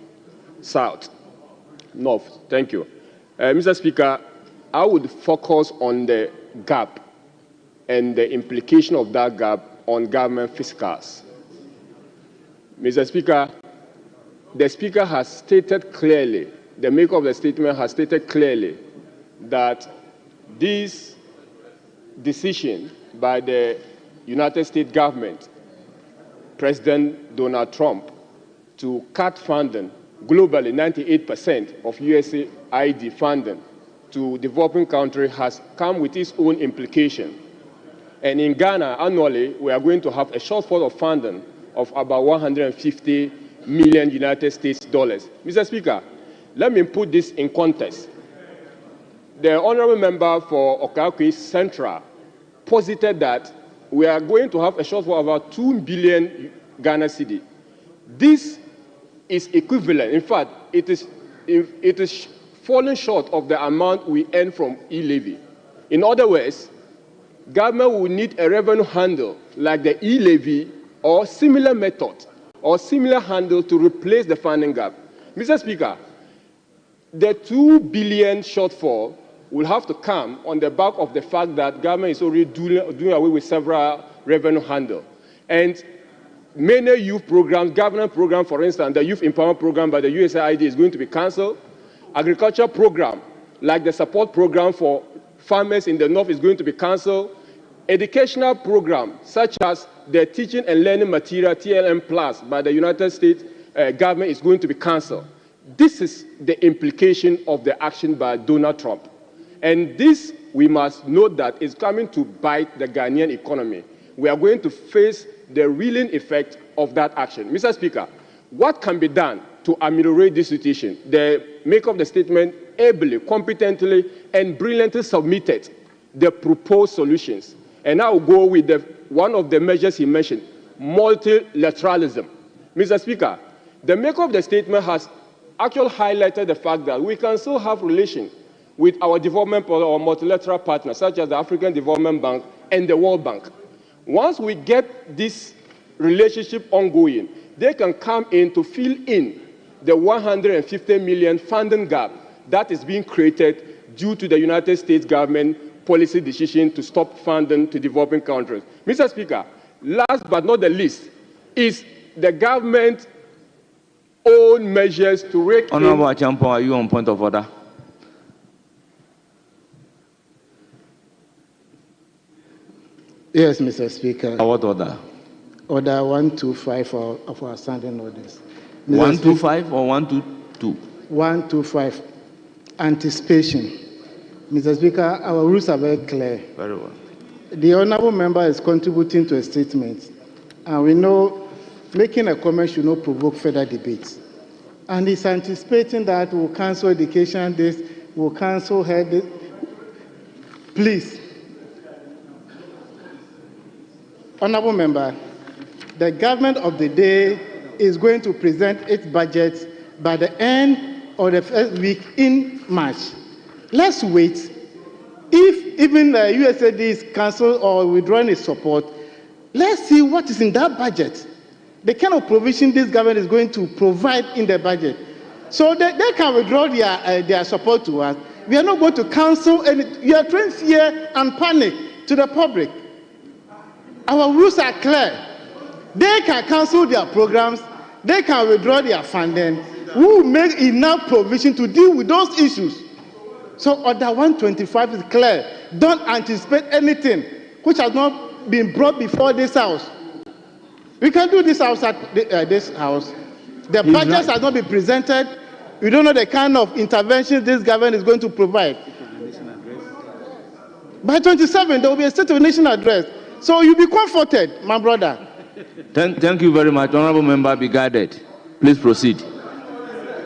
South, North. Thank you. Mr. Speaker, I would focus on the gap and the implication of that gap on government fiscals. Mr. Speaker, the Speaker has stated clearly, the maker of the statement has stated clearly that this decision by the United States government, President Donald Trump, to cut funding globally, 98% of USAID funding to developing countries has come with its own implication. And in Ghana, annually, we are going to have a shortfall of funding of about 150 million United States dollars. Mr. Speaker, let me put this in context. the honorable member for Okaukwe Central posited that we are going to have a shortfall of about 2 billion Ghana cedi. This is equivalent. In fact, it is falling short of the amount we earn from e-levy. In other words, government will need a revenue handle like the e-levy or similar method or similar handle to replace the funding gap. Mr. Speaker, the 2 billion shortfall will have to come on the back of the fact that government is already doing away with several revenue handles. And many youth programs, government programs, for instance, the youth empowerment program by the USAID is going to be cancelled. Agriculture program, like the support program for farmers in the north, is going to be cancelled. Educational program, such as the teaching and learning material, TLM Plus, by the United States government is going to be cancelled. This is the implication of the action by Donald Trump. And this, we must note that is coming to bite the Ghanaian economy. We are going to face the reeling effect of that action. Mr. Speaker, what can be done to ameliorate this situation? The maker of the statement ably, competently, and brilliantly submitted the proposed solutions. And I will go with one of the measures he mentioned, multilateralism. Mr. Speaker, the maker of the statement has actually highlighted the fact that we can still have relations with our development or multilateral partners, such as the African Development Bank and the World Bank. Once we get this relationship ongoing, they can come in to fill in the 150 million funding gap that is being created due to the United States government policy decision to stop funding to developing countries. Mr. Speaker, last but not the least is the government's own measures to rake in... Honorable Achampo, are you on point of order? Yes, Mr. Speaker. What order? Order 125 of our standing orders. 125 or 122? 125. Anticipation. Mr. Speaker, our rules are very clear. Very well. The honorable member is contributing to a statement, and we know making a comment should not provoke further debates. And he's anticipating that we'll cancel education this, we'll cancel health this. Please. Honorable member, the government of the day is going to present its budget by the end of the first week in March. Let's wait. If even the USAID is cancelled or withdrawing its support, let's see what is in that budget. The kind of provision this government is going to provide in the budget. So they can withdraw their support to us. We are not going to cancel any. You are trying fear and panic to the public. Our rules are clear. They can cancel their programs. They can withdraw their funding. We will make enough provision to deal with those issues. So Order 125 is clear. Don't anticipate anything which has not been brought before this House. We can do this House at this House. The budgets has not been presented. We don't know the kind of intervention this government is going to provide. By 27, there will be a State of the Nation address. So you'll be comforted, my brother. Thank you very much. Honorable member, be guided. Please proceed.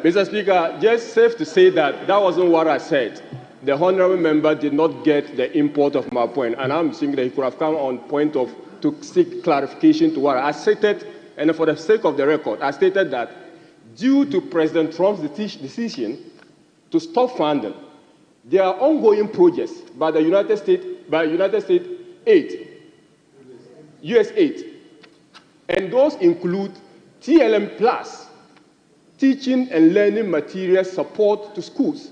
Mr. Speaker, just safe to say that that wasn't what I said. The honorable member did not get the import of my point, and I'm thinking that he could have come on point to seek clarification to what I stated, and for the sake of the record, I stated that due to President Trump's decision to stop funding, there are ongoing projects by the United States aid, U.S. aid, and those include TLM Plus, teaching and learning material support to schools.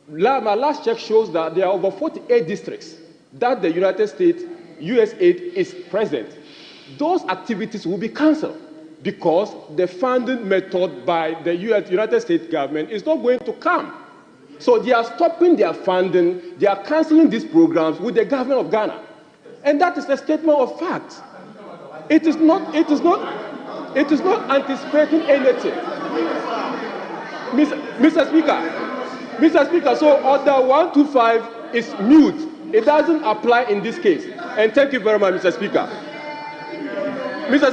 My last check shows that there are over 48 districts that the United States U.S. aid is present. Those activities will be cancelled because the funding method by the United States government is not going to come. So they are stopping their funding, they are cancelling these programs with the government of Ghana. And that is a statement of fact. It is not anticipating anything. Mr. Speaker, so Order 125 is mute. It doesn't apply in this case. And thank you very much, Mr. Speaker. Mr.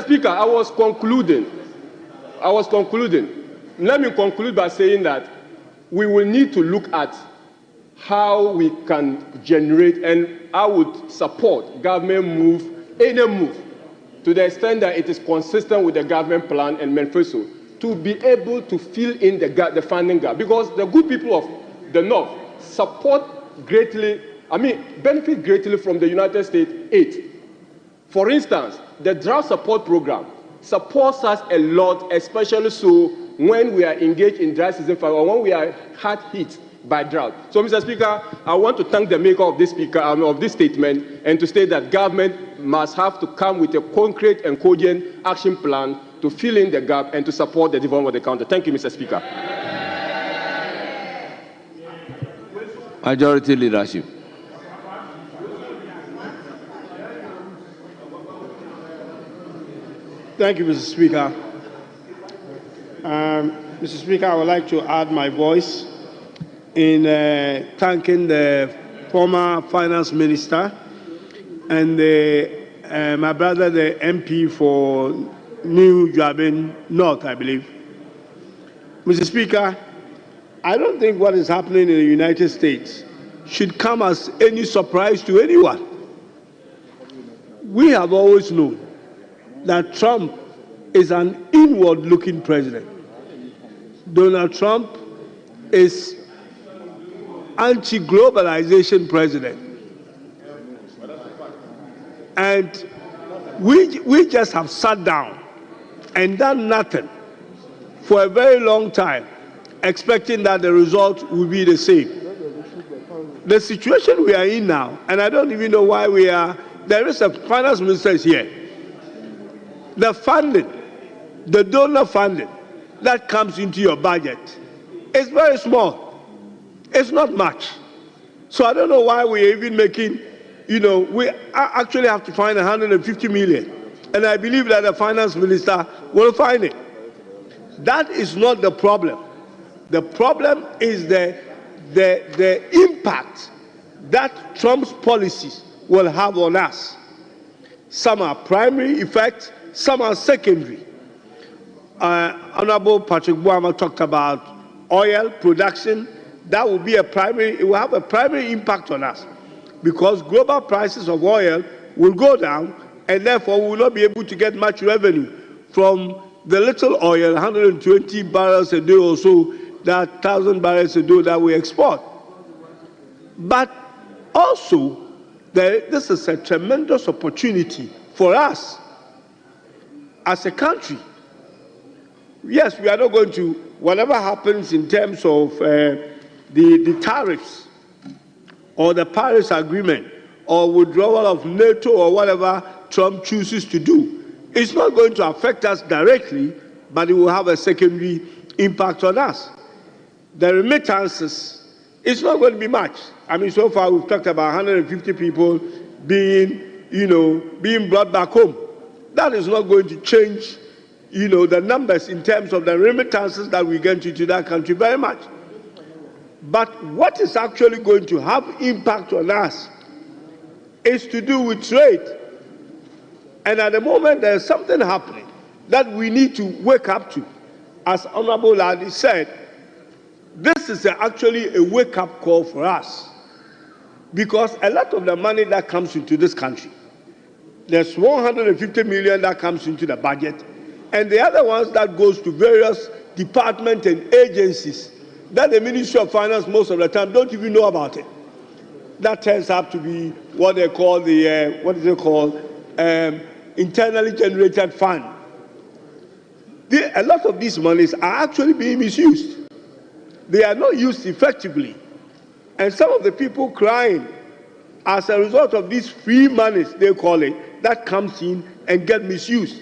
Speaker, I was concluding. Let me conclude by saying that we will need to look at how we can generate, and I would support government any move, to the extent that it is consistent with the government plan and manifesto, to be able to fill in the gap, the funding gap, because the good people of the North benefit greatly from the United States aid. For instance, the drought support program supports us a lot, especially so when we are engaged in dry season farming or when we are hard hit by drought. So, Mr. Speaker, I want to thank the maker of this statement and to state that government must have to come with a concrete and cogent action plan to fill in the gap and to support the development of the country. Thank you, Mr. Speaker. Majority Leadership. Thank you, Mr. Speaker. Mr. Speaker, I would like to add my voice in thanking the former finance minister and my brother, the MP for New Jabin North, I believe. Mr. Speaker, I don't think what is happening in the United States should come as any surprise to anyone. We have always known that Trump is an inward-looking president. Donald Trump is anti-globalization president. And we just have sat down and done nothing for a very long time, expecting that the result will be the same. The situation we are in now, and I don't even know why we are, there is a finance minister here. The funding, the donor funding that comes into your budget is very small. It's not much. So I don't know why we're even making, we actually have to find 150 million. And I believe that the finance minister will find it. That is not the problem. The problem is the impact that Trump's policies will have on us. Some are primary effects, some are secondary. Honorable Patrick Boama talked about oil production. That will be it will have a primary impact on us because global prices of oil will go down and therefore we will not be able to get much revenue from the little oil, 120 barrels a day or so, that 1,000 barrels a day that we export. But also, this is a tremendous opportunity for us as a country. Yes, we are not going to, whatever happens in terms of the tariffs or the Paris Agreement or withdrawal of NATO or whatever Trump chooses to do, it's not going to affect us directly, but it will have a secondary impact on us. The remittances, it's not going to be much. I mean, so far we've talked about 150 people being brought back home. That is not going to change, the numbers in terms of the remittances that we get into that country very much. But what is actually going to have impact on us is to do with trade. And at the moment, there's something happening that we need to wake up to. As Honorable Ladi said, this is actually a wake-up call for us. Because a lot of the money that comes into this country, there's 150 million that comes into the budget, and the other ones that goes to various departments and agencies that the Ministry of Finance most of the time don't even know about it. That turns out to be what they call internally generated fund. A lot of these monies are actually being misused. They are not used effectively. And some of the people crying as a result of these free monies, they call it, that comes in and get misused.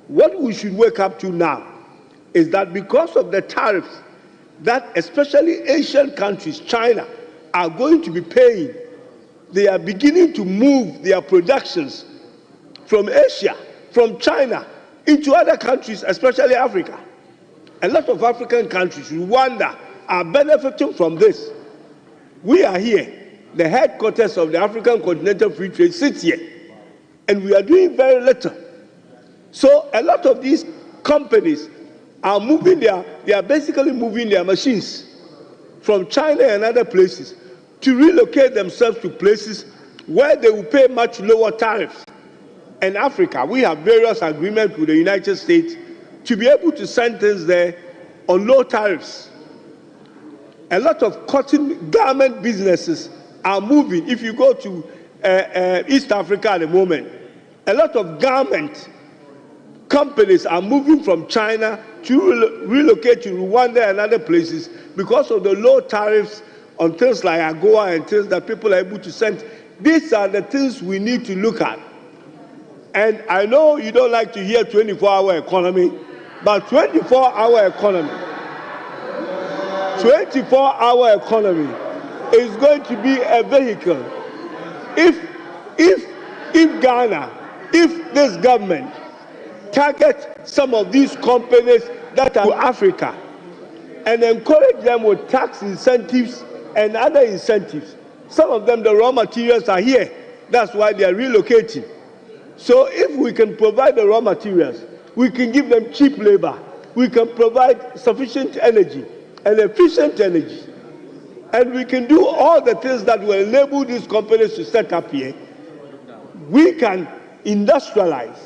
What we should wake up to now is that because of the tariffs that especially Asian countries, China, are going to be paying, they are beginning to move their productions from Asia, from China, into other countries, especially Africa. A lot of African countries, Rwanda, are benefiting from this. We are here. The headquarters of the African Continental Free Trade sits here. And we are doing very little. So a lot of these companies are moving they are basically moving their machines from China and other places to relocate themselves to places where they will pay much lower tariffs. In Africa, we have various agreements with the United States to be able to send things there on low tariffs. A lot of cotton garment businesses are moving. If you go to East Africa at the moment, a lot of garment companies are moving from China to relocate to Rwanda and other places because of the low tariffs on things like AGOA and things that people are able to send. These are the things we need to look at. And I know you don't like to hear 24-hour economy, but 24-hour economy, 24-hour economy is going to be a vehicle. If Ghana, if this government target some of these companies that are Africa and encourage them with tax incentives and other incentives, some of them, the raw materials are here. That's why they are relocating. So if we can provide the raw materials, we can give them cheap labor, we can provide sufficient energy and efficient energy, and we can do all the things that will enable these companies to set up here, we can industrialize,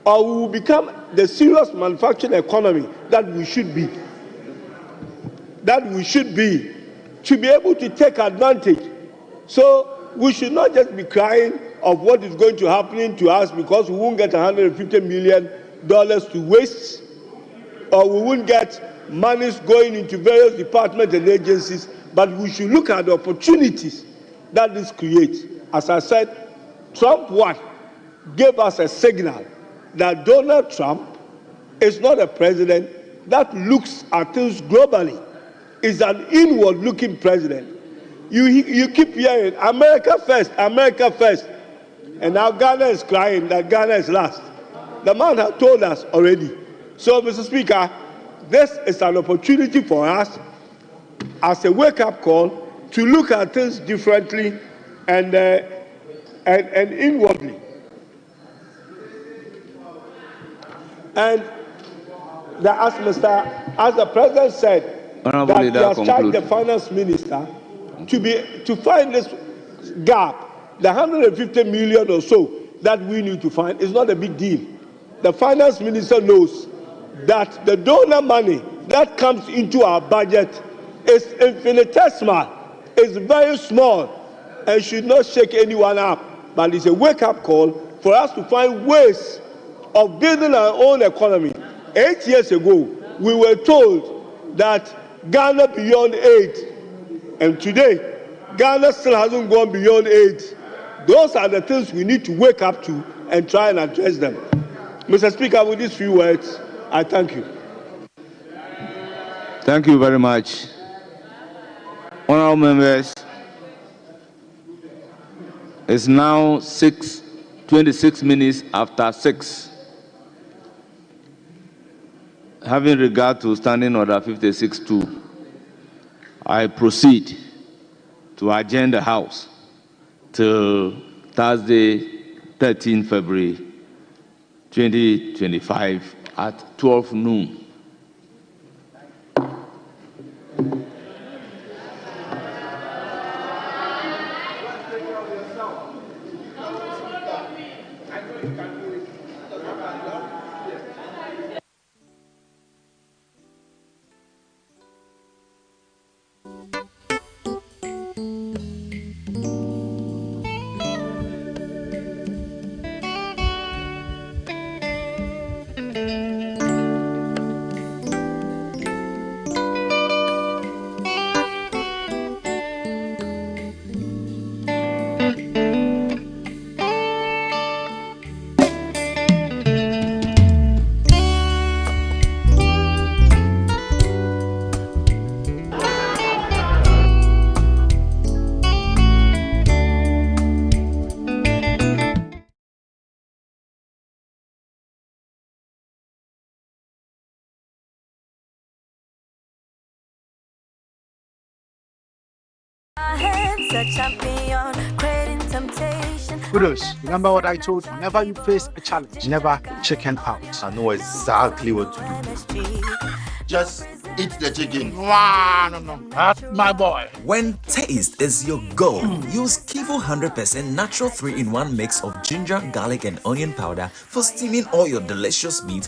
or we will become the serious manufacturing economy that we should be. To be able to take advantage. So we should not just be crying of what is going to happen to us because we won't get $150 million to waste, or we won't get monies going into various departments and agencies, but we should look at the opportunities that this creates. As I said, Trump gave us a signal that Donald Trump is not a president that looks at things globally. Is an inward-looking president. You keep hearing America first, America first, and now Ghana is crying that Ghana is last. The man has told us already. So, Mr. Speaker, this is an opportunity for us as a wake-up call to look at things differently and inwardly. And as the president said, that he has charged the finance minister to find this gap, the 150 million or so that we need to find is not a big deal. The finance minister knows that the donor money that comes into our budget is infinitesimal, is very small, and should not shake anyone up. But it's a wake-up call for us to find ways of building our own economy. 8 years ago, we were told that Ghana beyond aid, and today Ghana still hasn't gone beyond aid. Those are the things we need to wake up to and try and address them. Mr. Speaker, with these few words, I thank you. Thank you very much. Honorable members, it's now 26 minutes after 6. Having regard to Standing Order 56-2, I proceed to adjourn the House till Thursday, 13 February 2025 at 12 noon. Kudos. Remember what I told you. Whenever you face a challenge, never chicken out. I know exactly what to do. Just eat the chicken. No. That's my boy. When taste is your goal, use Kivo 100% natural 3-in-1 mix of ginger, garlic, and onion powder for steaming all your delicious meat